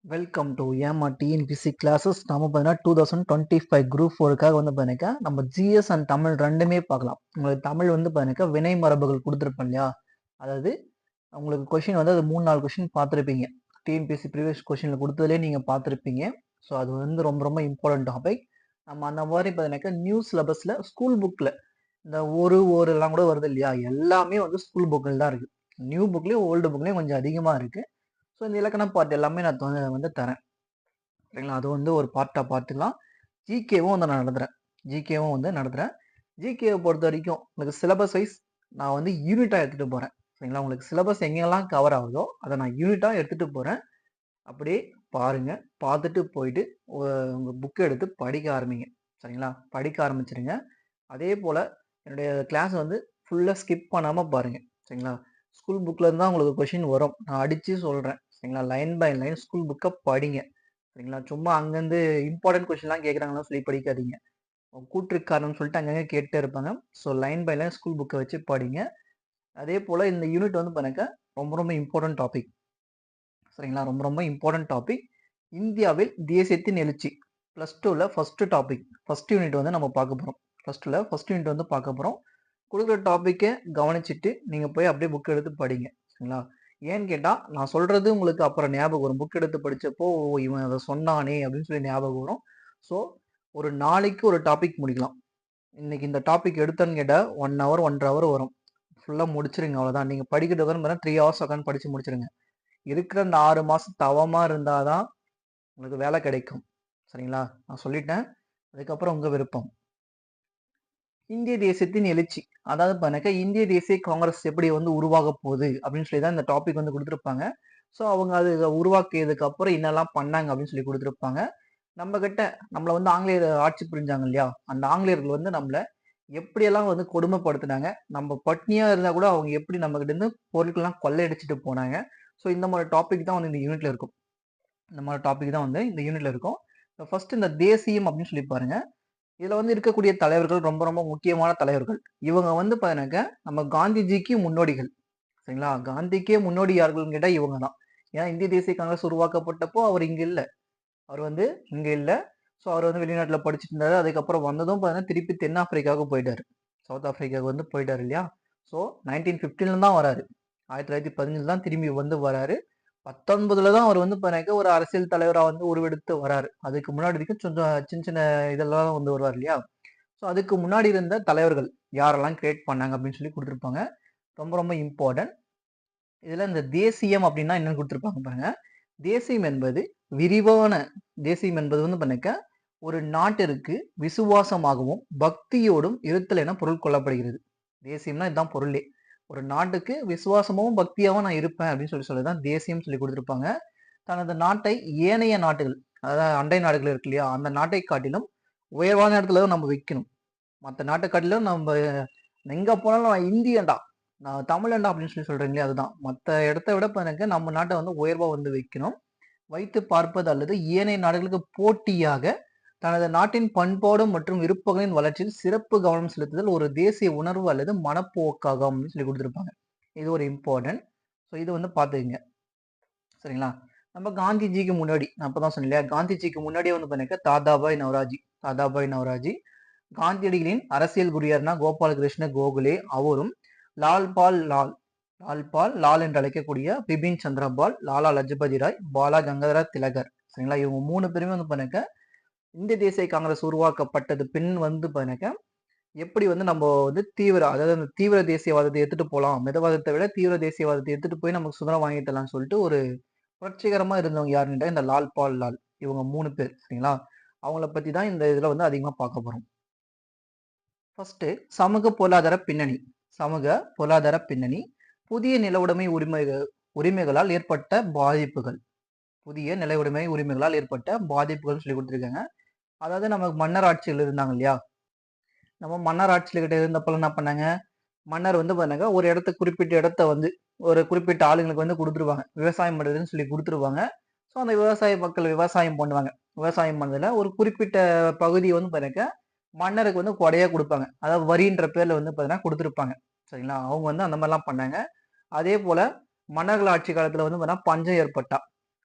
Welcome to ஏமா TNPSC classes. நம்ம பார்த்தீங்கன்னா 2025 குரூப் 4க்காக வந்து பார்த்தீங்கன்னா நம்ம ஜிஎஸ் அண்ட் தமிழ் ரெண்டுமே பார்க்கலாம். உங்களுக்கு தமிழ் வந்து பார்த்தீங்கன்னா வினை மரபுகள் கொடுத்துருப்பேன் இல்லையா, அதாவது உங்களுக்கு கொஷின் வந்து அது 3-4 கொஷின் பார்த்துருப்பீங்க. டிஎன்பிசி ப்ரீவியஸ் கொஷினில் கொடுத்ததுலேயே நீங்கள் பார்த்துருப்பீங்க. ஸோ அது வந்து ரொம்ப ரொம்ப இம்பார்ட்டன்ட் டாபிக். நம்ம அந்த மாதிரி பார்த்தீங்கன்னாக்கா நியூ சிலபஸில் ஸ்கூல் புக்கில் இந்த ஒரு எல்லாம் கூட வருது இல்லையா, எல்லாமே வந்து ஸ்கூல் புக்கில் தான் இருக்குது. நியூ புக்லேயும் ஓல்டு புக்லேயும் கொஞ்சம் அதிகமாக இருக்குது. ஸோ இந்த இலக்கண பாட்டு எல்லாமே நான் வந்து தரேன். சரிங்களா, அது வந்து ஒரு பார்ட்டாக பார்த்துக்கலாம். ஜிகேவும் வந்து நான் நடத்துகிறேன். ஜிகேவை பொறுத்த வரைக்கும் உங்களுக்கு சிலபஸ் வைஸ் நான் வந்து யூனிட்டாக எடுத்துகிட்டு போகிறேன். சரிங்களா, உங்களுக்கு சிலபஸ் எங்கெல்லாம் கவர் ஆகுதோ அதை நான் யூனிட்டாக எடுத்துகிட்டு போகிறேன். அப்படியே பாருங்க, பார்த்துட்டு போயிட்டு உங்கள் புக்கை எடுத்து படிக்க ஆரம்பிங்க. சரிங்களா, படிக்க ஆரம்பிச்சிருங்க. அதே போல் என்னுடைய கிளாஸ் வந்து ஃபுல்லாக ஸ்கிப் பண்ணாமல் பாருங்கள். சரிங்களா, ஸ்கூல் புக்கில் இருந்து தான் உங்களுக்கு கொஷின் வரும், நான் அடித்து சொல்கிறேன். சரிங்களா, லைன் பை லைன் ஸ்கூல் புக்கை படிங்க. சரிங்களா, சும்மா அங்கேருந்து இம்பார்ட்டன்ட் கொஷின்லாம் கேட்குறாங்களா சொல்லி படிக்காதீங்க. கூற்றுக்காரன்னு சொல்லிட்டு அங்கங்கே கேட்டே இருப்பாங்க. So line by line school புக்கை வச்சு படிங்க. அதே போல் இந்த யூனிட் வந்து பாருங்க ரொம்ப ரொம்ப இம்பார்ட்டன்ட் டாபிக். சரிங்களா, ரொம்ப ரொம்ப இம்பார்ட்டன்ட் டாபிக். இந்தியாவில் தேசியத்தின் எழுச்சி +2ல ஃபர்ஸ்ட் டாபிக், ஃபர்ஸ்ட் யூனிட் வந்து நம்ம பார்க்க போகிறோம். ஃபர்ஸ்ட் யூனிட் வந்து பார்க்க போகிறோம். கொடுக்குற டாப்பிக்கை கவனிச்சுட்டு நீங்கள் போய் அப்படியே புக் எடுத்து படிங்க. சரிங்களா, ஏன்னு கேட்டால் நான் சொல்கிறது உங்களுக்கு அப்புறம் ஞாபகம் வரும். புக் எடுத்து படித்தப்போ இவன் அதை சொன்னானே அப்படின்னு சொல்லி ஞாபகம் வரும். ஸோ ஒரு நாளைக்கு ஒரு டாபிக் முடிக்கலாம். இன்னைக்கு இந்த டாபிக் எடுத்தேன்னு கேட்டால் 1 ஹவர் 1.5 ஹவர் வரும். ஃபுல்லாக முடிச்சிருங்க, அவ்வளோதான். நீங்கள் படிக்கிறது உட்காந்து 3 ஹவர்ஸ் உட்காந்து படித்து முடிச்சிருங்க. இருக்கிற இந்த 6 மாதம் தவமாக இருந்தால் தான் உங்களுக்கு வேலை கிடைக்கும். சரிங்களா, நான் சொல்லிட்டேன். அதுக்கப்புறம் உங்கள் விருப்பம். இந்திய தேசியத்தின் எழுச்சி, அதாவது பண்ணக்க இந்திய தேசிய காங்கிரஸ் எப்படி வந்து உருவாக போகுது அப்படின்னு சொல்லி தான் இந்த டாபிக் வந்து கொடுத்துருப்பாங்க. ஸோ அவங்க அது உருவாக்கியதுக்கு அப்புறம் என்னெல்லாம் பண்ணாங்க அப்படின்னு சொல்லி கொடுத்துருப்பாங்க. நம்ம கிட்ட நம்மளை வந்து ஆங்கிலேயர் ஆட்சி புரிஞ்சாங்க இல்லையா, அந்த ஆங்கிலேயர்கள் வந்து நம்மளை எப்படியெல்லாம் வந்து கொடுமைப்படுத்தினாங்க, நம்ம பட்னியா இருந்தா கூட அவங்க எப்படி நம்ம கிட்ட இருந்து பொருட்கள்லாம் கொள்ளையடிச்சிட்டு போனாங்க. ஸோ இந்த மாதிரி டாபிக் தான் வந்து இந்த யூனிட்ல இருக்கும். ஃபர்ஸ்ட் இந்த தேசியம் அப்படின்னு சொல்லி பாருங்க. இதுல வந்து இருக்கக்கூடிய தலைவர்கள் ரொம்ப ரொம்ப முக்கியமான தலைவர்கள். இவங்க வந்து பாத்தீங்கன்னாக்க நம்ம காந்திஜிக்கு முன்னோடிகள். சரிங்களா, காந்திக்கே முன்னோடி யார்கள்னு கேட்டா இவங்க தான். ஏன்னா இந்திய தேசிய காங்கிரஸ் உருவாக்கப்பட்டப்போ அவர் இங்க இல்ல, அவர் வந்து இங்க இல்ல. ஸோ அவர் வந்து வெளிநாட்டுல படிச்சுட்டு இருந்தாரு. அதுக்கப்புறம் வந்ததும் பாத்தீங்கன்னா திருப்பி தென்னாப்பிரிக்காவுக்கு போயிட்டாரு, சவுத் ஆப்பிரிக்காவுக்கு வந்து போயிட்டாரு இல்லையா. ஸோ 1915 தான் வராரு, 1915 தான் திரும்பி வந்து வராரு. 19ல தான் அவர் வந்து பாத்தீங்கன்னா ஒரு அரசியல் தலைவரா வந்து உருவெடுத்து வராரு. அதுக்கு முன்னாடி வரைக்கும் சின்ன சின்ன இதெல்லாம் வந்து வருவார் இல்லையா. ஸோ அதுக்கு முன்னாடி இருந்த தலைவர்கள் யாரெல்லாம் கிரியேட் பண்ணாங்க அப்படின்னு சொல்லி கொடுத்துருப்பாங்க. ரொம்ப ரொம்ப இம்பார்ட்டன்ட். இதுல இந்த தேசியம் அப்படின்னா என்னன்னு கொடுத்துருப்பாங்க பாருங்க. தேசியம் என்பது விரிவான தேசியம் என்பது வந்து பண்ணக்க ஒரு நாட்டிற்கு விசுவாசமாகவும் பக்தியோடும் இருத்தல் என பொருள் கொள்ளப்படுகிறது. தேசியம்னா இதுதான் பொருளே. ஒரு நாட்டுக்கு விசுவாசமாகவும் பக்தியாகவும் நான் இருப்பேன் அப்படின்னு சொல்லிதான் தேசியம் சொல்லி கொடுத்துருப்பாங்க. தனது நாட்டை ஏனைய நாடுகள், அதாவது அண்டை நாடுகள் இருக்கு இல்லையா, அந்த நாட்டை காட்டிலும் உயர்வான இடத்துல தான் நம்ம வைக்கணும். மற்ற நாட்டை காட்டிலும் நம்ம எங்க போனாலும் நான் இந்தியன்டா, நான் தமிழன்டா அப்படின்னு சொல்லி சொல்றீங்களே, அதுதான். மற்ற இடத்த விட எனக்கு நம்ம நாட்டை வந்து உயர்வா வந்து வைக்கணும். வைத்து பார்ப்பது அல்லது ஏனைய நாடுகளுக்கு போட்டியாக தனது நாட்டின் பண்பாடு மற்றும் விருப்பங்களின் வளர்ச்சியில் சிறப்பு கவனம் செலுத்துதல் ஒரு தேசிய உணர்வு அல்லது மனப்போக்காகும் அப்படின்னு சொல்லி கொடுத்துருப்பாங்க. இது ஒரு இம்பார்ட்டன்ட். ஸோ இது வந்து பார்த்துக்குங்க. சரிங்களா, நம்ம காந்திஜிக்கு முன்னாடி நான் அப்பதான் சொன்னேன் இல்லையா, காந்திஜிக்கு முன்னாடியே வந்து பண்ணிருக்க தாதாபாய் நவராஜி. காந்தியடிகளின் அரசியல் குரு யாருன்னா கோபாலகிருஷ்ண கோகலே. அவரும் லால் என்று அழைக்கக்கூடிய பிபின் சந்திரபால், லாலா லஜபதி ராய், பாலா கங்காதர திலகர். சரிங்களா, இவங்க 3 பேருமே வந்து பண்ணிருக்க இந்திய தேசிய காங்கிரஸ் உருவாக்கப்பட்டது பின் வந்து பண்ணிருக்க எப்படி வந்து நம்ம வந்து அதாவது அந்த தீவிர தேசியவாதத்தை எடுத்துட்டு போகலாம், மிதவாதத்தை விட தீவிர தேசியவாதத்தை எடுத்துட்டு போய் நமக்கு சுதந்திரம் வாங்கிட்டலாம்னு சொல்லிட்டு ஒரு புரட்சிகரமா இருந்தவங்க யாருன்னு இந்த லால். இவங்க 3 பேர். சரிங்களா, அவங்கள பத்தி தான் இந்த இதுல வந்து அதிகமா பார்க்க போறோம். ஃபர்ஸ்ட் சமூக பொருளாதார பின்னணி. புதிய நில உடைமை உரிமைகளால் ஏற்பட்ட பாதிப்புகள். சொல்லி கொடுத்துருக்காங்க. அதாவது நமக்கு மன்னர் ஆட்சியில் இருந்தாங்க இல்லையா, நம்ம மன்னர் ஆட்சியில கிட்ட இருந்தப்ப என்ன பண்ணாங்க, மன்னர் வந்து பண்ணாங்க ஒரு குறிப்பிட்ட இடத்த வந்து ஒரு குறிப்பிட்ட ஆளுங்களுக்கு வந்து கொடுத்துருவாங்க, விவசாயம் பண்றதுன்னு சொல்லி கொடுத்துருவாங்க. ஸோ அந்த விவசாய மக்கள் விவசாயம் பண்ணுவாங்க. விவசாயம் பண்ணதுல ஒரு குறிப்பிட்ட பகுதியை வந்து பாருங்க மன்னருக்கு வந்து கொடையா கொடுப்பாங்க, அதாவது வரின்ற பேர்ல வந்து பாத்தீங்கன்னா கொடுத்துருப்பாங்க. சரிங்களா, அவங்க வந்து அந்த மாதிரிலாம் பண்ணாங்க. அதே போல மன்னர்கள் ஆட்சி காலத்துல வந்து பாத்தீங்கன்னா பஞ்சம் ஏற்பட்டா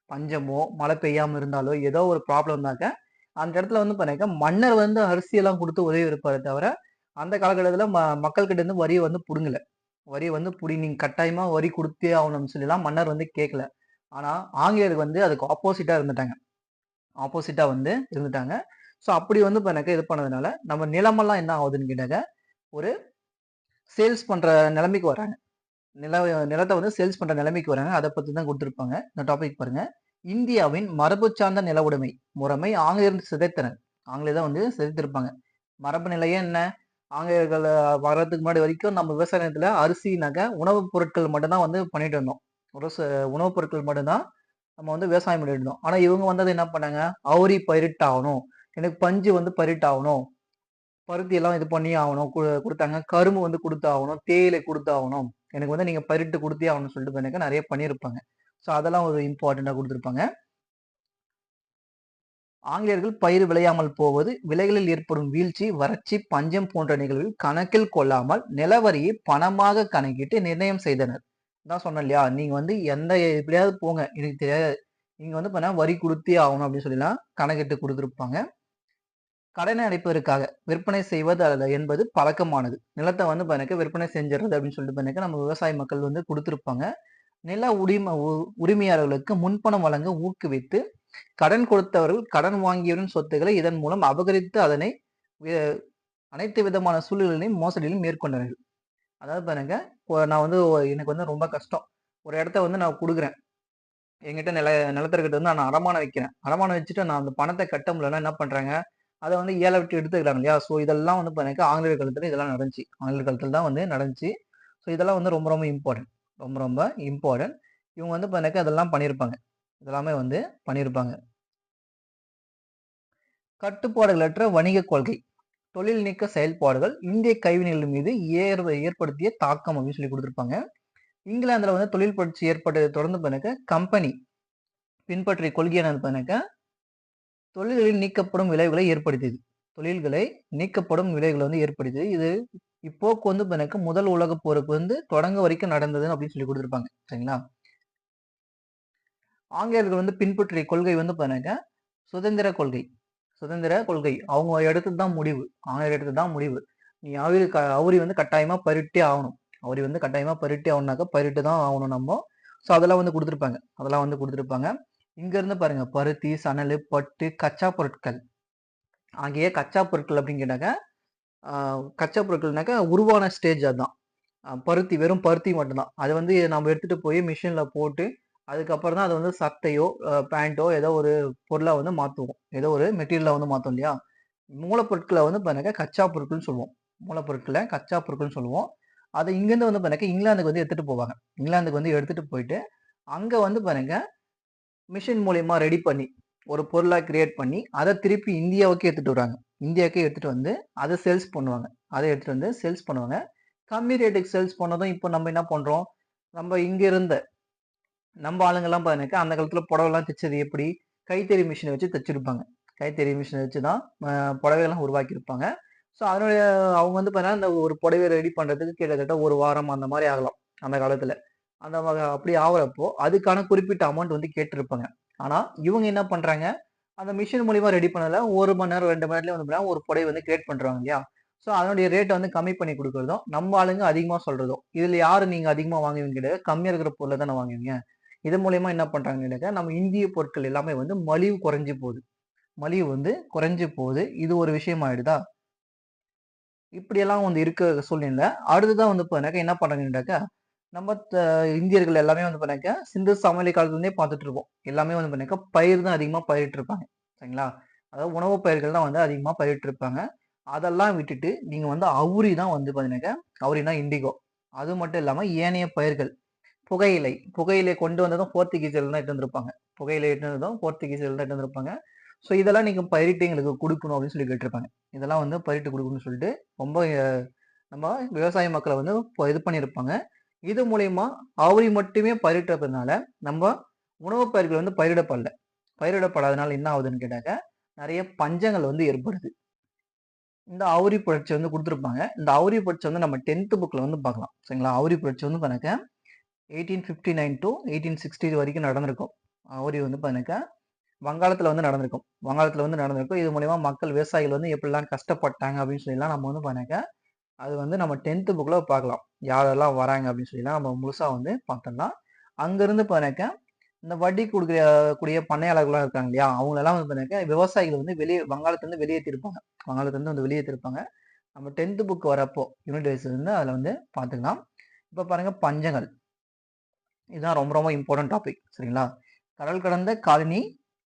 பஞ்சமோ, மழை பெய்யாம இருந்தாலோ, ஏதோ ஒரு ப்ராப்ளம்னாக்க, அந்த இடத்துல வந்து பாத்தீங்கன்னாக்கா, மன்னர் வந்து அரிசியெல்லாம் குடுத்து உதவி இருப்பாரே தவிர, அந்த காலகட்டத்துல மக்கள் கிட்ட இருந்து வரிய வந்து புடுங்கல. வரிய வந்து நீங்க கட்டாயமா வரி குடுத்தே ஆகணும்னு சொல்லிலாம் மன்னர் வந்து கேட்கல. ஆனா, ஆங்கிலேயர்கள் வந்து அதுக்கு ஆப்போசிட்டா இருந்துட்டாங்க. ஆப்போசிட்டா வந்து இருந்துட்டாங்க. ஸோ அப்படி வந்து பாத்தீங்கன்னாக்கா, இது பண்ணதுனால, நம்ம நிலமெல்லாம் என்ன ஆகுதுன்னு கேட்டாக்க, ஒரு சேல்ஸ் பண்ற நிலைமைக்கு வராங்க. நில நிலத்த வந்து சேல்ஸ் பண்ற நிலைமைக்கு வராங்க. அத பத்தி தான் குடுத்திருப்பாங்க. இந்த டாபிக் பாருங்க. இந்தியாவின் மரபு சார்ந்த நில உடைமை முறைமை ஆங்கிலேயர் சிதைத்தனர். ஆங்கிலேயர் தான் வந்து சிதைத்திருப்பாங்க. மரபு நிலையே என்ன? ஆங்கிலேயர்கள் வர்றதுக்கு முன்னாடி வரைக்கும் நம்ம விவசாய நிலத்துல அரிசினாக்க உணவுப் பொருட்கள் மட்டும் தான் வந்து பண்ணிட்டு இருந்தோம். ஒரு உணவுப் பொருட்கள் மட்டும் தான் நம்ம வந்து விவசாயம் பண்ணிட்டு இருந்தோம். ஆனா இவங்க வந்தது என்ன பண்ணாங்க? அவுரி பயிரிட்டாகணும். எனக்கு பஞ்சு வந்து பயிரிட்டாகணும். பருத்தி எல்லாம் இது பண்ணியே ஆகணும். குடுத்தாங்க. கரும்பு வந்து குடுத்தாகணும். தேயிலை குடுத்தாகணும். எனக்கு வந்து நீங்க பயிரிட்டு குடுத்தே ஆகணும்னு சொல்லிட்டு எனக்கு நெறைய பண்ணியிருப்பாங்க. ஸோ அதெல்லாம் ஒரு இம்பார்ட்டன்ட்டா குடுத்திருப்பாங்க. ஆங்கிலேயர்கள் பயிர் விளையாமல் போவது, விலைகளில் ஏற்படும் வீழ்ச்சி, வறட்சி, பஞ்சம் போன்ற நிகழ்வுகள் கணக்கில் கொள்ளாமல் நிலவரியை பணமாக கணக்கிட்டு நிர்ணயம் செய்தனர். நான் சொன்னேன் இல்லையா? நீங்க வந்து எப்படியாவது போங்க. எனக்கு தெரியாது. நீங்க வந்து பார்த்தீங்கன்னா வரி குடுத்தே ஆகணும் அப்படின்னு சொல்லிலாம் கணக்கிட்டு குடுத்திருப்பாங்க. கடனை அடைப்பதற்காக விற்பனை செய்வது என்பது பழக்கமானது. நிலத்த வந்து பார்த்தீங்கன்னா விற்பனை செஞ்சுறது அப்படின்னு சொல்லிட்டு பார்த்தீங்கன்னா, நம்ம விவசாய மக்கள் வந்து குடுத்திருப்பாங்க. நில உரிமையாளர்களுக்கு முன்பணம் வழங்க ஊக்குவித்து, கடன் கொடுத்தவர்கள் கடன் வாங்கியவரின் சொத்துக்களை இதன் மூலம் அபகரித்து அதனை வி அனைத்து விதமான சூழ்நிலையிலும் மோசடியிலும் மேற்கொண்டார்கள். அதாவது பாருங்க, இப்போ நான் வந்து எனக்கு வந்து ரொம்ப கஷ்டம். ஒரு இடத்த வந்து நான் குடுக்குறேன். என்கிட்ட நிலத்திற்கிட்ட வந்து நான் அடமானம் வைக்கிறேன். அடமானம் வச்சுட்டு நான் அந்த பணத்த கட்ட முடியலன்னா என்ன பண்றாங்க? அத வந்து ஏல விட்டு எடுத்துக்கிறாங்க இல்லையா? ஸோ இதெல்லாம் வந்து பார்த்தீங்கன்னா, ஆங்கிலேயர் காலத்துல இதெல்லாம் நடந்துச்சு. ஆங்கிலேயர் காலத்துல தான் வந்து நடந்துச்சு. ஸோ இதெல்லாம் வந்து ரொம்ப ரொம்ப இம்பார்ட்டன்ட். ரொம்ப ரொம்ப இம்பார்ட்டன்ட். இவங்க வந்து பார்த்தீங்கன்னா, அதெல்லாம் பண்ணியிருப்பாங்க. இதெல்லாமே வந்து பண்ணியிருப்பாங்க. கட்டுப்பாடுகளற்ற வணிகக் கொள்கை, தொழில் நீக்க செயல்பாடுகள், இந்திய கைவினைகள் மீது ஏற்படுத்திய தாக்கம் அப்படின்னு சொல்லி குடுத்திருப்பாங்க. இங்கிலாந்துல வந்து தொழில் புரட்சி ஏற்பட்டதை தொடர்ந்து பார்த்தீங்கன்னாக்கா, கம்பெனி பின்பற்றிய கொள்கை என்னன்னு பார்த்தீங்கன்னாக்கா, தொழில்களில் நீக்கப்படும் விளைவுகளை ஏற்படுத்தியது. தொழில்களை நீக்கப்படும் விளைவுகள் வந்து ஏற்படுத்தியது. இது இப்போக்கு வந்து பார்த்தீங்கன்னாக்கா, முதல் உலகப் போருக்கு வந்து தொடங்க வரைக்கும் நடந்தது அப்படின்னு சொல்லி குடுத்திருப்பாங்க. சரிங்களா? ஆங்கிலேயர்கள் வந்து பின்பற்றிய கொள்கை வந்து பார்த்தீங்கன்னாக்கா, சுதந்திர கொள்கை. சுதந்திர கொள்கை. அவங்க எடுத்தது தான் முடிவு. ஆங்கிலேயர் எடுத்தது தான் முடிவு. நீ அவுரி வந்து கட்டாயமா பயிரிட்டே ஆகணும். அவுரி வந்து கட்டாயமா பயிரிட்டே ஆகணும்னாக்கா, பயிரிட்டு தான் ஆகணும் நம்ம. ஸோ அதெல்லாம் வந்து குடுத்திருப்பாங்க. அதெல்லாம் வந்து குடுத்திருப்பாங்க. இங்க இருந்து பாருங்க, பருத்தி, சணலு, பட்டு, கச்சா பொருட்கள் ஆகிய கச்சா பொருட்கள் அப்படின்னு கேட்டாக்க, ஆ கச்சா பொருட்கள்னாக்கா உருவான ஸ்டேஜ் அதான். பருத்தி வெறும் பருத்தி மட்டும் தான். அத வந்து நம்ம எடுத்துட்டு போய் மிஷின்ல போட்டு, அதுக்கப்புறம் தான் அத வந்து சட்டையோ, பேண்டோ ஏதோ ஒரு பொருளா வந்து மாத்துவோம். ஏதோ ஒரு மெட்டீரியலா வந்து மாத்துவோம் இல்லையா? மூலப்பொருட்கள வந்து பார்த்தீங்கன்னாக்கா, கச்சா பொருட்கள்னு சொல்லுவோம். மூலப்பொருட்கள கச்சா பொருட்கள்னு சொல்லுவோம். அத இங்கேருந்து வந்து பார்த்தீங்கன்னாக்கா, இங்கிலாந்துக்கு வந்து எடுத்துட்டு போவாங்க. இங்கிலாந்துக்கு வந்து எடுத்துட்டு போயிட்டு, அங்க வந்து பாருங்க, மிஷின் மூலியமா ரெடி பண்ணி, ஒரு பொருளா கிரியேட் பண்ணி, அத திருப்பி இந்தியாவுக்கு எடுத்துட்டு வராங்க. இந்தியாவுக்கே எடுத்துட்டு வந்து, அத சேல்ஸ் பண்ணுவாங்க. அத எடுத்துட்டு வந்து சேல்ஸ் பண்ணுவாங்க. கம்மி ரேட்டுக்கு சேல்ஸ் பண்ணதும், இப்போ நம்ம என்ன பண்றோம்? நம்ம இங்க இருந்த நம்ம ஆளுங்கலாம் பார்த்தீங்கன்னாக்கா, அந்த காலத்துல புடவைலாம் தச்சது எப்படி? கைத்தறி மிஷின வச்சு தச்சிருப்பாங்க. கைத்தறி மிஷின வச்சு தான் புடவைலாம் உருவாக்கியிருப்பாங்க. ஸோ அதனுடைய அவங்க வந்து பார்த்தீங்கன்னா, அந்த ஒரு புடவைய ரெடி பண்றதுக்கு கிட்டத்தட்ட 1 வாரம் அந்த மாரி ஆகலாம். அந்த காலத்துல. அந்த அப்படி ஆகுறப்போ, அதுக்கான குறிப்பிட்ட அமௌண்ட் வந்து கேட்டிருப்பாங்க. ஆனா, இவங்க என்ன பண்றாங்க? அந்த மிஷின் மூலியமா ரெடி பண்ணதுல 1 மணி நேரம், 2 மணி நேரத்திலயே வந்து பார்த்தீங்கன்னா, ஒரு புடவை வந்து கிரியேட் பண்றாங்க இல்லையா? ஸோ அதனுடைய ரேட்ட வந்து கம்மி பண்ணி குடுக்குறதும், நம்ம ஆளுங்க அதிகமா சொல்றதும். இதுல யாரு நீங்க அதிகமா வாங்குவீங்கன்னு கேட்டா, கம்மியா இருக்கிற பொருள தானே வாங்குவீங்க. இது மூலியமா என்ன பண்றாங்கன்னு கேட்டாக்கா, நம்ம இந்திய பொருட்கள் எல்லாமே வந்து மலிவு குறைஞ்சு போகுது. மலிவு வந்து குறைஞ்சு போகுது. இது ஒரு விஷயம் ஆயிடுதா? இப்படியெல்லாம் வந்து இருக்க சூழ்நிலையில, அடுத்ததா வந்து பார்த்தீங்கன்னாக்கா என்ன பண்றாங்கன்னு கேட்டாக்கா, நம்ம இந்தியர்கள் எல்லாமே வந்து பார்த்தீங்கன்னாக்கா, சிந்து சமவெளி காலத்துலருந்தே பார்த்துட்டு இருக்கோம். எல்லாமே வந்து பார்த்தீங்கன்னாக்கா, பயிர் தான் அதிகமா பயிரிட்டுருப்பாங்க. சரிங்களா? அதாவது உணவு பயிர்கள் தான் வந்து அதிகமா பயிரிட்டுருப்பாங்க. அதெல்லாம் விட்டுட்டு, நீங்க வந்து அவுரி தான் வந்து பார்த்தீங்கன்னாக்கா, அவுரினா இண்டிகோ. அது மட்டும் இல்லாம ஏனைய பயிர்கள் புகையிலை. புகையிலை கொண்டு வந்ததும் போர்த்துகீசியர்கள் தான் எடுத்துட்டு வந்திருப்பாங்க. புகையிலை எடுத்துட்டு வந்ததும் போர்த்துகீசியர்கள் தான் எடுத்துட்டு வந்திருப்பாங்க. ஸோ இதெல்லாம் நீங்க பயிரிட்டு எங்களுக்கு குடுக்கணும் அப்படின்னு சொல்லி கேட்டிருப்பாங்க. இதெல்லாம் வந்து பயிரிட்டு குடுக்கணும்னு சொல்லிட்டு ரொம்ப நம்ம விவசாய மக்கள வந்து இது பண்ணியிருப்பாங்க. இது மூலியமா அவுரி மட்டுமே பயிரிட்டதுனால, நம்ம உணவு பயிர்கள் வந்து பயிரிடப்படல. பயிரிடப்படாதனால என்ன ஆகுதுன்னு கேட்டாக்க, நெறைய பஞ்சங்கள் வந்து ஏற்படுது. இந்த அவுரி புரட்சி வந்து குடுத்திருப்பாங்க. இந்த அவுரி புரட்சி வந்து நம்ம 10த் புக்ல வந்து பார்க்கலாம். சரிங்களா? அவுரி புரட்சி வந்து பாருங்க 1859 டூ 1860 வரைக்கும் நடந்திருக்கும். ஓரி வந்து பார்த்தீங்கன்னாக்கா வங்காளத்துல வந்து நடந்திருக்கும். வங்காளத்துல வந்து நடந்திருக்கும். இது மூலியமா மக்கள் விவசாயிகள் வந்து எப்படிலாம் கஷ்டப்பட்டாங்க அப்படின்னு சொல்லிலாம் நம்ம வந்து பார்த்தீங்கன்னாக்கா, அது வந்து நம்ம 10th புக்ல பார்க்கலாம். யாரெல்லாம் வராங்க அப்படின்னு சொல்லிலாம் நம்ம முழுசா வந்து பார்த்தோம்னா, அங்கிருந்து பார்த்தீங்கன்னாக்கா, இந்த வட்டி குடுக்குற கூடிய பண்ணையாளர்கள்லாம் இருக்காங்க இல்லையா? அவங்களெல்லாம் வந்து பார்த்தீங்கன்னாக்கா, விவசாயிகள் வந்து வங்காளத்துலருந்து வெளியேத்திருப்பாங்க. வங்காளத்துலருந்து வந்து வெளியேத்திருப்பாங்க. நம்ம 10th புக் வரப்போ யூனிட் வைஸ் வந்து அதுல வந்து பார்த்துக்கலாம். இப்ப பாருங்க பஞ்சங்கள். இதுதான் ரொம்ப ரொம்ப இம்பார்ட்டன்ட் டாபிக். சரிங்களா? கடல் கடந்த காலனி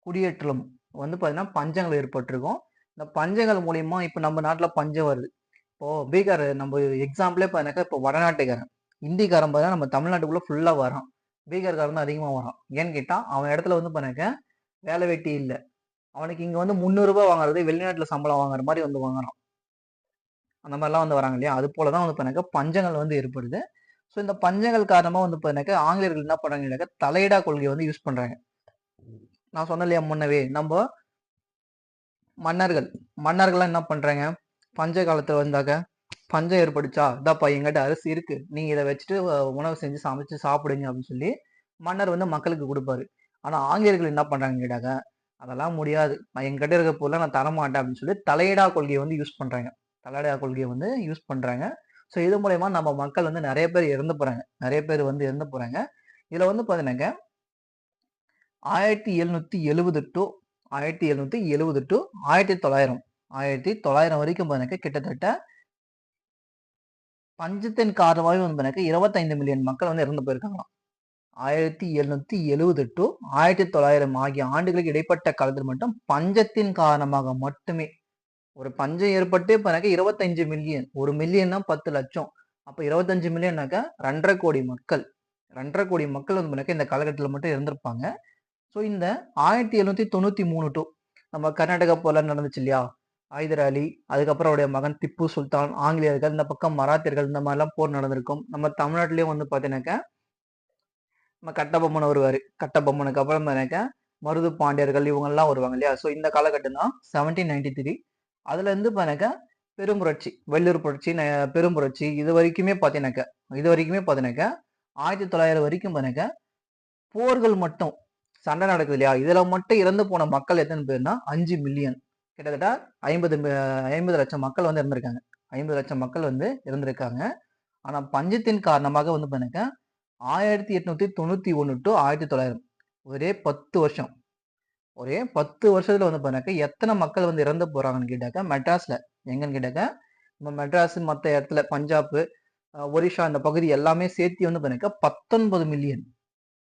குடியேற்றம் வந்து பார்த்தீங்கன்னா, பஞ்சங்கள் ஏற்பட்டிருக்கும். இந்த பஞ்சங்கள் மூலியமா இப்ப நம்ம நாட்டுல பஞ்சம் வருது. இப்போ பீகார் நம்ம எக்ஸாம்பிளே பார்த்தீங்கன்னாக்கா, இப்போ வடநாட்டுக்காரன், ஹிந்திக்காரன் பார்த்தீங்கன்னா நம்ம தமிழ்நாட்டுக்குள்ள ஃபுல்லா வரான். பீகார்காரன் தான் அதிகமா வரான். ஏன்னு கேட்டா, அவன் இடத்துல வந்து பார்த்தீங்கன்னாக்கா, வேலை வெட்டி இல்ல. அவனுக்கு இங்க வந்து ரூ. 300 வாங்குறது வெளிநாட்டுல சம்பளம் வாங்குற மாரி வந்து வாங்குறான். அந்த மாரிலாம் வந்து வராங்க இல்லையா? அது போல தான் வந்து பார்த்தீங்கன்னாக்கா, பஞ்சங்கள் வந்து ஏற்படுது. ஸோ இந்த பஞ்சங்கள் காரணமா வந்து பார்த்தீங்கன்னாக்கா, ஆங்கிலேயர்கள் என்ன பண்றாங்கன்னாக்கா, தலையிடா கொள்கைய வந்து யூஸ் பண்றாங்க. நான் சொன்னேன் இல்லையா முன்னவே, நம்ப மன்னர்கள் மன்னர்கள்லாம் என்ன பண்றாங்க? பஞ்ச காலத்துல வந்தாக்க, பஞ்சம் ஏற்பட்டுச்சா, இந்தாப்பா என்கிட்ட அரிசி இருக்கு. நீங்க இத வச்சுட்டு உணவு செஞ்சு சமைச்சு சாப்பிடுங்க அப்படின்னு சொல்லி, மன்னர் வந்து மக்களுக்கு குடுப்பாரு. ஆனா ஆங்கிலேயர்கள் என்ன பண்றாங்கன்னு கேட்டாக்க, அதெல்லாம் முடியாது. நான் என்கிட்ட இருக்க பொருள நான் தரமாட்டேன் அப்படின்னு சொல்லி தலையிடா கொள்கைய வந்து யூஸ் பண்றாங்க. தலையிடா கொள்கைய வந்து யூஸ் பண்றாங்க. ஸோ இது மூலியமா நம்ம மக்கள் வந்து நெறைய பேர் இறந்து போறாங்க. நெறைய பேர் வந்து இறந்து போறாங்க. இதுல வந்து பாத்தீங்கன்னாக்க 1770 டூ 1770 டூ 1900 1900 வரைக்கும் பாத்தீங்கன்னாக்க கிட்டத்தட்ட பஞ்சத்தின் காரணமாகவே வந்து பாத்தீங்கன்னாக்க 25 மில்லியன் மக்கள் வந்து இறந்து போயிருக்காங்களாம். 1770 டூ 1900 ஆகிய ஆண்டுகளுக்கு இடைப்பட்ட காலத்தில் மட்டும் பஞ்சத்தின் காரணமாக மட்டுமே ஒரு பஞ்சம் ஏற்பட்டே பாருங்க 25 மில்லியன். 1 மில்லியன்னா 10 லட்சம். அப்ப 25 மில்லியன்னாக்கா 2,50 கோடி மக்கள். 2,50 கோடி மக்கள் வந்து பாத்தீங்கன்னாக்கா இந்த காலகட்டத்துல மட்டும் இருந்திருப்பாங்க. ஸோ இந்த 1793 டூ நம்ம கர்நாடகா போர்லாம் நடந்துச்சு இல்லையா? ஹைதர் அலி, அதுக்கப்புறம் அவருடைய மகன் திப்பு சுல்தான், ஆங்கிலேயர்கள், இந்த பக்கம் மராத்தியர்கள் இந்த மாரிலாம் போர் நடந்திருக்கும். நம்ம தமிழ்நாட்டிலயும் வந்து பாத்தீங்கன்னாக்கா, நம்ம கட்டபொம்மன் வருவாரு. கட்டபொம்மனுக்கு அப்புறம் பாத்தீங்கன்னாக்கா, மருது பாண்டியர்கள் இவங்கலாம் வருவாங்க இல்லையா? ஸோ இந்த காலகட்டம் தான் 1793. அதுல இருந்து பாத்தீங்கன்னாக்கா, பெரும்புரட்சி, வெள்ளூர் புரட்சி, பெரும்புரட்சி இது வரைக்குமே பாத்தீங்கன்னாக்கா 1900 வரைக்கும் பாத்தீங்கன்னாக்கா, போர்கள் மட்டும் சண்டை நடக்குது இல்லையா? இதுல மட்டும் இறந்து போன மக்கள் எத்தன பேர்னா 5 மில்லியன். கிட்டத்தட்ட 50 லட்சம் மக்கள் வந்து இறந்திருக்காங்க. 50 லட்சம் மக்கள் வந்து இறந்திருக்காங்க. ஆனா பஞ்சத்தின் காரணமாக வந்து பாத்தீங்கன்னாக்கா 1891 டூ 1900 ஒரே 10 வருஷம். ஒரே 10 வருஷத்துல வந்து பாத்தீங்கன்னாக்கா எத்தனை மக்கள் வந்து இறந்து போறாங்கன்னு கேட்டாக்கா மெட்ராஸ்ல. எங்கன்னு கேட்டாக்கா நம்ம மெட்ராஸ் மத்த இடத்துல பஞ்சாப், ஒரிஷா இந்த பகுதி எல்லாமே சேர்த்து வந்து பாத்தீங்கன்னாக்கா 19 மில்லியன்.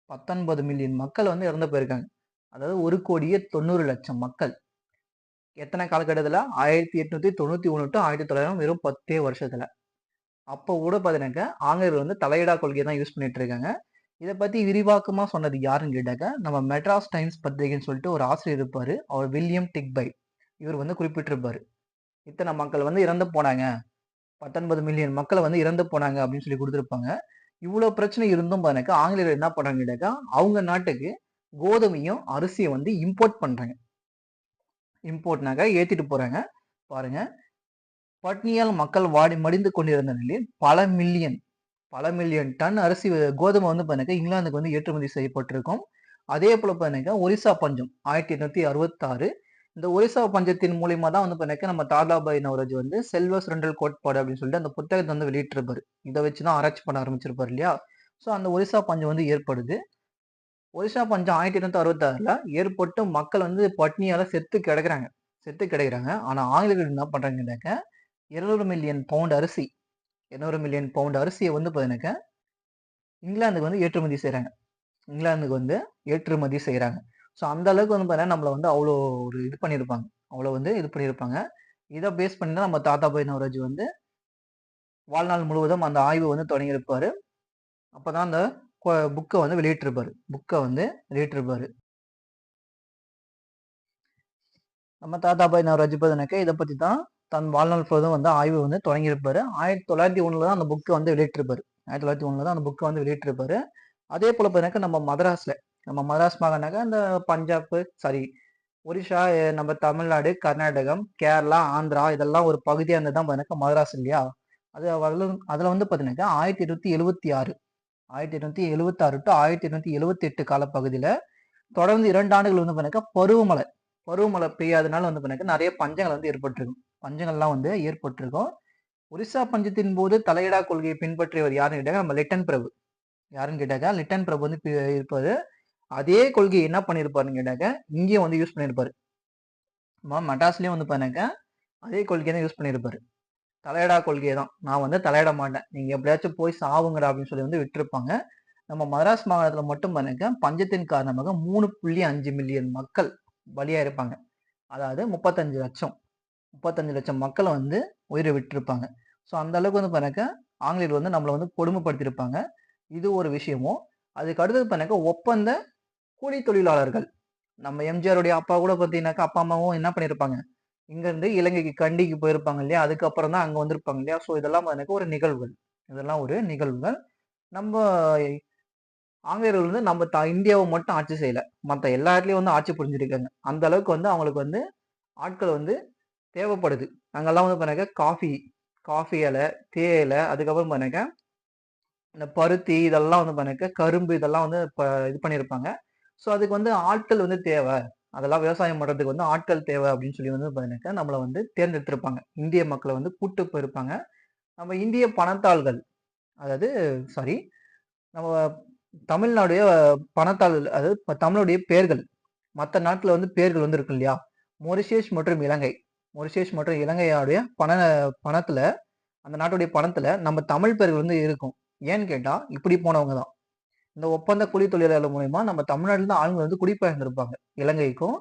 19 மில்லியன் மக்கள் வந்து இறந்து போயிருக்காங்க. அதாவது 1,90,00,000 மக்கள். எத்தனை காலகட்டத்துல? 1891 டூ 1900 வெறும் 10 வருஷத்துல. அப்ப கூட பாத்தீங்கன்னாக்கா, ஆங்கிலேயர்கள் வந்து தலையிடா கொள்கைய தான் யூஸ் பண்ணிட்டு இருக்காங்க. இத பத்தி விரிவாக்கமா சொன்னது யாருன்னு கேட்டாக்கா, நம்ம மெட்ராஸ் டைம்ஸ் பத்திரிகைன்னு சொல்லிட்டு ஒரு ஆசிரியர் இருப்பாரு. அவர் வில்லியம் டிக்பை. இவர் வந்து குறிப்பிட்டிருப்பாரு. இத்தனை மக்கள் வந்து இறந்து போனாங்க. 19 மில்லியன் மக்கள் வந்து இறந்து போனாங்க அப்படின்னு சொல்லி குடுத்திருப்பாங்க. இவ்வளவு பிரச்சனை இருந்தும் பாருங்க ஆங்கிலேயர் என்ன பண்றாங்கன்னு கேட்டாக்கா, அவங்க நாட்டுக்கு கோதுமையும், அரிசியும் வந்து இம்போர்ட் பண்றாங்க. இம்போர்ட்னாக்க ஏத்திட்டு போறாங்க. பாருங்க, பட்னியால் மக்கள் வாடி மடிந்து கொண்டிருந்த நிலையில் பல மில்லியன் டன் அரிசி கோதுமை வந்து பாருங்க இங்கிலாந்துக்கு வந்து ஏற்றுமதி செய்யப்பட்டிருக்கும். அதே போல பாருங்க ஒரிசா பஞ்சம் 1866. இந்த ஒரிசா பஞ்சத்தின் மூலியமா தான் வந்து பாருங்க நம்ம தாதாபாய் நவரோஜி வந்து செல்வ சுரண்டல் கோட்பாடு அப்படின்னு சொல்லிட்டு அந்த புத்தகத்தை வந்து வெளியிட்டிருப்பாரு. இதை வச்சுதான் ஆராய்ச்சி பண்ண ஆரம்பிச்சிருப்பாரு இல்லையா? சோ அந்த ஒரிசா பஞ்சம் வந்து ஏற்படுது. ஒரிசா பஞ்சம் 1866ல ஏற்பட்டு மக்கள் வந்து பட்னியால செத்து கிடக்குறாங்க. ஆனா ஆங்கிலேயர்கள் என்ன பண்றாங்கன்னாக்க 200 மில்லியன் பவுண்ட் அரிசி 200 மில்லியன் பவுண்ட் அரிசியை வந்து பாத்தீங்கன்னாக்க இங்கிலாந்துக்கு வந்து ஏற்றுமதி செய்றாங்க. இங்கிலாந்துக்கு வந்து ஏற்றுமதி செய்றாங்க. ஸோ அந்த அளவுக்கு வந்து பாத்தீங்கன்னா நம்மள வந்து அவ்வளோ ஒரு இது பண்ணியிருப்பாங்க. அவ்வளோ வந்து இது பண்ணியிருப்பாங்க. இதை பேஸ் பண்ணி தான் நம்ம தாத்தாபாய் நவரோஜி வந்து வாழ்நாள் முழுவதும் அந்த ஆய்வு வந்து தொடங்கியிருப்பாரு. அப்பதான் அந்த புக்கை வந்து வெளியிட்டிருப்பாரு. நம்ம தாத்தாபாய் நவரோஜி பாத்தீங்கன்னாக்க இதை பத்தி தான் தன் வாழ்நாள் முழுவதும் வந்து ஆய்வு வந்து தொடங்கியிருப்பாரு. 1901 தான் அந்த புக்கை வந்து வெளியிட்டிருப்பாரு. 1901 தான் அந்த புக்கை வந்து வெளியிட்டிருப்பாரு. அதே போல பாத்தீங்கன்னாக்க நம்ம மதராஸ் மாகாணாக்க இந்த பஞ்சாப் ஒரிஷா, நம்ம தமிழ்நாடு, கர்நாடகம், கேரளா, ஆந்திரா இதெல்லாம் ஒரு பகுதியா இருந்தது தான் பாத்தீங்கன்னாக்க மதராஸ் இல்லையா? அதுல வந்து பாத்தீங்கன்னாக்கா 1876 டு 1878 காலப்பகுதியில தொடர்ந்து 2 ஆண்டுகள் வந்து பண்ணாக்கா பருவமழை பெய்யாதனால வந்து பண்ணாக்கா நிறைய பஞ்சங்கள் வந்து ஏற்பட்டிருக்கும். பஞ்சங்கள்லாம் வந்து ஏற்பட்டிருக்கும். ஒரிசா பஞ்சத்தின் போது தலையிடா கொள்கையை பின்பற்றியவர் யாருன்னு கேட்டாங்க, நம்ம லிட்டன் பிரபு. யாருன்னு கேட்டாக்கா, லிட்டன் பிரபு வந்து இருப்பாரு. அதே கொள்கையை என்ன பண்ணியிருப்பாருன்னு கேட்டாக்கா, இங்கேயும் வந்து யூஸ் பண்ணியிருப்பாரு. மெட்ராஸ்லயும் வந்து பண்ணாக்கா அதே கொள்கையை தான் யூஸ் பண்ணியிருப்பாரு. தலையிடா கொள்கையை தான். நான் வந்து தலையிட மாட்டேன். நீங்க எப்படியாச்சும் போய் சாவுங்கடா அப்படின்னு சொல்லி வந்து விட்டுருப்பாங்க. நம்ம மதராஸ் மாகாணத்துல மட்டும் பண்ணாக்கா பஞ்சத்தின் காரணமாக 3.5 மில்லியன் மக்கள் பலியா இருப்பாங்க. அதாவது 35 லட்சம் மக்களை வந்து உயிரை விட்டிருப்பாங்க. ஸோ அந்த அளவுக்கு வந்து பண்ணாக்கா ஆங்கிலேயர் வந்து நம்மளை வந்து கொடுமைப்படுத்தியிருப்பாங்க. இது ஒரு விஷயமும். அதுக்கு அடுத்தது பண்ணாக்கா ஒப்பந்த கூலி தொழிலாளர்கள். நம்ம எம்ஜிஆருடைய அப்பா கூட பார்த்தீங்கன்னாக்கா அப்பா அம்மாவும் என்ன பண்ணியிருப்பாங்க, இங்க இருந்து இலங்கைக்கு கண்டிக்கு போயிருப்பாங்க இல்லையா? அதுக்கப்புறம் தான் அங்க வந்திருப்பாங்க இல்லையா? ஸோ இதெல்லாம் எனக்கு ஒரு நிகழ்வுகள். இதெல்லாம் ஒரு நிகழ்வுகள். நம்ம ஆங்கிலேயர்கள் வந்து நம்ம இந்தியாவை மட்டும் ஆட்சி செய்யல. மத்த எல்லா இடத்துலயும் வந்து ஆட்சி புரிஞ்சிருக்காங்க. அந்த அளவுக்கு வந்து அவங்களுக்கு வந்து ஆட்கள் வந்து தேவைப்படுது. அங்கெல்லாம் வந்து பாருங்க காஃபி இலை, தேயிலை, அதுக்கப்புறம் பாருங்க இந்த பருத்தி இதெல்லாம் வந்து பாருங்க கரும்பு இதெல்லாம் வந்து இது பண்ணியிருப்பாங்க. ஸோ அதுக்கு வந்து ஆட்கள் வந்து தேவை. அதெல்லாம் விவசாயம் பண்றதுக்கு வந்து ஆட்கள் தேவை அப்படின்னு சொல்லி வந்து பாத்தீங்கன்னாக்கா நம்மளை வந்து தேர்ந்தெடுத்திருப்பாங்க. இந்திய மக்களை வந்து கூட்டு போயிருப்பாங்க. நம்ம இந்திய பணத்தாள்கள், அதாவது சாரி, நம்ம தமிழ்நாடுடைய பணத்தாள், அதாவது தமிழுடைய பெயர்கள், மற்ற நாட்டுல வந்து பெயர்கள் வந்து இருக்கு இல்லையா? மொரிஷியஸ் மற்றும் இலங்கை. மொரிஷியஸ் மற்றும் இலங்கையோடைய பணத்துல, அந்த நாட்டுடைய பணத்துல நம்ம தமிழ் பெயர்கள் வந்து இருக்கும். ஏன்னு கேட்டா இப்படி போனவங்க தான். இந்த ஒப்பந்த கூலி தொழிலாளர் மூலியமா நம்ம தமிழ்நாட்டுல இருந்து ஆளுங்க வந்து குடிபெயர்ந்திருப்பாங்க இலங்கைக்கும்.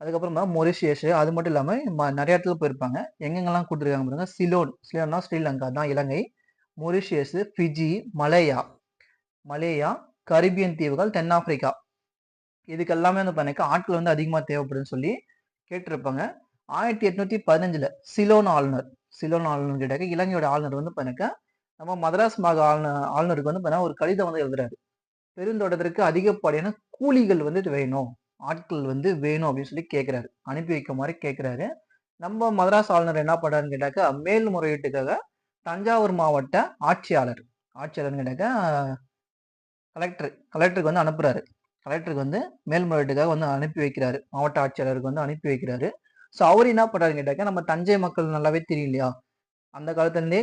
அதுக்கப்புறமா மொரிஷியஸ், அது மட்டும் இல்லாம நிறைய இடத்துல போயிருப்பாங்க. எங்கெங்கெல்லாம் கொடுத்துருக்காங்க பாருங்க. சிலோன்னா ஸ்ரீலங்கா தான் இலங்கை. மொரிஷியஸ், ஃபிஜி, மலேயா, கரிபியன் தீவுகள், தென்னாப்பிரிக்கா, இதுக்கு எல்லாமே வந்து பண்ணாக்க ஆட்கள் வந்து அதிகமா தேவைப்படுதுன்னு சொல்லி கேட்டிருப்பாங்க. 1815 சிலோன் ஆளுநர் கேட்டாக்க இலங்கையோட ஆளுநர் வந்து பண்ணாக்க நம்ம மதராஸ் ஆளுநருக்கு வந்து பண்ண ஒரு கடிதம் வந்து எழுதுறாரு. பெருந்தோட்டத்திற்கு அதிகப்படியான கூலிகள் வந்து வேணும், ஆட்கள் வந்து வேணும் அப்படின்னு சொல்லி கேட்கிறாரு. அனுப்பி வைக்குமாறு கேட்கிறாரு. நம்ம மதராஸ் ஆளுநர் என்ன பண்றாருன்னு கேட்டாக்க மேல்முறையீட்டுக்காக தஞ்சாவூர் மாவட்ட ஆட்சியாளர் கேட்டாக்க கலெக்டருக்கு வந்து அனுப்புறாரு. கலெக்டருக்கு வந்து மேல்முறையீட்டுக்காக வந்து அனுப்பி வைக்கிறாரு. மாவட்ட ஆட்சியாளருக்கு வந்து அனுப்பி வைக்கிறாரு. ஸோ அவர் என்ன பண்றாருன்னு கேட்டாக்க நம்ம தஞ்சை மக்கள் நல்லாவே தெரியும் இல்லையா? அந்த காலத்துல இருந்தே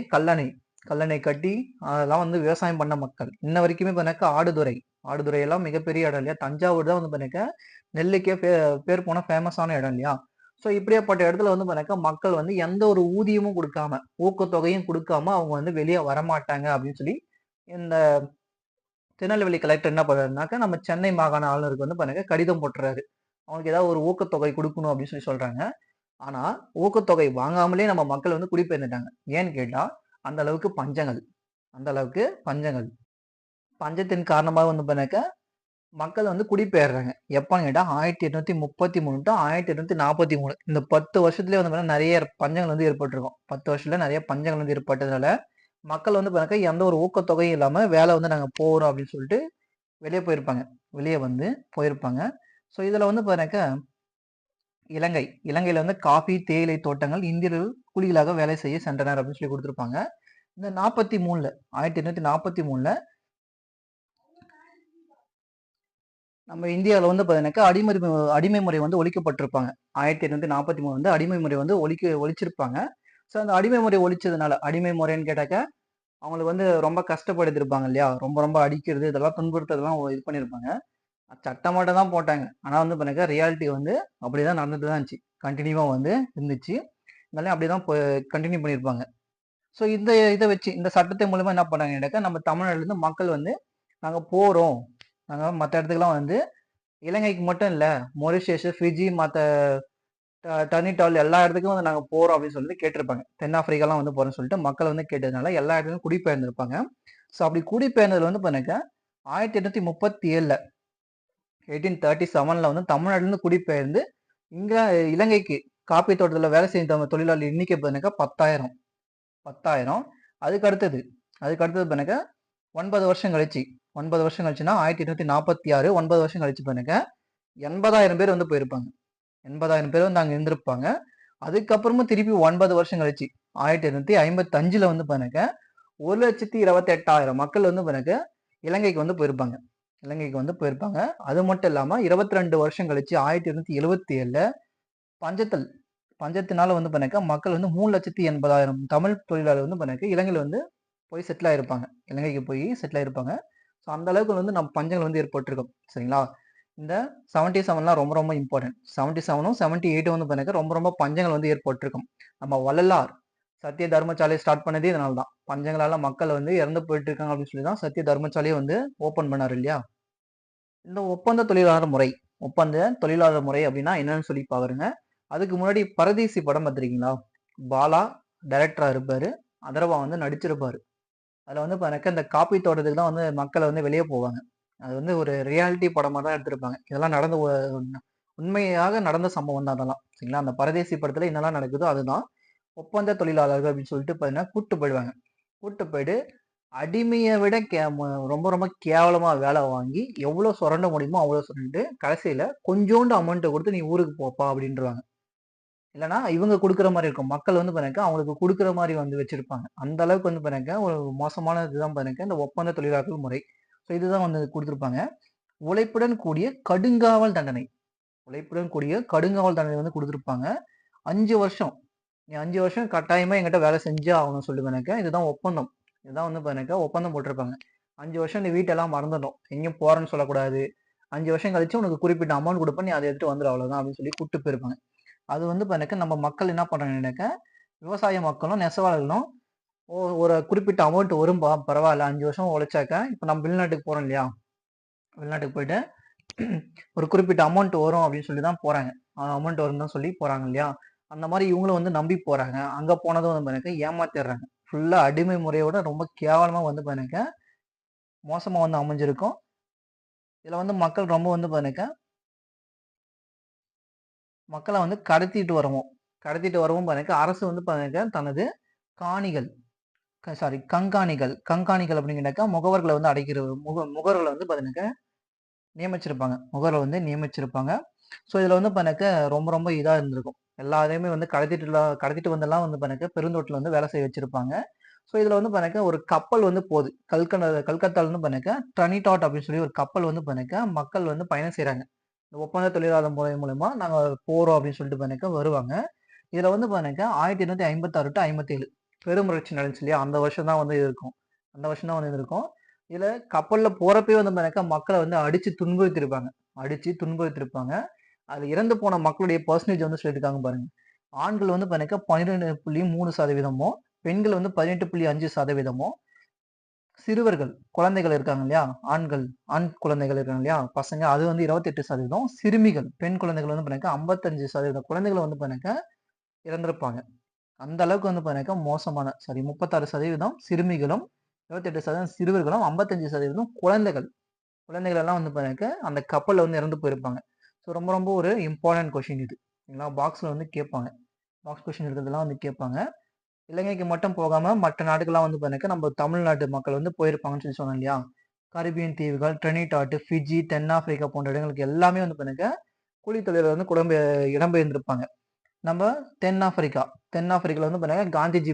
கல்லணை கட்டி அதெல்லாம் வந்து விவசாயம் பண்ண மக்கள். இன்ன வரைக்குமே பண்ணாக்க ஆடுதுறை எல்லாம் மிகப்பெரிய இடம் இல்லையா? தஞ்சாவூர் தான் வந்து பண்ணாக்க நெல்லுக்கே பேர் போன ஃபேமஸான இடம் இல்லையா? ஸோ இப்படியாப்பட்ட இடத்துல வந்து பண்ணாக்க மக்கள் வந்து எந்த ஒரு ஊதியமும் கொடுக்காம, ஊக்கத்தொகையும் கொடுக்காம அவங்க வந்து வெளியே வரமாட்டாங்க அப்படின்னு சொல்லி இந்த திருநெல்வேலி கலெக்டர் என்ன பண்றாருனாக்கா நம்ம சென்னை மாகாண ஆளுநருக்கு வந்து பண்ணாக்க கடிதம் போட்டுறாரு. அவங்களுக்கு ஏதாவது ஒரு ஊக்கத்தொகை கொடுக்கணும் அப்படின்னு சொல்லி சொல்றாங்க. ஆனா ஊக்கத்தொகை வாங்காமலே நம்ம மக்கள் வந்து குடிபெயர்ந்துட்டாங்க. ஏன்னு கேட்டா அந்த அளவுக்கு பஞ்சங்கள். பஞ்சத்தின் காரணமாக வந்து பண்ணாக்க மக்கள் வந்து குடிபெயர்றாங்க. எப்பன்னு கேட்டா 1833 டு 1843 இந்த 10 வருஷத்துலயே வந்து நிறைய பஞ்சங்கள் வந்து ஏற்பட்டிருக்கும். 10 வருஷத்துல நிறைய பஞ்சங்கள் வந்து ஏற்பட்டதுனால மக்கள் வந்து பாத்தீங்கன்னா எந்த ஒரு ஊக்கத்தொகையும் இல்லாம வேலை வந்து நாங்க போறோம் அப்படின்னு சொல்லிட்டு வெளியே வந்து போயிருப்பாங்க. ஸோ இதுல வந்து பாத்தீங்கன்னாக்கா இலங்கையில வந்து காஃபி, தேயிலை தோட்டங்கள் இந்தியர்கள் கூலிகளாக வேலை செய்ய சென்றனர் அப்படின்னு சொல்லி கொடுத்திருப்பாங்க. இந்த 1843ல நம்ம இந்தியாவில் வந்து பாத்தீங்கன்னாக்கா அடிமை முறை வந்து ஒழிக்கப்பட்டிருப்பாங்க. 1843 வந்து அடிமை முறை வந்து ஒழிச்சிருப்பாங்க. ஸோ அந்த அடிமை முறை ஒழிச்சதுனால, அடிமை முறைன்னு கேட்டாக்க அவங்களுக்கு வந்து ரொம்ப கஷ்டப்படுத்திருப்பாங்க இல்லையா? ரொம்ப ரொம்ப அடிக்கிறது, இதெல்லாம் துன்புறுத்துறதெல்லாம் இது பண்ணியிருப்பாங்க. சட்டம் மட்டும் தான் போட்டாங்க. ஆனா வந்து பாத்தீங்கன்னா ரியாலிட்டி வந்து அப்படிதான் நடந்துட்டு தான் இருந்துச்சு. கண்டினியூவா வந்து இருந்துச்சு. இதெல்லாம் அப்படிதான் கண்டினியூ பண்ணியிருப்பாங்க. ஸோ இதை வச்சு இந்த சட்டத்தின் மூலமா என்ன பண்ணாங்க கேட்டாக்க நம்ம தமிழ்நாட்டுல இருந்து மக்கள் வந்து நாங்க போறோம், நாங்க மற்ற இடத்துக்குலாம் வந்து இலங்கைக்கு மட்டும் இல்ல, மொரிஷியஸ், ஃபிஜி, மற்ற டர்னிடால் எல்லா இடத்துக்கும் வந்து நாங்க போறோம் அப்படின்னு சொல்லிட்டு கேட்டிருப்பாங்க. தென்னாப்பிரிக்காலாம் வந்து போறோம்னு சொல்லிட்டு மக்கள் வந்து கேட்டதுனால எல்லா இடத்துக்கும் குடிபெயர்ந்திருப்பாங்க. ஸோ அப்படி குடிபெயர்ந்ததுல வந்து பாருங்க 1837ல 1837ல வந்து தமிழ்நாட்டுல இருந்து குடிபெயர்ந்து இங்க இலங்கைக்கு காப்பி தோட்டத்துல வேலை செய்யும் தொழிலாளி எண்ணிக்கை பாருங்க 10,000. அதுக்கு அடுத்தது பாருங்க 9 வருஷம் கழிச்சுன்னா 1846 9 வருஷம் கழிச்சு பாருங்க 80,000 பேர் வந்து போயிருப்பாங்க. 80,000 பேர் வந்து அங்க இருந்திருப்பாங்க. அதுக்கப்புறமும் திருப்பி 9 வருஷம் கழிச்சு 1855ல வந்து பாருங்க 1,28,000 மக்கள் வந்து பாருங்க இலங்கைக்கு வந்து போயிருப்பாங்க. இலங்கைக்கு வந்து போயிருப்பாங்க. அது மட்டும் இல்லாம 22 வருஷம் கழிச்சு 1877ல பஞ்சத்தில் பஞ்சத்தினால வந்து பண்ணாக்கா மக்கள் வந்து 3,80,000 தமிழ் தொழிலாளர் வந்து பண்ணாக்கா இலங்கையில வந்து போய் செட்டில் ஆயிருப்பாங்க. இலங்கைக்கு போய் செட்டில் ஆயிருப்பாங்க. ஸோ அந்த அளவுக்கு வந்து நம்ம பஞ்சங்கள் வந்து ஏற்பட்டிருக்கும். சரிங்களா? இந்த 77லாம் ரொம்ப ரொம்ப இம்பார்ட்டன்ட். 77ம் 78 வந்து பண்ணாக்கா ரொம்ப ரொம்ப பஞ்சங்கள் வந்து ஏற்பட்டிருக்கும். நம்ம வள்ளலார் சத்திய தர்மசாலை ஸ்டார்ட் பண்ணதே இதனால தான். பஞ்சங்களால மக்கள் வந்து இறந்து போயிட்டு இருக்காங்க அப்படின்னு சொல்லி தான் சத்திய தர்மசாலையை வந்து ஓப்பன் பண்ணாரு இல்லையா? இந்த ஒப்பந்த தொழிலாளர் முறை ஒப்பந்த தொழிலாளர் முறை அப்படின்னா என்னன்னு சொல்லி பாருங்க. அதுக்கு முன்னாடி பரதேசி படம் பார்த்திருக்கீங்களா? பாலா டைரக்டரா இருப்பாரு. அதர்வா வந்து நடிச்சிருப்பாரு. அதுல வந்து எனக்கு இந்த காப்பி தோட்டத்துக்கு தான் வந்து மக்கள் வந்து வெளியே போவாங்க. அது வந்து ஒரு ரியாலிட்டி படமா தான் எடுத்திருப்பாங்க. இதெல்லாம் நடந்த உண்மையாக நடந்த சம்பவம் தான் அதெல்லாம். சரிங்களா? அந்த பரதேசி படத்துல என்னெல்லாம் நடக்குதோ அதுதான். ஒப்பந்த தொழிலாளர்கள் அப்படின்னு சொல்லிட்டு பார்த்தீங்கன்னா கூட்டு போயிடுவாங்க. கூட்டு போயிட்டு அடிமையை விட ரொம்ப ரொம்ப கேவலமா வேலை வாங்கி எவ்வளவு சுரண்ட முடியுமோ அவ்வளவு சுரண்டு கடைசியில கொஞ்சோண்டு அமௌண்ட்டை கொடுத்து நீ ஊருக்கு போப்பா அப்படின்றவாங்க. இல்லைன்னா இவங்க கொடுக்குற மாதிரி இருக்கும். மக்கள் வந்து பாருங்க அவங்களுக்கு கொடுக்குற மாதிரி வந்து வச்சிருப்பாங்க. அந்த அளவுக்கு வந்து பாருங்க ஒரு மோசமான இதுதான் பாருங்க இந்த ஒப்பந்த தொழிலாளர்கள் முறை. ஸோ இதுதான் வந்து கொடுத்துருப்பாங்க. உழைப்புடன் கூடிய கடுங்காவல் தண்டனை. உழைப்புடன் கூடிய கடுங்காவல் தண்டனை வந்து கொடுத்துருப்பாங்க. 5 வருஷம். நீ 5 வருஷம் கட்டாயமா என்கிட்ட வேலை செஞ்சே ஆகணும்னு சொல்லுவேன். இதுதான் ஒப்பந்தம். இதுதான் வந்து பாருங்க ஒப்பந்தம் போட்டிருப்பாங்க. 5 வருஷம் நீ வீட்டெல்லாம் மறந்துடணும். எங்கேயும் போறேன்னு சொல்லக்கூடாது. 5 வருஷம் கழிச்சு உனக்கு குறிப்பிட்ட அமௌண்ட் கொடுப்பேன். நீ அதை எடுத்துட்டு வந்துடும் அவ்வளவுதான் அப்படின்னு சொல்லி கூப்பிட்டு போயிருப்பாங்க. அது வந்து பாருங்க நம்ம மக்கள் என்ன பண்றாங்கன்னாக்க விவசாய மக்களும் நெசவாளர்களும் ஒரு குறிப்பிட்ட அமௌண்ட் வரும்பா பரவாயில்ல 5 வருஷம் உழைச்சாக்க இப்ப நம்ம வெளிநாட்டுக்கு போறோம் இல்லையா? வெளிநாட்டுக்கு போயிட்டு ஒரு குறிப்பிட்ட அமௌண்ட் வரும் அப்படின்னு சொல்லி தான் போறாங்க. அமௌண்ட் வரும் தான் சொல்லி போறாங்க இல்லையா? அந்த மாதிரி இவங்களும் வந்து நம்பி போறாங்க. அங்க போனதும் வந்து பாருங்க ஏமாத்திடுறாங்க. ஃபுல்லா அடிமை முறையோட ரொம்ப கேவலமா வந்து பாருங்க மோசமா வந்து அமைஞ்சிருக்கும். இதுல வந்து மக்கள் ரொம்ப வந்து பாருங்க மக்களை வந்து கடத்திட்டு வரவும் பாருங்க அரசு வந்து பாருங்க தனது காணிகள் கண்காணிகள் கண்காணிகள் அப்படின்னாக்கா முகவர்களை வந்து அடைக்கிற முகவர்களை வந்து பாத்தீங்கன்னாக்க முகவர்களை வந்து நியமிச்சிருப்பாங்க. ஸோ இதுல வந்து பாருங்க ரொம்ப ரொம்ப இதா இருந்திருக்கும். எல்லாரையுமே வந்து கடத்திட்டு வந்தெல்லாம் வந்து பாருங்க பெருந்தோட்டில் வந்து வேலை செய்ய வச்சிருப்பாங்க. ஸோ இதுல வந்து பாருங்க ஒரு கப்பல் வந்து போகுது. கல்கத்தால இருந்து பாருங்க ட்ரனிடாட் அப்படின்னு சொல்லி ஒரு கப்பல் வந்து பாருங்க மக்கள் வந்து பயணம் செய்யறாங்க. இந்த ஒப்பந்த தொழிலாளர் முறை மூலமா நாங்க போறோம் அப்படின்னு சொல்லிட்டு பாருங்க வருவாங்க. இதுல வந்து பாருங்க 1856 டு 57 பெருமுயற்சி நடந்துச்சு இல்லையா? அந்த வருஷம் தான் வந்து இருக்கும். அந்த வருஷம் தான் வந்து இருக்கும். இதுல கப்பல்ல போறப்பயே வந்து பாருங்க மக்களை வந்து அடிச்சு துன்புறுத்திருப்பாங்க. அதுல இறந்து போன மக்களுடைய பெர்சன்டேஜ் வந்து சொல்லியிருக்காங்க பாருங்க. ஆண்கள் வந்து பாருங்க 12.3%, பெண்கள் வந்து 18.5%, சிறுவர்கள் குழந்தைகள் இருக்காங்க இல்லையா? ஆண் குழந்தைகள் இருக்காங்க இல்லையா? பசங்க அது வந்து 28%, சிறுமிகள் பெண் குழந்தைகள் வந்து பாருங்க 55% குழந்தைகள் வந்து பாருங்க இறந்திருப்பாங்க. அந்த அளவுக்கு வந்து பாருங்க மோசமான 36% சிறுமிகளும், 28% சிறுவர்களும், 55% குழந்தைகள். குழந்தைகள் எல்லாம் வந்து பாருங்க அந்த கப்பல்ல வந்து இறந்து போயிருப்பாங்க. ஸோ ரொம்ப ரொம்ப ஒரு இம்பார்ட்டன்ட் கொஸ்டின் இது. சரிங்களா? பாக்ஸ்ல வந்து கேட்பாங்க. பாக்ஸ் கொஸ்டின் இருக்கிறதெல்லாம் வந்து கேட்பாங்க. இலங்கைக்கு மட்டும் போகாம மற்ற நாடுகள்லாம் வந்து பாருங்க நம்ம தமிழ்நாட்டு மக்கள் வந்து போயிருப்பாங்கன்னு சொல்லி சொன்னோம் இல்லையா? கரிபியன் தீவுகள், ட்ரினிடாட், ஃபிஜி, தென்னாப்பிரிக்கா போன்ற இடங்களுக்கு எல்லாமே வந்து பாருங்க கூலி தொழிலாளர் வந்து இடம்பெயர்ந்திருப்பாங்க. நம்ம தென்னாப்பிரிக்கால வந்து பாருங்க காந்திஜி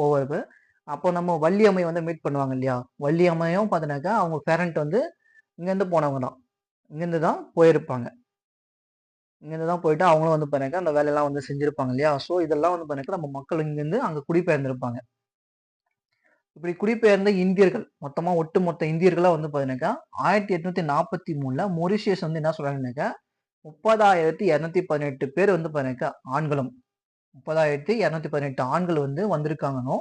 போவாரு. அப்போ நம்ம வள்ளி அம்மை வந்து மீட் பண்ணுவாங்க இல்லையா? வள்ளி அம்மையும் பார்த்தீங்கன்னாக்கா அவங்க பேரண்ட் வந்து இங்கேருந்து போனவங்க தான். இங்கேருந்து தான் போயிருப்பாங்க. இங்கேருந்து தான் போயிட்டு அவங்களும் வந்து பாருங்க அந்த வேலையெல்லாம் வந்து செஞ்சிருப்பாங்க இல்லையா? ஸோ இதெல்லாம் வந்து பாருங்க நம்ம மக்கள் இங்கேருந்து அங்க குடிபெயர்ந்திருப்பாங்க. இப்படி குடிபெயர்ந்த இந்தியர்கள் ஒட்டுமொத்த இந்தியர்களா வந்து பாத்தீங்கன்னாக்கா 1843ல மொரிஷியஸ் வந்து என்ன சொல்றாங்கன்னாக்கா 30,218 பேர் வந்து பாத்தீங்கன்னாக்கா ஆண்களும் 30,218 ஆண்கள் வந்து வந்திருக்காங்கன்னு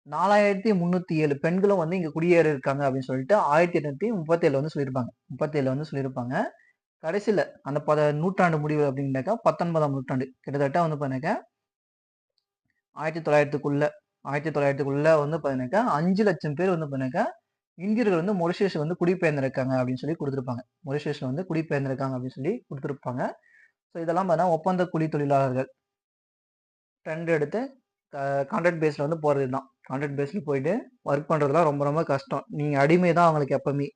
4,307 பெண்களும் வந்து இங்க குடியேறி இருக்காங்க அப்படின்னு சொல்லிட்டு 1837 வந்து சொல்லியிருப்பாங்க. கடைசியில அந்த நூற்றாண்டு முடிவு அப்படின்னாக்கா 19ஆம் நூற்றாண்டு கிட்டத்தட்ட வந்து பாத்தீங்கன்னாக்கா 1900க்குள்ள வந்து பாத்தீங்கன்னாக்கா 5 லட்சம் பேர் வந்து பாத்தீங்கன்னாக்கா இந்தியர்கள் வந்து மொரிஷியஸ் வந்து குடிபெயர்ந்திருக்காங்க அப்படின்னு சொல்லி கொடுத்திருப்பாங்க. மொரிஷியஸ்ல வந்து குடிபெயர்ந்திருக்காங்க அப்படின்னு சொல்லி கொடுத்திருப்பாங்க. ஸோ இதெல்லாம் பார்த்தா ஒப்பந்த கூலி தொழிலாளர்கள் ட்ரெண்ட் எடுத்து கான்ட்ராக்ட் பேஸ்ல வந்து போறது தான். கான்ட்ராக்ட் பேஸ்ல போயிட்டு ஒர்க் பண்றதுலாம் ரொம்ப ரொம்ப கஷ்டம். நீங்க அடிமை தான் அவங்களுக்கு எப்பவுமே.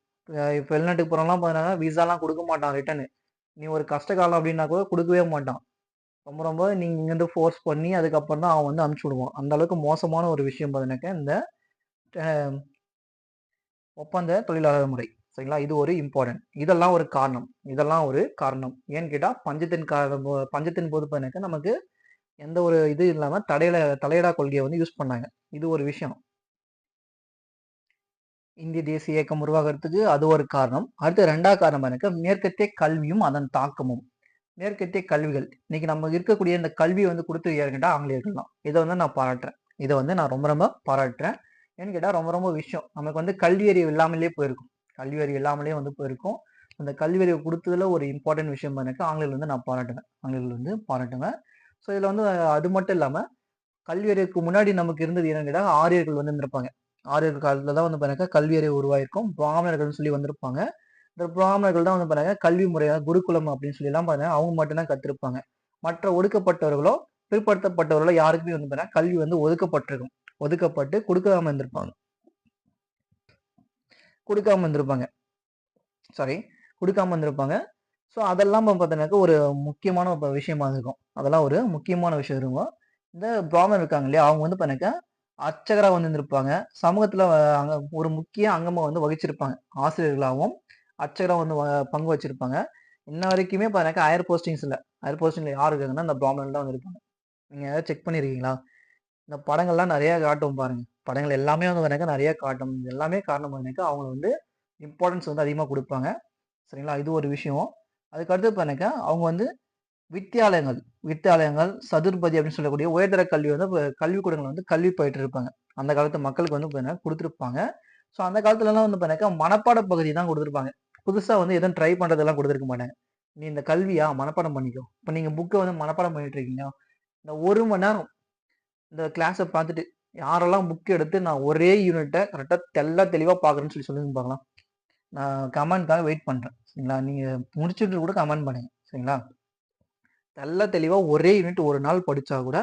இப்போ வெளிநாட்டுக்கு போறவங்கலாம் பார்த்தீங்கன்னா விசாலாம் கொடுக்க மாட்டான் ரிட்டர்னு. நீ ஒரு கஷ்ட காலம் அப்படின்னா கூட கொடுக்கவே மாட்டான். ரொம்ப ரொம்ப நீங்க இங்கேருந்து ஃபோர்ஸ் பண்ணி அதுக்கப்புறம் தான் அவன் வந்து அனுப்பிச்சு விடுவான். அந்த அளவுக்கு மோசமான ஒரு விஷயம் பார்த்தீங்கன்னாக்கா இந்த ஒப்பந்த தொழிலாளர் முறை. சரிங்களா? இது ஒரு இம்பார்ட்டன்ட். இதெல்லாம் ஒரு காரணம். இதெல்லாம் ஒரு காரணம். ஏன்னு கேட்டா, பஞ்சத்தின் போது பார்த்தீங்கன்னாக்கா, நமக்கு எந்த ஒரு இது இல்லாம தலையிடா கொள்கைய வந்து யூஸ் பண்ணாங்க. இது ஒரு விஷயம். இந்திய தேசிய இயக்கம் உருவாகுறதுக்கு அது ஒரு காரணம். அடுத்து 2வது காரணம் பார்த்தீங்கன்னாக்கா, மேற்கத்திய கல்வியும் அதன் தாக்கமும். மேற்கத்திய கல்விகள். இன்னைக்கு நம்ம இருக்கக்கூடிய இந்த கல்விய வந்து குடுத்தது யாருன்னு கேட்டா, ஆங்கிலேயர்கள் தான். இத வந்து நான் பாராட்டுறேன். இத வந்து நான் ரொம்ப ரொம்ப பாராட்டுறேன். ஏன்னு கேட்டா, ரொம்ப ரொம்ப விஷயம். நமக்கு வந்து கல்வி அறிவு இல்லாமலே போயிருக்கும். கல்வி அறிவு இல்லாமலே வந்து போயிருக்கும். அந்த கல்வி அறிவு குடுத்ததுல ஒரு இம்பார்ட்டன்ட் விஷயம் எனக்கு ஆங்கிலேயர்கள் வந்து நான் பாராட்டுவேன். ஆங்கிலேயர்கள் வந்து பாராட்டுவேன். ஸோ இதுல வந்து அது மட்டும் இல்லாம, கல்வி அறிவுக்கு முன்னாடி நமக்கு இருந்தது என்னன்னு கேட்டா, ஆரியர்கள் வந்து இருந்திருப்பாங்க. ஆரியர்கள் காலத்துல தான் வந்து பார்த்தீங்கன்னாக்கா, கல்வி அறிவு உருவாயிருக்கும். பிராமணர்கள்னு சொல்லி வந்திருப்பாங்க. இந்த பிராமணர்கள் தான் வந்து பார்த்தீங்கன்னா, கல்வி முறையா குருகுலம் அப்படின்னு சொல்லிலாம் பார்த்தீங்கன்னா, அவங்க மட்டும் தான் கத்திருப்பாங்க. மற்ற ஒடுக்கப்பட்டவர்களோ, பிற்படுத்தப்பட்டவர்களோ யாருக்குமே வந்து பார்த்தீங்கன்னா, கல்வி வந்து ஒதுக்கப்பட்டிருக்கும். ஒதுக்கப்பட்டு குடுக்காம இருந்திருப்பாங்க. குடுக்காம இருந்திருப்பாங்க. சாரி. குடுக்காம இருந்திருப்பாங்க. ஸோ அதெல்லாம் பார்த்தீங்கன்னாக்கா, ஒரு முக்கியமான விஷயமா இருக்கும். அதெல்லாம் ஒரு முக்கியமான விஷயம் இருக்கும். இந்த பிராமணர் இருக்காங்க இல்லையா? அவங்க வந்து பார்த்தீங்கன்னாக்கா, அர்ச்சகரா வந்து இருந்திருப்பாங்க. சமூகத்துல அங்க ஒரு முக்கிய அங்கமா வந்து வகிச்சிருப்பாங்க. ஆசிரியர்களாவும், அர்ச்சகரா வந்து பங்கு வச்சிருப்பாங்க. இன்ன வரைக்குமே பார்த்தீங்கன்னாக்கா, ஹையர் போஸ்டிங்ஸ்ல யார் இருக்காங்கன்னா, இந்த பிராமணர்கள் தான் வந்து இருப்பாங்க. நீங்க செக் பண்ணியிருக்கீங்களா? இந்த படங்கள்லாம் நெறைய காட்டும் பாருங்க. படங்கள் எல்லாமே வந்து பார்த்தீங்கன்னாக்கா, நெறைய காட்டும். இது எல்லாமே காரணம் பார்த்தீங்கன்னாக்கா, அவங்க வந்து இம்பார்ட்டன்ஸ் வந்து அதிகமா குடுப்பாங்க. சரிங்களா? இது ஒரு விஷயம். அதுக்கு அடுத்து பார்த்தீங்கன்னாக்கா, அவங்க வந்து வித்தியாலயங்கள் வித்தியாலயங்கள், சதுர்பதி அப்படின்னு சொல்லக்கூடிய உயர்தர கல்வி வந்து கல்விக்கூடங்கள் வந்து கல்வி பயின்று இருப்பாங்க. அந்த காலத்து மக்களுக்கு வந்து பார்த்தீங்கன்னா குடுத்துருப்பாங்க. ஸோ அந்த காலத்துலலாம் வந்து பார்த்தீங்கன்னாக்கா, மனப்பாட பகுதி தான் குடுத்துருப்பாங்க. புதுசா வந்து எதுவும் ட்ரை பண்றதெல்லாம் குடுத்துருக்க மாட்டாங்க. "நீ இந்த கல்வியா மனப்பாடம் பண்ணிக்கோ." இப்ப நீங்க புக்க வந்து மனப்பாடம் பண்ணிட்டு இருக்கீங்க. இந்த 1 மணி நேரம் இந்த கிளாஸ பார்த்துட்டு, யாரெல்லாம் புக் எடுத்து நான் ஒரே யூனிட்ட கரெக்ட்டா தெளிவா பார்க்குறேன்னு சொல்லுங்க பார்க்கலாம். நான் கமெண்ட்காக வெயிட் பண்றேன். சரிங்களா? நீங்க முடிச்சுட்டு கூட கமெண்ட் பண்ணுங்க. சரிங்களா? தெளிவா ஒரே யூனிட் ஒரு நாள் படிச்சா கூட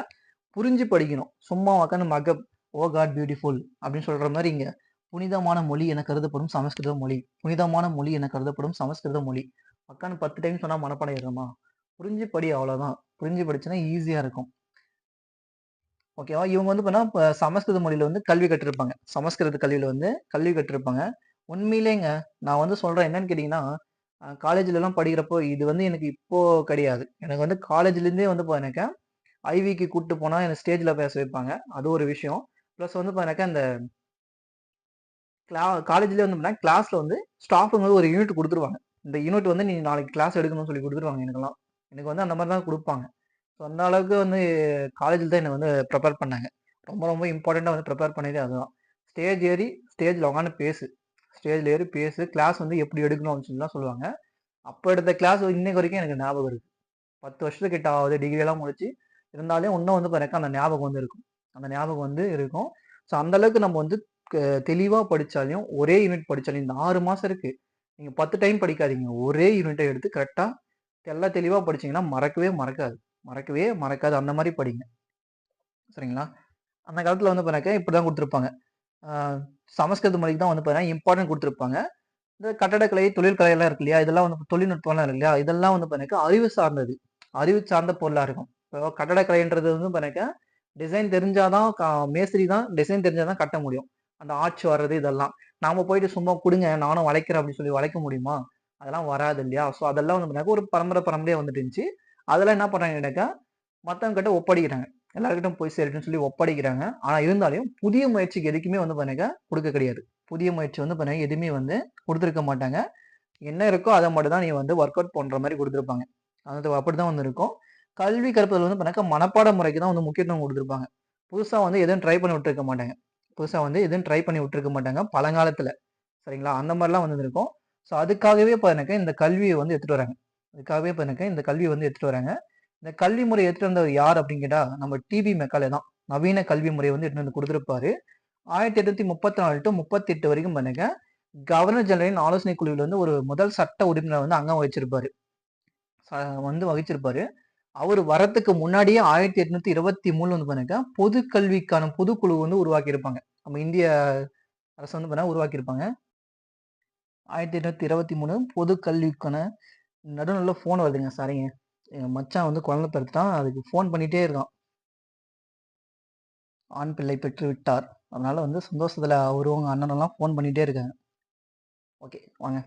புரிஞ்சு படிக்கணும். சும்மா உட்காந்து "ஓ காட் பியூட்டிஃபுல்" அப்படின்னு சொல்ற மாரி இங்க புனிதமான மொழி என கருதப்படும் சமஸ்கிருத மொழி. புனிதமான மொழி என கருதப்படும் சமஸ்கிருத மொழி. உட்காந்து 10 டைம் சொன்னா மனப்பாடம் ஆயிருமா? புரிஞ்சு படி அவ்வளோதான். புரிஞ்சு படிச்சனா ஈஸியா இருக்கும். ஓகேவா? இவங்க வந்து பார்த்தீங்கன்னா, இப்ப சமஸ்கிருத மொழியில வந்து கல்வி கற்றிருப்பாங்க. சமஸ்கிருத கல்வியில வந்து கல்வி கற்றிருப்பாங்க. உண்மையிலேங்க நான் வந்து சொல்றேன் என்னன்னு கேட்டீங்கன்னா, காலேஜ்லலாம் படிக்கிறப்போ இது வந்து எனக்கு இப்போ கிடையாது. எனக்கு வந்து காலேஜ்லேருந்தே வந்து பார்த்தீங்கன்னாக்கா ஐவிக்கு கூட்டு போனா என்ன ஸ்டேஜ்ல பேச வைப்பாங்க. அது ஒரு விஷயம். பிளஸ் வந்து பார்த்தீங்கன்னாக்கா, இந்த காலேஜ்லயே வந்து பார்த்தீங்கன்னா, கிளாஸ்ல வந்து ஸ்டாஃப்ங்க வந்து ஒரு யூனிட் குடுத்துருவாங்க. இந்த யூனிட் வந்து நீ நாளைக்கு கிளாஸ் எடுக்கணும்னு சொல்லி குடுத்துருவாங்க எனக்கெல்லாம். எனக்கு வந்து அந்த மாரி தான் குடுப்பாங்க. ஸோ அந்த அளவுக்கு வந்து காலேஜ்ல தான் என்ன வந்து பிரிப்பேர் பண்ணாங்க. ரொம்ப ரொம்ப இம்பார்ட்டன்ட்டா வந்து பிரிப்பேர் பண்ணதே அதுதான். ஸ்டேஜ் ஏறி ஸ்டேஜ்ல உட்காந்து பேசு. ஸ்டேஜ்ல ஏறி பேசு. கிளாஸ் வந்து எப்படி எடுக்கணும் அப்படின்னு சொல்லிலாம் சொல்லுவாங்க. அப்ப எடுத்த கிளாஸ் இன்னைக்கு வரைக்கும் எனக்கு ஞாபகம் இருக்கு. 10 வருஷத்துக்கு கிட்ட ஆகுது. டிகிரி எல்லாம் முடிச்சு. இருந்தாலும் இன்னும் வந்து பாத்தீங்கன்னா அந்த ஞாபகம் வந்து இருக்கும். அந்த ஞாபகம் வந்து இருக்கும். ஸோ அந்த அளவுக்கு நம்ம வந்து க தெளிவா படிச்சாலும், ஒரே யூனிட் படிச்சாலும் இந்த 6 மாசம் இருக்கு. நீங்க 10 டைம் படிக்காதீங்க. ஒரே யூனிட்ட எடுத்து கரெக்ட்டா தெளிவா படிச்சீங்கன்னா, மறக்கவே மறக்காது. மறக்கவே மறக்காது. அந்த மாரி படிங்க. சரிங்களா? அந்த காலத்துல வந்து பாத்தீங்கன்னாக்கா இப்படிதான் குடுத்துருப்பாங்க. ஆ சமஸ்கிருத மொழிக்கு தான் வந்து பாத்தீங்கன்னா இம்பார்ட்டன்ட் குடுத்துருப்பாங்க. இந்த கட்டடக்கலை, தொழிற்கலை எல்லாம் இருக்கு இல்லையா? இதெல்லாம் வந்து தொழில்நுட்பம்லாம் இருக்கு இல்லையா? இதெல்லாம் வந்து பார்த்தீங்கன்னா, அறிவு சார்ந்தது. அறிவு சார்ந்த பொருளா இருக்கும். இப்போ கட்டடக்கலைன்றது வந்து பார்த்தீங்கன்னா, டிசைன் தெரிஞ்சா தான் மேஸ்திரி தான் டிசைன் தெரிஞ்சா தான் கட்ட முடியும். அந்த ஆர்ச் வர்றது இதெல்லாம். நாம போயிட்டு சும்மா குடுங்க நானும் வளைக்கிறேன் அப்படின்னு சொல்லி வளைக்க முடியுமா? அதெல்லாம் வராது இல்லையா? ஸோ அதெல்லாம் வந்து பார்த்தீங்கன்னா, ஒரு பரம்பரையா வந்துட்டு இருந்துச்சு. அதெல்லாம் என்ன பண்றாங்க கேட்டாக்கா, மத்தவங்க கிட்ட ஒப்படைக்கிறாங்க. எல்லார்கிட்டயும் போய் சேரட்டும்னு சொல்லி ஒப்படைக்கிறாங்க. ஆனா இருந்தாலும் புதிய முயற்சிக்கு எதுக்குமே வந்து பார்த்தீங்கன்னா, குடுக்க கிடையாது. புதிய முயற்சி வந்து பார்த்தீங்கன்னா, எதுவுமே வந்து குடுத்திருக்க மாட்டாங்க. என்ன இருக்கோ அத மட்டும் தான் நீ வந்து ஒர்க் அவுட் பண்ற மாரி குடுத்திருப்பாங்க. அது அப்படிதான் வந்து இருக்கும். கல்வி கற்பதில வந்து பார்த்தீங்கன்னா, மனப்பாட முறைக்கு தான் வந்து முக்கியத்துவம் குடுத்திருப்பாங்க. புதுசா வந்து எதுவும் ட்ரை பண்ணி விட்டுருக்க மாட்டாங்க. புதுசா வந்து எதுவும் ட்ரை பண்ணி விட்டுருக்க மாட்டாங்க பழங்காலத்துல. சரிங்களா? அந்த மாரிலாம் வந்து இருக்கும். ஸோ அதுக்காகவே பார்த்தீங்கன்னாக்கா, இந்த கல்விய வந்து எடுத்துட்டு வராங்க. அதுக்காகவே பார்த்தீங்கன்னாக்கா, இந்த கல்விய வந்து எடுத்துட்டு வராங்க. இந்த கல்வி முறைய எடுத்துட்டு வந்தவர் யார் அப்படின்னு கேட்டா, நம்ம டிபி மெக்காலே தான். நவீன கல்வி முறைய வந்து எடுத்துட்டு வந்து குடுத்திருப்பாரு. 1834 டூ 38 வரைக்கும் பண்ணுங்க. கவர்னர் ஜெனரலின் ஆலோசனை குழுவில வந்து ஒரு முதல் சட்ட உறுப்பினர் வந்து அங்கம் வகிச்சிருப்பாரு. ச வந்து வகிச்சிருப்பாரு. அவரு வரத்துக்கு முன்னாடியே 1823 வந்து பாருங்க, பொது கல்விக்கான பொதுக்குழு வந்து உருவாக்கியிருப்பாங்க. நம்ம இந்திய அரசு வந்து பார்த்தீங்கன்னா உருவாக்கியிருப்பாங்க. 1823 பொது கல்விக்கான நடுநடுவுல ஃபோன் வருதுங்க. சாரிங்க. எங்க மச்சான் வந்து குழந்தை பெத்துட்டான். அதுக்கு ஃபோன் பண்ணிட்டே இருக்கான். ஆண் பிள்ளை பெற்று விட்டார். அதனால வந்து சந்தோஷத்துல அவரும், அவங்க அண்ணனும்லாம் ஃபோன் பண்ணிட்டே இருக்காங்க. ஓகே வாங்க.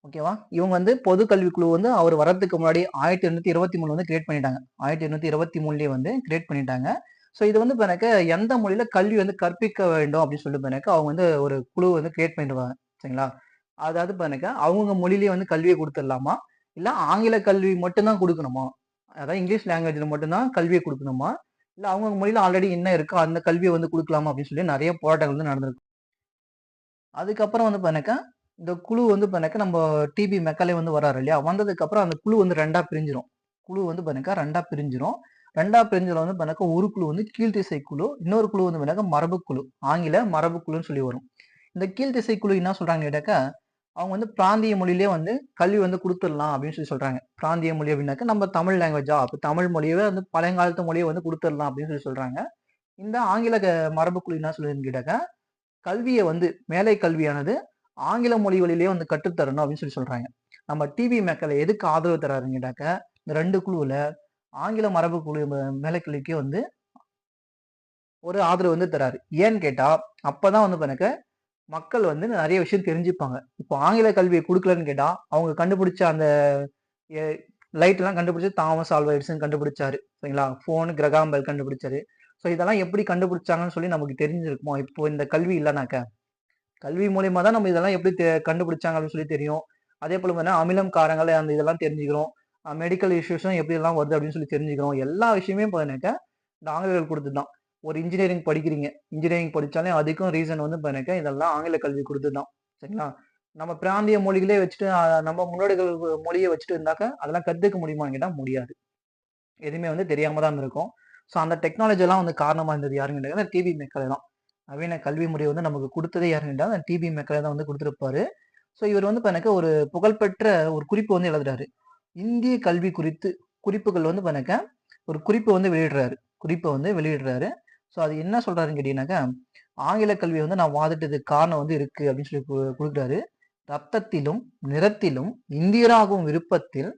ஓகேவா? இவங்க வந்து பொது கல்விக்குழு வந்து அவர் வரதுக்கு முன்னாடி 1823 வந்து கிரியேட் பண்ணிட்டாங்க. 1823லயே வந்து கிரியேட் பண்ணிட்டாங்க. ஸோ இது வந்து இப்ப எந்த மொழியில கல்வி வந்து கற்பிக்க வேண்டும் அப்படின்னு சொல்லிட்டு அவங்க வந்து ஒரு குழு வந்து கிரியேட் பண்ணிடுவாங்க. சரிங்களா? அதாவது அவங்க மொழியிலேயே வந்து கல்விய குடுத்துடலாமா? இல்ல ஆங்கில கல்வி மட்டும் தான் குடுக்கணுமா? அதாவது இங்கிலீஷ் லாங்குவேஜ்ல மட்டும் தான் கல்விய குடுக்கணுமா? இல்ல அவங்கவங்க மொழியில ஆல்ரெடி என்ன இருக்கோ அந்த கல்விய வந்து குடுக்கலாமா? அப்படின்னு சொல்லி நெறைய போராட்டங்கள் வந்து நடந்திருக்கு. அதுக்கப்புறம் வந்து இந்த குழு வந்து நம்ம டிபி மெக்காலே வந்து வராரு இல்லையா? வந்ததுக்கு அப்புறம் அந்த குழு வந்து 2ஆ பிரிஞ்சிரும். குழு வந்து 2ஆ பிரிஞ்சிரும். 2ஆ பிரிஞ்சதுல வந்து ஒரு குழு வந்து கீழ்த்திசை குழு, இன்னொரு குழு வந்து மரபு குழு. ஆங்கில மரபு குழுன்னு சொல்லி வரும். இந்த கீழ்த்திசை குழு என்ன சொல்றாங்கன்னு கேட்டாக்கா, அவங்க வந்து பிராந்திய மொழியிலேயே வந்து கல்வி வந்து குடுத்துடலாம் அப்படின்னு சொல்லி சொல்றாங்க. பிராந்திய மொழி அப்படின்னாக்கா நம்ம தமிழ் லாங்குவேஜா? அப்ப தமிழ் மொழியவே வந்து பழங்காலத்து மொழிய வந்து குடுத்துடலாம் அப்படின்னு சொல்லி சொல்றாங்க. இந்த ஆங்கில மரபு குழு என்ன சொல்லுதுன்னு கேட்டாக்கா, கல்விய வந்து மேலை கல்வியானது ஆங்கில மொழி வழியிலேயே வந்து கற்றுத்தரணும் அப்படின்னு சொல்லி சொல்றாங்க. நம்ம டிவி மெக்கல எதுக்கு ஆதரவு தராருன்னு கேட்டாக்க, இந்த 2 குழுவுல ஆங்கில மரபு குழு மேலை கல்விக்கு வந்து ஒரு ஆதரவு வந்து தராரு. ஏன்னு கேட்டா, அப்பதான் வந்து மக்கள் வந்து நெறைய விஷயம் தெரிஞ்சுப்பாங்க. இப்போ ஆங்கில கல்விய குடுக்கலன்னு கேட்டா, அவங்க கண்டுபிடிச்ச அந்த எ லைட் எல்லாம் கண்டுபிடிச்சது தாமஸ் ஆல்வா எடிசன் கண்டுபிடிச்சாரு. சரிங்களா? ஃபோன் கிரகாம் பெல் கண்டுபிடிச்சாரு. ஸோ இதெல்லாம் எப்படி கண்டுபிடிச்சாங்கன்னு சொல்லி நமக்கு தெரிஞ்சிருக்குமோ, இப்போ இந்த கல்வி இல்லனாக்க. கல்வி மூலியமா தான் நம்ம இதெல்லாம் எப்படி கண்டுபிடிச்சாங்க அப்படின்னு சொல்லி தெரியும். அதே போல அமிலம், காரங்கள் அந்த இதெல்லாம் தெரிஞ்சுக்கிறோம். மெடிக்கல் இஷ்யூஸும் எப்படி எல்லாம் வருது அப்படின்னு சொல்லி தெரிஞ்சுக்கிறோம். எல்லா விஷயமே இந்த ஆங்கிலேயர்கள் குடுத்தது தான். ஒரு இன்ஜினியரிங் படிக்கிறீங்க. இன்ஜினியரிங் படிச்சாலே அதுக்கும் ரீசன் வந்து இதெல்லாம் ஆங்கில கல்வி குடுத்தது தான். சரிங்களா? நம்ம பிராந்திய மொழிகளே வச்சுட்டு நம்ம முன்னோடிகள் மொழிய வச்சுட்டு இருந்தாக்க, அதெல்லாம் கத்துக்க முடியுமான்னு கேட்டா முடியாது. எதுவுமே வந்து தெரியாம தான் இருக்கும். ஸோ அந்த டெக்னாலஜி எல்லாம் வந்து காரணமா இருந்தது யாருன்னு கேட்டீங்கன்னா, டிபி மெக்கலே தான். நவீன கல்வி முறைய வந்து நமக்கு குடுத்ததே யாருன்னு கேட்டா, அந்த டிபி மெக்கலே தான் வந்து குடுத்திருப்பாரு. ஸோ இவர் வந்து ஒரு புகழ்பெற்ற ஒரு குறிப்பு வந்து எழுதுறாரு. இந்திய கல்வி குறித்து குறிப்புகள் வந்து ஒரு குறிப்பு வந்து வெளியிடுறாரு. குறிப்ப வந்து வெளியிடுறாரு. ஸோ அது என்ன சொல்றாருன்னு கேட்டீங்கன்னாக்கா, ஆங்கில கல்விய வந்து நான் வாதிட்டதுக்கு காரணம் வந்து இருக்கு அப்படின்னு சொல்லி குடுக்குறாரு. ரத்தத்திலும், நிறத்திலும் இந்தியராகும் விருப்பத்தில்,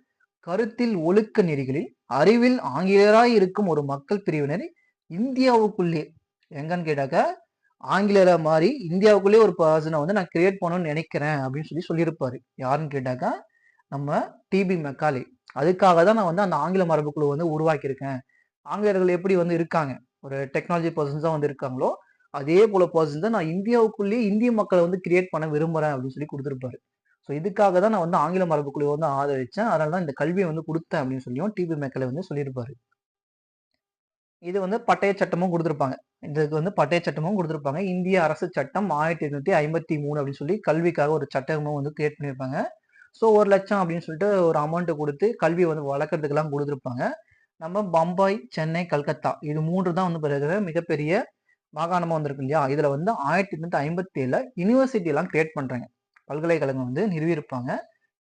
கருத்தில் ஒழுக்க நெறிகளில், அறிவில் ஆங்கிலேயராய் இருக்கும் ஒரு மக்கள் பிரிவினர் இந்தியாவுக்குள்ளே எங்கன்னு கேட்டாக்கா, ஆங்கிலேயரா மாறி இந்தியாவுக்குள்ளேயே ஒரு பெர்சன வந்து நான் கிரியேட் பண்ணணும்னு நினைக்கிறேன் அப்படின்னு சொல்லி சொல்லியிருப்பாரு. யாருன்னு கேட்டாக்கா, நம்ம டிபி மெக்காலே. அதுக்காக தான் நான் வந்து அந்த ஆங்கில மரபுக்குழு வந்து உருவாக்கியிருக்கேன். ஆங்கிலேயர்கள் எப்படி வந்து இருக்காங்க, ஒரு டெக்னாலஜி பெர்சன்ஸ் தான் வந்து இருக்காங்களோ, அதே போல பெர்சன் தான் நான் இந்தியாவுக்குள்ளேயே இந்திய மக்கள வந்து கிரியேட் பண்ண விரும்புறேன் அப்படின்னு சொல்லி குடுத்திருப்பாரு. ஸோ இதுக்காக தான் நான் வந்து ஆங்கில மரபுக்குழுவ வந்து ஆதரிச்சேன். அதனால தான் இந்த கல்விய வந்து குடுத்தேன் அப்படின்னு சொல்லியும் டிபி மெக்காலே வந்து சொல்லியிருப்பாரு. இது வந்து பட்டய சட்டமும் குடுத்திருப்பாங்க. இதுக்கு வந்து பட்டய சட்டமும் குடுத்திருப்பாங்க. இந்திய அரசு சட்டம் 1853 அப்படின்னு சொல்லி கல்விக்காக ஒரு சட்டமும் வந்து கிரியேட் பண்ணியிருப்பாங்க. ஸோ 1,00,000 அப்படின்னு சொல்லிட்டு ஒரு அமௌண்ட் குடுத்து கல்விய வந்து வளர்க்கறதுக்கெல்லாம் குடுத்திருப்பாங்க. நம்ம பம்பாய், சென்னை, கல்கத்தா இது 3 தான் வந்து மிகப்பெரிய மாகாணமா வந்திருக்கு இல்லையா? இதுல வந்து 1857ல யுனிவர்சிட்டி எல்லாம் கிரியேட் பண்றாங்க. பல்கலைக்கழகம் வந்து நிறுவியிருப்பாங்க.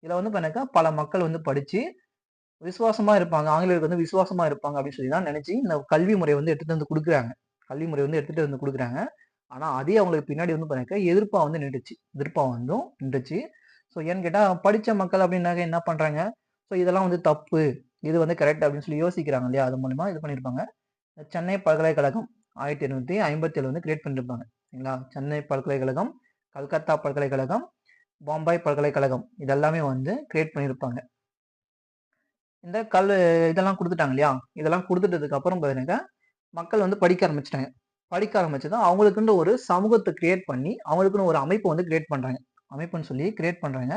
இதுல வந்து பல மக்கள் வந்து படிச்சு விசுவாசமா இருப்பாங்க. ஆங்கிலேயருக்கு வந்து விசுவாசமா இருப்பாங்க அப்படின்னு சொல்லி தான் நினைச்சு இந்த கல்வி முறைய வந்து எடுத்துட்டு வந்து குடுக்குறாங்க. கல்வி முறைய வந்து எடுத்துட்டு வந்து குடுக்குறாங்க. ஆனா அதே அவங்களுக்கு பின்னாடி வந்து எதிர்ப்பா வந்து நின்னுச்சு. எதிர்ப்பா வந்தும் நின்றுச்சு. ஸோ ஏன்னு கேட்டா படிச்ச மக்கள் அப்படின்னாக்க என்ன பண்றாங்க? ஸோ இதெல்லாம் வந்து தப்பு. இது வந்து கரெக்ட் அப்படின்னு சொல்லி யோசிக்கிறாங்க இல்லையா? அது மூலியமா இது பண்ணியிருப்பாங்க. சென்னை பல்கலைக்கழகம் 1857 வந்து கிரியேட் பண்ணியிருப்பாங்க. சரிங்களா? சென்னை பல்கலைக்கழகம், கல்கத்தா பல்கலைக்கழகம், பாம்பாய் பல்கலைக்கழகம் இதெல்லாமே வந்து கிரியேட் பண்ணியிருப்பாங்க. இந்த இதெல்லாம் குடுத்துட்டாங்க இல்லையா? இதெல்லாம் குடுத்துட்டதுக்கு அப்புறம் மக்கள் வந்து படிக்க ஆரம்பிச்சுட்டாங்க. படிக்க ஆரம்பிச்சதும் அவங்களுக்குன்னு ஒரு சமூகத்த கிரியேட் பண்ணி, அவங்களுக்குன்னு ஒரு அமைப்ப வந்து கிரியேட் பண்றாங்க. அமைப்புன்னு சொல்லி கிரியேட் பண்றாங்க.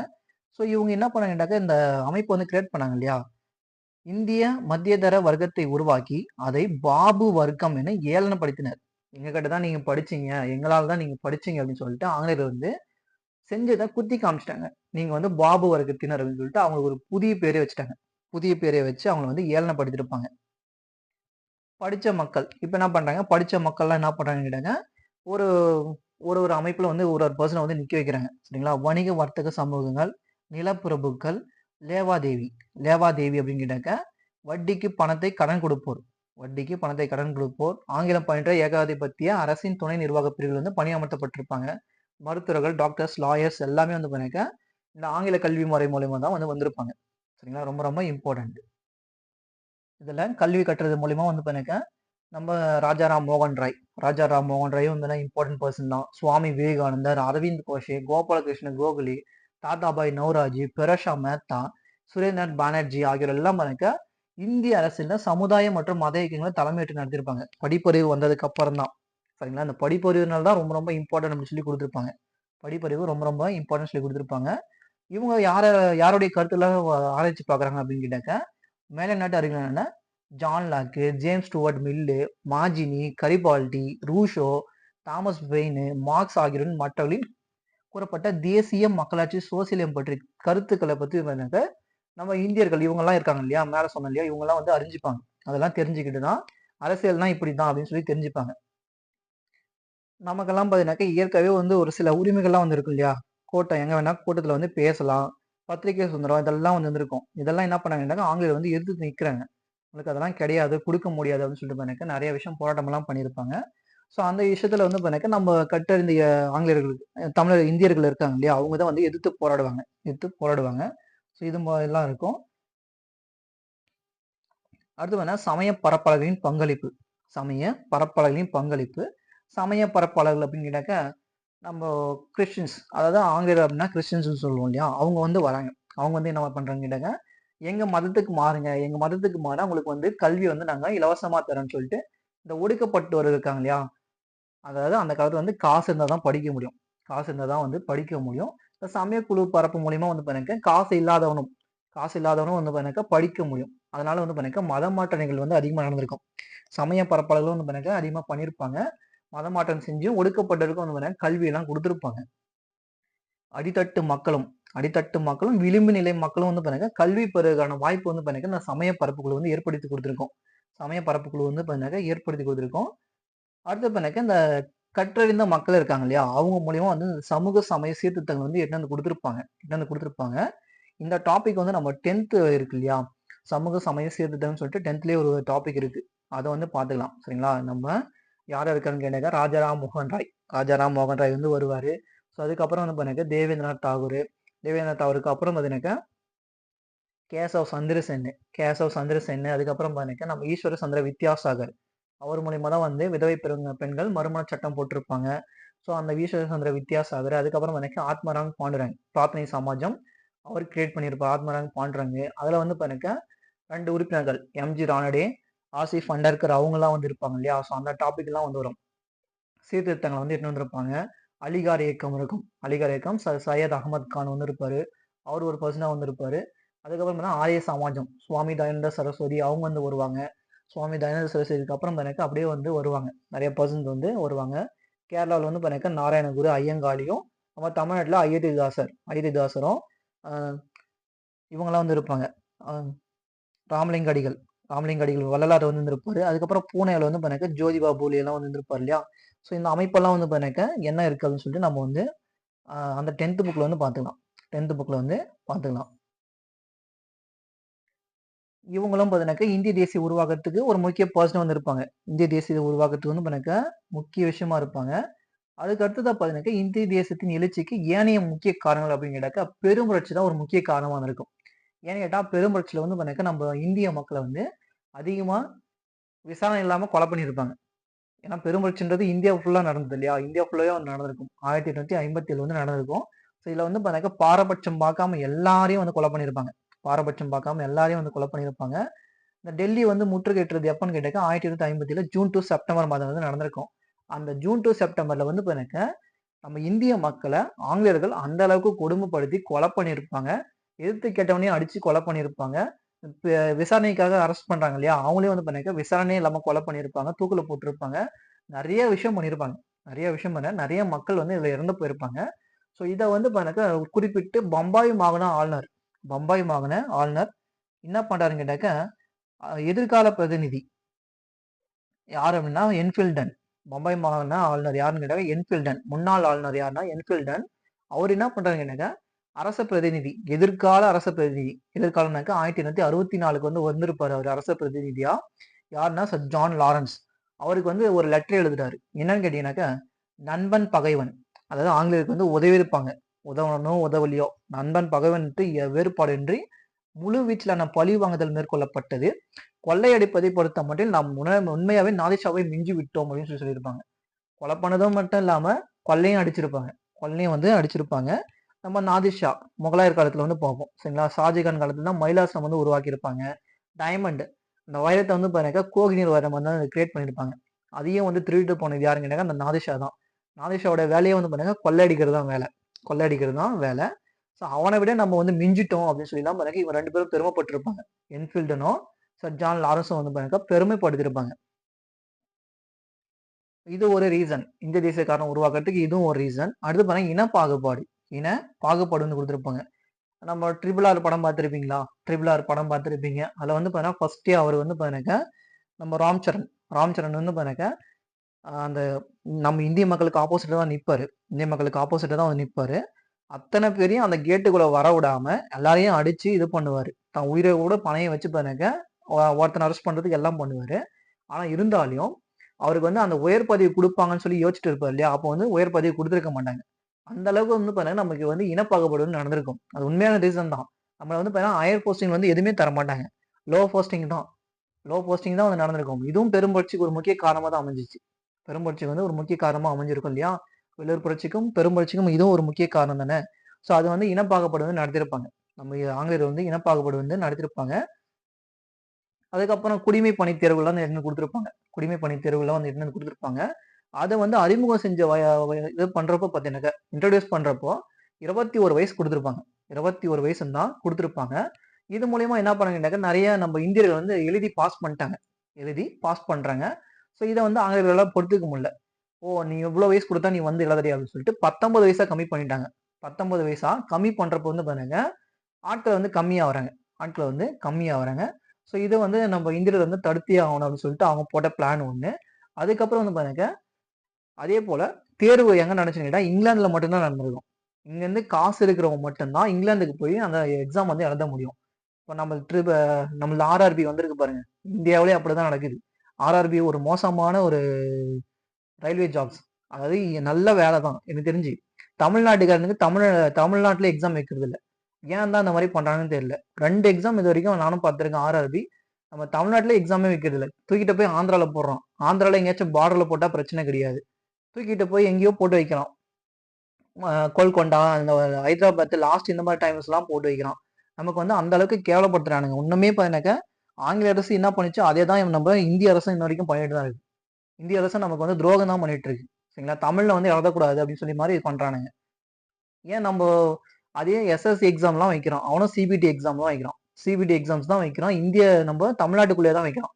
ஸோ இவங்க என்ன பண்ணாங்கன்னாக்க, இந்த அமைப்பு வந்து கிரியேட் பண்ணாங்க இல்லையா? இந்திய மத்தியதர வர்க்கத்தை உருவாக்கி, அதை பாபு வர்க்கம் என ஏளனப்படுத்தினர். எங்க கிட்ட தான் நீங்க படிச்சீங்க. எங்களால தான் நீங்க படிச்சீங்க அப்படின்னு சொல்லிட்டு ஆங்கிலேயர் வந்து செஞ்சத குத்தி காமிச்சுட்டாங்க. நீங்க வந்து பாபு வர்க்கத்தினர் அப்படின்னு சொல்லிட்டு அவங்களுக்கு ஒரு புதிய பேரே வச்சுட்டாங்க. புதிய பேரை வச்சு அவங்கள வந்து ஏளனப்படுத்தியிருப்பாங்க. படிச்ச மக்கள். இப்ப என்ன பண்றாங்க, படிச்ச மக்கள்லாம் என்ன பண்றாங்கன்னு கேட்டாங்க, ஒரு ஒரு ஒரு அமைப்புல வந்து ஒரு ஒரு பெர்சன வந்து நிக்க வைக்கிறாங்க. சரிங்களா? வணிக வர்த்தக சமூகங்கள், நிலப்பிரபுக்கள், லேவாதேவி. லேவாதேவி அப்படின்னு கேட்டாக்க, வட்டிக்கு பணத்தை கடன் கொடுப்போர். வட்டிக்கு பணத்தை கடன் கொடுப்போர். ஆங்கிலம் பயின்ற ஏகாதிபத்திய அரசின் துணை நிர்வாக பிரிவில் வந்து பணியமர்த்தப்பட்டிருப்பாங்க. மருத்துவர்கள், டாக்டர்ஸ், லாயர்ஸ் எல்லாமே வந்து இந்த ஆங்கில கல்வி முறை மூலியமா தான் வந்து வந்திருப்பாங்க. சரிங்களா? ரொம்ப ரொம்ப இம்பார்ட்டன்ட். இதுல கல்வி கற்றது மூலியமா வந்து நம்ம ராஜாராம் மோகன் ராய். ராஜாராம் மோகன் ராயும் வந்து இம்பார்ட்டன்ட் பெர்சன் தான். சுவாமி விவேகானந்தர், அரவிந்த் கோஷே, கோபாலகிருஷ்ண கோகலே, தாதாபாய் நௌராஜி, பெரஷா மேத்தா, சுரேந்திரநாத் பானர்ஜி ஆகியோர் எல்லாம் பாருங்க இந்திய அரசியல சமுதாய மற்றும் மத இயக்கங்களை தலைமையேற்று நடத்திருப்பாங்க. படிப்பறிவு வந்ததுக்கு அப்புறம் தான். சரிங்களா? அந்த படிப்பறிவுனால தான் ரொம்ப ரொம்ப இம்பார்ட்டன்ட் அப்படின்னு சொல்லி கொடுத்துருப்பாங்க. படிப்பறிவு ரொம்ப ரொம்ப இம்பார்ட்டன்ட் சொல்லி கொடுத்துருப்பாங்க. இவங்க யாருடைய கருத்துல ஆராய்ச்சி பார்க்குறாங்க அப்படின்னு கேட்டாக்க, மேலை நாட்டு அறிஞரான John Locke, James Stuart Mill, Mazzini, Garibaldi, Rousseau, Thomas Paine, Marx ஆகியோரின் மற்றவர்களின் கூறப்பட்ட தேசிய மக்களாட்சி சோசியலிசம் பற்றி கருத்துக்களை பத்தி நம்ம இந்தியர்கள் இவங்கெல்லாம் இருக்காங்க இல்லையா, மேல சொன்னோம் இல்லையா, இவங்கெல்லாம் அறிஞ்சிப்பாங்க. அதெல்லாம் தெரிஞ்சுக்கிட்டு தான் அரசியல்னா இப்படிதான் அப்படின்னு சொல்லி தெரிஞ்சுப்பாங்க. நமக்கெல்லாம் பார்த்தீங்கன்னாக்க இயற்கையாவே ஒரு சில உரிமைகள்லாம் இருக்கு இல்லையா, கோட்டம் எங்க வேணா கூட்டத்துல பேசலாம், பத்திரிகை சுதந்திரம் இதெல்லாம் இருந்திருக்கும். இதெல்லாம் என்ன பண்ணாங்கன்னா ஆங்கிலேயர் எதிர்த்து நிக்கிறாங்க. உங்களுக்கு அதெல்லாம் கிடையாது, கொடுக்க முடியாது அப்படின்னு சொல்லிட்டு பண்ணாக்க நிறைய விஷயம் போராட்டம் எல்லாம் பண்ணியிருப்பாங்க. ஸோ அந்த விஷயத்துல பண்ணாக்க நம்ம கற்றறிந்த ஆங்கிலேயர்களுக்கு தமிழர் இந்தியர்கள் இருக்காங்க இல்லையா, அவங்க தான் எதிர்த்து போராடுவாங்க. ஸோ இது மாதிரிலாம் இருக்கும். அடுத்து வேணா சமய பரப்பளவின் பங்களிப்பு. சமய பரப்பளர்கள் அப்படின்னு கேட்டாக்க நம்ம கிறிஸ்டின்ஸ், அதாவது ஆங்கிலேயர் அப்படின்னா கிறிஸ்டின்ஸ் சொல்லுவோம் இல்லையா, அவங்க வராங்க. அவங்க என்ன பண்றாங்க கேட்டாக்க, எங்க மதத்துக்கு மாறுங்க, எங்க மதத்துக்கு மாற உங்களுக்கு கல்வி நாங்க இலவசமா தரோம்னு சொல்லிட்டு இந்த ஒடுக்கப்பட்டவர் இருக்காங்க இல்லையா, அதாவது அந்த காலத்துல காசு இருந்தா தான் படிக்க முடியும். காசு இருந்தா தான் படிக்க முடியும். இந்த சமயக்குழு பரப்பு மூலியமா பாருங்க காசு இல்லாதவனும் பாருங்க படிக்க முடியும். அதனால பாருங்க மத மாற்ற நிகழ்வு அதிகமா நடந்திருக்கும். சமய பரப்பளவுகள் பாருங்க அதிகமா பண்ணியிருப்பாங்க. மத மாற்றம் செஞ்சும் ஒடுக்கப்பட்டவருக்கும் பாருங்க கல்வி எல்லாம் கொடுத்திருப்பாங்க. அடித்தட்டு மக்களும் விளிம்பு நிலை மக்களும் பாருங்க கல்வி பெறுவதற்கான வாய்ப்பு பாருங்க இந்த சமய பரப்புக்குழு ஏற்படுத்தி கொடுத்திருக்கோம். சமய பரப்புக்குழு பாருங்க ஏற்படுத்தி கொடுத்திருக்கோம். அடுத்து பாருங்க இந்த கற்றறிந்த மக்கள் இருக்காங்க இல்லையா, அவங்க மூலியமா சமூக சமய சீர்திருத்தங்கள் எட்டுன்னு கொடுத்திருப்பாங்க. இந்த டாபிக் நம்ம 10th இருக்கு இல்லையா, சமூக சமய சீர்திருத்தம்னு சொல்லிட்டு 10thலயே ஒரு டாபிக் இருக்கு. அதை பார்த்துக்கலாம். சரிங்களா? நம்ம யார் இருக்கான்னு கேட்டாக்க ராஜாராம் மோகன் ராய் வருவாரு. ஸோ அதுக்கப்புறம் பாருங்க தேவேந்திரநாத் தாகூருக்கு அப்புறம் பார்த்தீங்கன்னாக்கா கேசவ் சந்திர சென், அதுக்கப்புறம் பாருங்க நம்ம ஈஸ்வர சந்திர வித்யாசாகர், அவர் மூலியமா தான் விதவை பெண்கள் மறுமண சட்டம் போட்டிருப்பாங்க. ஸோ அந்த ஈஸ்வர சந்திர வித்யாசாகர், அதுக்கப்புறம் ஆத்மராங் பாண்டுரங் பிரார்த்தனை சமாஜம் அவர் கிரியேட் பண்ணியிருப்பார். ஆத்மராங் பாண்டுரங், அதுல பாருங்க 2 உறுப்பினர்கள் எம்ஜி ரானடே, ஆசிஃப் அண்டர்கர் அவங்கலாம் இருப்பாங்க இல்லையா. ஸோ அந்த டாபிக் எல்லாம் வரும். சீர்திருத்தங்களை எட்டு வந்திருப்பாங்க. அலிகார் இயக்கம் சையத் அகமது கான் இருப்பாரு. அவர் ஒரு பர்சனா இருப்பாரு. அதுக்கப்புறம் ஆரிய சமாஜம் சுவாமி தயானந்த சரஸ்வதி அவங்க வருவாங்க. சுவாமி தயானந்த சரஸ்வதிக்கு அப்புறம் அப்படியே வருவாங்க. நிறைய பர்சன்ஸ் வருவாங்க. கேரளாவில் பாருங்க நாராயணகுரு ஐயங்காளியும், நம்ம தமிழ்நாட்டில் அயோத்திதாசரும் இவங்கெல்லாம் இருப்பாங்க. ராமலிங்க அடிகள் வள்ளலார் இருப்பாரு. அதுக்கப்புறம் பூனேல பாருங்க ஜோதிபா பூலி எல்லாம் இருப்பாரு இல்லையா. ஸோ இந்த அமைப்பெல்லாம் பாருங்க என்ன இருக்கு அப்படின்னு சொல்லிட்டு நம்ம அந்த 10th புக்ல பார்த்துக்கலாம். இவங்களும் பார்த்தீங்கன்னாக்கா இந்திய தேசிய உருவாக்கத்துக்கு ஒரு முக்கிய பர்சன் இருப்பாங்க. இந்திய தேசிய உருவாக்கத்துக்கு பார்த்தீங்கன்னாக்கா முக்கிய விஷயமா இருப்பாங்க. அதுக்கு அடுத்ததா பார்த்தீங்கன்னாக்கா இந்திய தேசத்தின் எழுச்சிக்கு ஏனைய முக்கிய காரணங்கள் அப்படின்னு கேட்டாக்கா பெரும்புரட்சி தான் ஒரு முக்கிய காரணமா இருக்கும். ஏன்னு கேட்டா பெரும்புரட்சியில பார்த்தீங்கன்னாக்கா நம்ம இந்திய மக்களை அதிகமா விசாரணை இல்லாம கொலை பண்ணியிருப்பாங்க. ஏன்னா பெரும்புரட்சின்றது இந்தியா ஃபுல்லா நடந்தது இல்லையா, இந்தியா ஃபுல்லாவே நடந்திருக்கும். 1857 நடந்திருக்கும். ஸோ இதுல பார்த்தீங்கன்னா பாரபட்சம் பார்க்காம எல்லாரையும் கொலை பண்ணியிருப்பாங்க. கொலை பண்ணியிருப்பாங்க. இந்த டெல்லி முற்றுகையிட்டது எப்பன்னு கேட்டாக்க 1857 ஜூன் டு செப்டம்பர் மாதம் நடந்திருக்கும். அந்த ஜூன் டு செப்டம்பர்ல பாருங்க நம்ம இந்திய மக்களை ஆங்கிலேயர்கள் அந்த அளவுக்கு கொடுமைப்படுத்தி கொலை பண்ணியிருப்பாங்க. எதிர்த்து கேட்டவனையும் அடிச்சு கொலை பண்ணியிருப்பாங்க. விசாரணைக்காக அரெஸ்ட் பண்றாங்க இல்லையா, அவங்களே பாருங்க விசாரணையே இல்லாம கொலை பண்ணியிருப்பாங்க, தூக்குல போட்டிருப்பாங்க. நிறைய விஷயம் பண்ணியிருப்பாங்க. நிறைய மக்கள் இதுல இறந்து போயிருப்பாங்க. ஸோ இதை பாருங்க குறிப்பிட்டு பம்பாய் மாகாண ஆளுநர் என்ன பண்றாருன்னு கேட்டாக்க எதிர்கால பிரதிநிதி யார் அப்படின்னா என்ஃபீல்டன். பம்பாய் மாகாண ஆளுநர் யாருன்னு கேட்டாக்க என்ஃபீல்டன். முன்னாள் ஆளுநர் யாருன்னா என்ஃபீல்டன். அவர் என்ன பண்றாருன்னு கேட்டாக்க அரச பிரதிநிதி, எதிர்கால அரச பிரதிநிதி. எதிர்காலம்னாக்க 1864 வந்திருப்பாரு அவர் அரச பிரதிநிதியா. யாருன்னா சர் ஜான் லாரன்ஸ். அவருக்கு ஒரு லெட்டர் எழுதுறாரு. என்னன்னு கேட்டீங்கன்னாக்க நண்பன் பகைவன், அதாவது ஆங்கிலேயருக்கு உதவி இருப்பாங்க, உதவனோ உதவலையோ நண்பன் பகைவன் வேறுபாடின்றி முழு வீச்சிலான பழி வாங்குதல் மேற்கொள்ளப்பட்டது. கொள்ளையடிப்பதை பொறுத்த மட்டும் நாம் உண்மையாவே நாதிஷாவை மிஞ்சி விட்டோம் அப்படின்னு சொல்லியிருப்பாங்க. கொலை பண்ணதும் மட்டும் இல்லாம கொள்ளையும் அடிச்சிருப்பாங்க. நம்ம நாதிர் ஷா முகலாயர் காலத்துல வந்து பார்ப்போம் சரிங்களா. ஷாஜகான் காலத்துல தான் மயிலாசனம் வந்து உருவாக்கியிருப்பாங்க. டைமண்ட் இந்த வைரத்தை வந்து பாருங்க கோகினூர் வைரம் வந்து கிரியேட் பண்ணியிருப்பாங்க. அதையும் வந்து திருடிட்டு போனது யாருன்னு கேட்டாங்க அந்த நாதிர் ஷா தான். நாதிர் ஷாவோட வேலையே வந்து பாருங்க கொள்ளையடிக்கிறது தான் வேலை. கொள்ளையடிக்கிறது தான் வேலை. ஸோ அவனை விட நம்ம வந்து மிஞ்சிட்டோம் அப்படின்னு சொல்லி தான் பாருங்க இவங்க 2 பேரும் பெருமைப்பட்டிருப்பாங்க. என்ஃபீல்டனும் சர் ஜான் லாரன்ஸும் வந்து பாருங்க பெருமைப்படுத்திருப்பாங்க. இது ஒரு ரீசன். இந்திய தேசியக்காரன் உருவாக்குறதுக்கு இதுவும் ஒரு ரீசன். அடுத்து பாருங்க இன பாகுபாடு. இன பாகுபாடு வந்து குடுத்திருப்பாங்க. நம்ம ட்ரிபிள் ஆர் படம் பார்த்திருப்பீங்களா? ட்ரிபிள் ஆர் படம் பார்த்திருப்பீங்க. அதுல வந்து பாத்தீங்கன்னா ஃபர்ஸ்ட்டே அவர் வந்து பாத்தீங்கன்னாக்கா நம்ம ராம்சரண் வந்து பாத்தீங்கன்னாக்கா அந்த நம்ம இந்திய மக்களுக்கு ஆப்போசிட்டா தான் நிப்பாரு. இந்திய மக்களுக்கு ஆப்போசிட்டா தான் வந்து நிப்பாரு. அத்தனை பேரையும் அந்த கேட்டுக்குள்ள வர விடாம எல்லாரையும் அடிச்சு இது பண்ணுவாரு. தன் உயிரை கூட பணயம் வச்சு பாருங்க ஒருத்தனை அரெஸ்ட் பண்றதுக்கு எல்லாம் பண்ணுவாரு. ஆனா இருந்தாலும் அவருக்கு வந்து அந்த உயர் பதவி குடுப்பாங்கன்னு சொல்லி யோசிச்சுட்டு இருப்பாரு இல்லையா? அப்போ வந்து உயர் பதவி குடுத்திருக்க மாட்டாங்க. அந்த அளவுக்கு வந்து பாத்தீங்கன்னா, நமக்கு வந்து இனப்பாகுபாடு வந்து நடந்திருக்கும். அது உண்மையான ரீசன் தான். நம்மள வந்து பாத்தீங்கன்னா, ஹையர் போஸ்டிங் வந்து எதுவுமே தரமாட்டாங்க. லோ போஸ்டிங் தான். லோ போஸ்டிங் தான் வந்து நடந்திருக்கும். இதுவும் பெரும் புரட்சிக்கு ஒரு முக்கிய காரணமா தான் அமைஞ்சுச்சு. பெரும் புரட்சி வந்து ஒரு முக்கிய காரணமா அமைஞ்சிருக்கும் இல்லையா? வெள்ளூர் புரட்சிக்கும், பெரும் புரட்சிக்கும் இதுவும் ஒரு முக்கிய காரணம் தானே! ஸோ அது வந்து இனப்பாகுபாடு வந்து நடத்தியிருப்பாங்க. நம்ம ஆங்கிலேயர் வந்து இனப்பாகுபாடு வந்து நடத்தியிருப்பாங்க. அதுக்கப்புறம் குடிமை பணி தேர்வுலாம் வந்து எடுத்துட்டு குடுத்திருப்பாங்க. குடிமை பணி தேர்வுலாம் வந்து எடுத்துட்டு வந்து குடுத்திருப்பாங்க. அத வந்து அறிமுகம் செஞ்ச இது பண்றப்போ பார்த்தீங்கன்னாக்கா, இன்ட்ரோடியூஸ் பண்றப்போ 21 வயசு குடுத்திருப்பாங்க. 21 வயசுன்னு தான் குடுத்திருப்பாங்க. இது மூலியமா என்ன பண்ணாங்கன்னாக்கா, நெறைய நம்ம இந்தியர்கள் வந்து எழுதி பாஸ் பண்ணிட்டாங்க. எழுதி பாஸ் பண்றாங்க. ஸோ இத வந்து ஆங்கிலேயர்களால பொறுத்துக்க முடியல. ஓ! நீ இவ்ளோ வயசு குடுத்தா நீ வந்து எழுதடி அப்படின்னு சொல்லிட்டு 19 வயசா கம்மி பண்ணிட்டாங்க. 19 வயசா கம்மி பண்றப்போ வந்து பாருங்க, ஆட்கள் வந்து கம்மியாவறாங்க. ஆட்கள் வந்து கம்மியாவறாங்க. ஸோ இத வந்து நம்ம இந்தியர்கள் வந்து தடுத்தே ஆகணும் அப்படின்னு சொல்லிட்டு அவங்க போட்ட பிளான் ஒண்ணு. அதுக்கப்புறம் வந்து பாருங்க, அதே போல தேர்வு எங்க நடந்துச்சுன்னு கேட்டா, இங்கிலாந்துல மட்டும் தான் நடந்திருக்கும். இங்கருந்து காசு இருக்கிறவங்க மட்டும் தான் இங்கிலாந்துக்கு போய் அந்த எக்ஸாம் வந்து எழுத முடியும். இப்ப நம்ம நம்மள ஆர்ஆர்பி வந்திருக்கு பாருங்க. இந்தியாவிலேயே அப்படிதான் நடக்குது. ஆர்ஆர்பி ஒரு மோசமான ஒரு ரயில்வே ஜாப்ஸ். அதாவது நல்ல வேலை தான் எனக்கு தெரிஞ்சு. தமிழ்நாட்டுக்காரனுக்கு தமிழ்நாட்டுல எக்ஸாம் வைக்கிறது இல்ல. ஏன் தான் அந்த மாரி பண்றாங்கன்னு தெரியல. 2 எக்ஸாம் இதுவரைக்கும் நானும் பார்த்திருக்கேன் ஆர்ஆர்பி. நம்ம தமிழ்நாட்டுல எக்ஸாமே வைக்கிறது இல்ல. தூக்கிட்டு போய் ஆந்திரால போடுறோம். ஆந்திரால எங்கேயாச்சும் பார்டர்ல போட்டா பிரச்சனை கிடையாது. தூக்கிட்டு போய் எங்கேயோ போட்டு வைக்கிறான். கோல்கொண்டா, இந்த ஹைதராபாத் லாஸ்ட் இந்த மாரி டைம்ஸ்லாம் போட்டு வைக்கிறான். நமக்கு வந்து அந்த அளவுக்கு கேவலப்படுத்துறானுங்க. இன்னுமே பார்த்தீங்கன்னாக்கா, ஆங்கில அரசு என்ன பண்ணுச்சோ, அதே தான் நம்ம இந்திய அரசும் இன்ன வரைக்கும் பண்ணிட்டு தான் இருக்கு. இந்திய அரசு நமக்கு வந்து துரோகம் தான் பண்ணிட்டு இருக்கு. சரிங்களா? தமிழ்ல வந்து எழுதக்கூடாது அப்படின்னு சொல்லி மாரி பண்றானுங்க. ஏன் நம்ப அதே எஸ்எஸ்சி எக்ஸாம்லாம் வைக்கிறோம். அவனும் சிபிடி எக்ஸாம் தான் வைக்கிறான். சிபிடி எக்ஸாம்ஸ் தான் வைக்கிறான். நம்ம தமிழ்நாட்டுக்குள்ளேயே தான் வைக்கிறான்.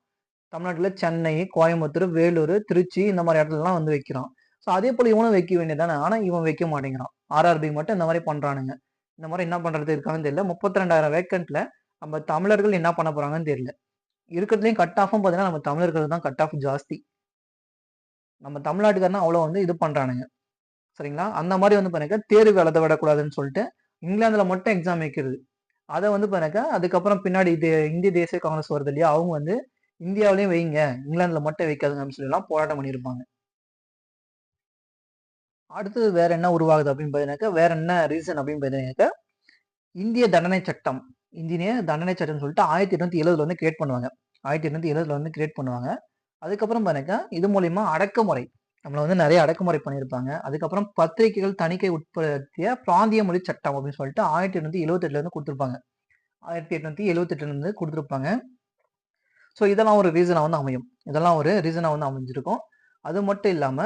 தமிழ்நாட்டுல சென்னை, கோயம்புத்தூர், வேலூர், திருச்சி இந்த மாரி இடத்துலலாம் வந்து வைக்கிறான். ஸோ அதே போல இவனும் வைக்க வேண்டியது தானே. ஆனா இவன் வைக்க மாட்டேங்கிறான். ஆர்ஆர்பி மட்டும் இந்த மாரி பண்றானுங்க. இந்த மாரி என்ன பண்றது இருக்காங்கன்னு தெரியல. 32,000 வேக்கன்ட்ல நம்ம தமிழர்கள் என்ன பண்ண போறாங்கன்னு தெரியல. இருக்கிறதுலயும் கட் ஆஃப்பும் பார்த்தீங்கன்னா, நம்ம தமிழர்கள் தான் கட் ஆஃப் ஜாஸ்தி. நம்ம தமிழ்நாட்டுக்காரனா அவ்வளோ வந்து இது பண்றானுங்க. சரிங்களா? அந்த மாரி வந்து பாருங்க தேர்வு எழுத விடக்கூடாதுன்னு சொல்லிட்டு, இங்கிலாந்துல மட்டும் எக்ஸாம் வைக்கிறது. அத வந்து பாருங்க, அதுக்கப்புறம் பின்னாடி இந்திய தேசிய காங்கிரஸ் வருது இல்லையா? அவங்க வந்து இந்தியாவிலயும் வைங்க. இங்கிலாந்துல மட்டும் வைக்காதுங்க அப்படின்னு சொல்லிலாம் போராட்டம் பண்ணியிருப்பாங்க. அடுத்தது வேற என்ன உருவாகுது அப்படின்னு பார்த்தீங்கன்னாக்கா, வேற என்ன ரீசன் அப்படின்னு பார்த்தீங்கன்னாக்கா, இந்திய தண்டனை சட்டம். இந்திய தண்டனை சட்டம்னு சொல்லிட்டு 1870 வந்து கிரியேட் பண்ணுவாங்க. 1870 வந்து கிரியேட் பண்ணுவாங்க. அதுக்கப்புறம் பாருங்க, இது மூலியமா அடக்குமுறை. நம்மள வந்து நெறைய அடக்குமுறை பண்ணியிருப்பாங்க. அதுக்கப்புறம் பத்திரிகைகள் தணிக்கை உட்படுத்திய பிராந்திய மொழி சட்டம் அப்படின்னு சொல்லிட்டு 1878ல இருந்து குடுத்திருப்பாங்க. 1878ல இருந்து குடுத்திருப்பாங்க. ஸோ இதெல்லாம் ஒரு ரீசனா வந்து அமையும். இதெல்லாம் ஒரு ரீசனா வந்து அமைஞ்சிருக்கும். அது மட்டும் இல்லாம,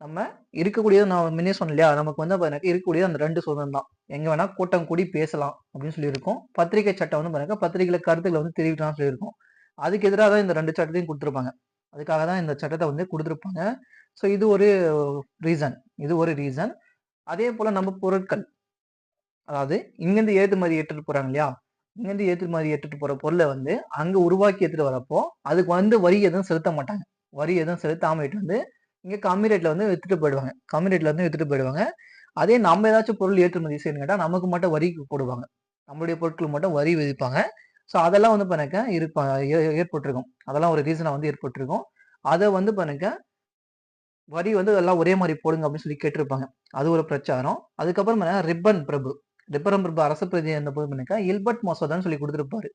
நம்ம இருக்கக்கூடியது நான் முன்னே சொன்னேன் இல்லையா? நமக்கு வந்து பாத்தீங்கன்னா இருக்கக்கூடியது அந்த 2 சுதந்திரம் தான். எங்க வேணா கூட்டம் கூடி பேசலாம் அப்படின்னு சொல்லியிருக்கும். பத்திரிகை சட்டம் வந்து பாத்தீங்கன்னா, பத்திரிகையில கருத்துக்கள வந்து தெரிவிக்கலாம்னு சொல்லியிருக்கும். அதுக்கு எதிரா தான் இந்த 2 சட்டத்தையும் குடுத்திருப்பாங்க. அதுக்காக தான் இந்த சட்டத்த வந்து குடுத்திருப்பாங்க. ஸோ இது ஒரு ரீசன். இது ஒரு ரீசன். அதே போல நம்ம பொருட்கள். அதாவது இங்கேருந்து ஏற்றுமதி எடுத்துட்டு போறாங்க இல்லையா? இங்கேருந்து ஏற்றுமதி எடுத்துட்டு போற பொருள வந்து அங்க உருவாக்கி எடுத்துட்டு வரப்போ, அதுக்கு வந்து வரி எதுவும் செலுத்த மாட்டாங்க. வரி எதுவும் செலுத்தாம எடுத்துட்டு வந்து இங்க கம்மி ரேட்ல வந்து வித்துட்டு போயிடுவாங்க. கம்மி ரேட்ல வந்து வித்துட்டு போயிடுவாங்க. அதே நம்ம ஏதாச்சும் பொருள் ஏற்றுமதி செய்யணும்னு கேட்டா, நமக்கு மட்டும் வரி போடுவாங்க. நம்மளுடைய பொருட்களுக்கு மட்டும் வரி விதிப்பாங்க. ஸோ அதெல்லாம் வந்து பாருங்க ஏற்பட்டிருக்கும். அதெல்லாம் ஒரு ரீசனா வந்து ஏற்பட்டிருக்கும். அத வந்து பாருங்க வரி வந்து எல்லாம் ஒரே மாரி போடுங்க அப்படின்னு சொல்லி கேட்டிருப்பாங்க. அது ஒரு பிரச்சாரம். அதுக்கப்புறம் ரிப்பன் பிரபு. ரிப்பன் பிரபு அரசு பிரதிநிதியா இருந்தபோது பண்ணிக்க இல்பர்ட் மசோதான்னு சொல்லி குடுத்திருப்பாரு.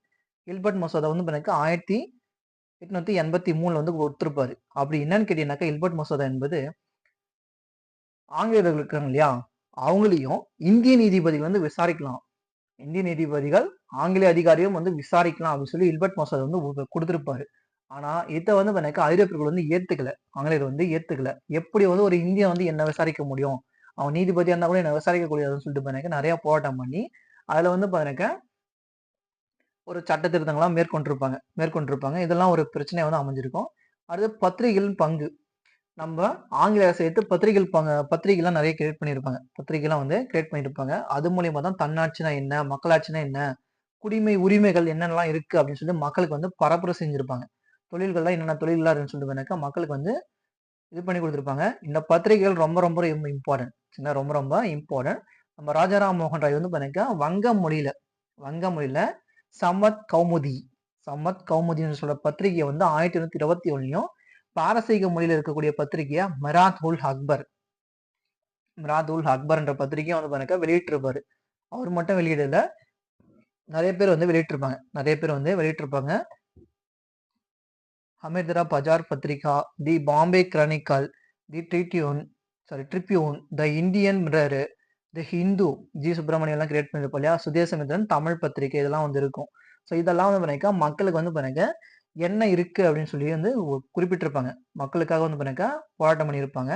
இல்பர்ட் மசோதா வந்து பண்ணிக்க 1883ல வந்து குடுத்திருப்பாரு. அப்படி என்னன்னு கேட்டீங்கன்னாக்கா, இல்பர்ட் மசோதா என்பது ஆங்கிலேயர்கள் இருக்காங்க இல்லையா? அவங்களையும் இந்திய நீதிபதிகள் வந்து விசாரிக்கலாம். இந்திய நீதிபதிகள் ஆங்கிலேய அதிகாரியும் வந்து விசாரிக்கலாம் அப்படின்னு சொல்லி இல்பர்ட் மோசஸ் வந்து கொடுத்திருப்பாரு. ஆனா இத வந்து எனக்கு ஐரோப்பியர்கள் வந்து ஏத்துக்கல. ஆங்கிலேயர் வந்து ஏத்துக்கல. எப்படி வந்து ஒரு இந்தியன் வந்து என்ன விசாரிக்க முடியும்? அவன் நீதிபதியா இருந்தா கூட என்ன விசாரிக்க கூடாதுன்னு சொல்லிட்டு எனக்கு நிறைய போராட்டம் பண்ணி அதுல வந்து எனக்கு ஒரு சட்ட திருத்தங்கள்லாம் மேற்கொண்டிருப்பாங்க. இதெல்லாம் ஒரு பிரச்சனையா வந்து அமைஞ்சிருக்கும். அடுத்து பத்திரிகைகளின் பங்கு. நம்ம ஆங்கிலேயர் சேர்த்து பத்திரிகைலாம் நிறைய கிரியேட் பண்ணியிருப்பாங்க. பத்திரிகைலாம் வந்து கிரியேட் பண்ணியிருப்பாங்க. அது மூலியமா தான் தன்னாட்சினா என்ன? மக்களாட்சினா என்ன? குடிமை உரிமைகள் என்னென்னலாம் இருக்கு அப்படின்னு சொல்லி மக்களுக்கு வந்து பரப்புரை செஞ்சிருப்பாங்க. தொழில்கள்லாம் என்னென்ன தொழில்லாம் இருக்குன்னு சொல்லிட்டு மக்களுக்கு வந்து இது பண்ணி கொடுத்துருப்பாங்க. இந்த பத்திரிகைகள் ரொம்ப ரொம்ப இம்பார்ட்டன்ட். ரொம்ப ரொம்ப இம்பார்ட்டன்ட். நம்ம ராஜாராம் மோகன் ராய் வந்து வங்க மொழியில சமத் கௌமுதின்னு சொல்ற பத்திரிகையை வந்து 1821 பாரசீக மொழியில இருக்கக்கூடிய பத்திரிகையா மிராத் உல் அக்பர் என்ற பத்திரிகையை வந்து வெளியிட்டிருப்பாரு. அவர் மட்டும் வெளியிடல, நிறைய பேர் வந்து வெளியிட்டிருப்பாங்க. Amrita Bazar Patrika, the Bombay Chronicle, the Tribune, the Indian Mirror, the Hindu, G Subramaniam எல்லாம் கிரியேட் பண்ணிருப்போம் இல்லையா, சுதேசமித்திரன் தமிழ் பத்திரிகை இதெல்லாம் வந்து இருக்கும். ஸோ இதெல்லாம் வந்து மக்களுக்கு வந்து என்ன இருக்கு அப்படின்னு சொல்லி வந்து குறிப்பிட்டிருப்பாங்க. மக்களுக்காக வந்து போராட்டம் பண்ணியிருப்பாங்க.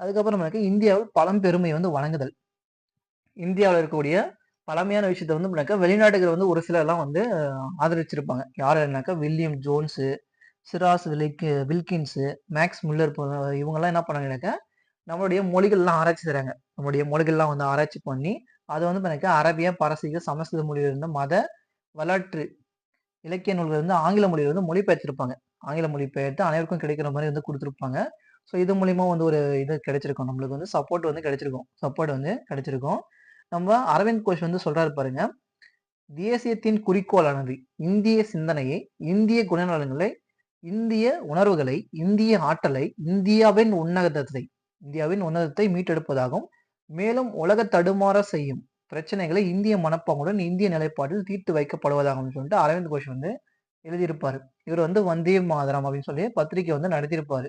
அதுக்கப்புறம் இந்தியாவில் பழம்பெருமை வந்து வழங்குதல். இந்தியாவில் இருக்கக்கூடிய பழமையான விஷயத்த வந்து வெளிநாட்டுகள் வந்து ஒரு சிலர் எல்லாம் வந்து ஆதரிச்சிருப்பாங்க. யாருனாக்கா வில்லியம் ஜோன்ஸு, சிராஸ் வில்கின்ஸு, மேக்ஸ் முல்லர் இவங்கெல்லாம் என்ன பண்ணாங்கன்னாக்கா நம்மளுடைய மொழிகள்லாம் ஆராய்ச்சி செய்றாங்க. நம்மளுடைய மொழிகள்லாம் வந்து ஆராய்ச்சி பண்ணி அதை வந்து அரபிய, பாரசீக, சமஸ்கிருத மொழியில இருந்த மத, வரலாற்று, இலக்கிய நூல்கள் வந்து ஆங்கில மொழியில வந்து மொழிபெயர்த்திருப்பாங்க. ஆங்கில மொழிபெயர்த்து அனைவருக்கும் கிடைக்கிற மாதிரி வந்து கொடுத்துருப்பாங்க. ஸோ இது மூலியமா வந்து ஒரு இது கிடைச்சிருக்கும். நம்மளுக்கு வந்து சப்போர்ட் வந்து கிடைச்சிருக்கும். நம்ம அரவிந்த் கோஷ் வந்து சொல்றாரு பாருங்க, தேசியத்தின் குறிக்கோளானது இந்திய சிந்தனையை, இந்திய குணநலன்களை, இந்திய உணர்வுகளை, இந்திய ஆற்றலை, இந்தியாவின் உன்னதத்தை மீட்டெடுப்பதாகும். மேலும் உலக தடுமாற செய்யும் பிரச்சனைகளை இந்திய மனப்பாங்குடன் இந்திய நிலைப்பாட்டில் தீர்த்து வைக்கப்படுவதாகும் சொல்லிட்டு அரவிந்த் கோஷ் வந்து எழுதியிருப்பாரு. இவர் வந்து வந்தே மாதரம் அப்படின்னு சொல்லி பத்திரிகை வந்து நடத்தியிருப்பாரு.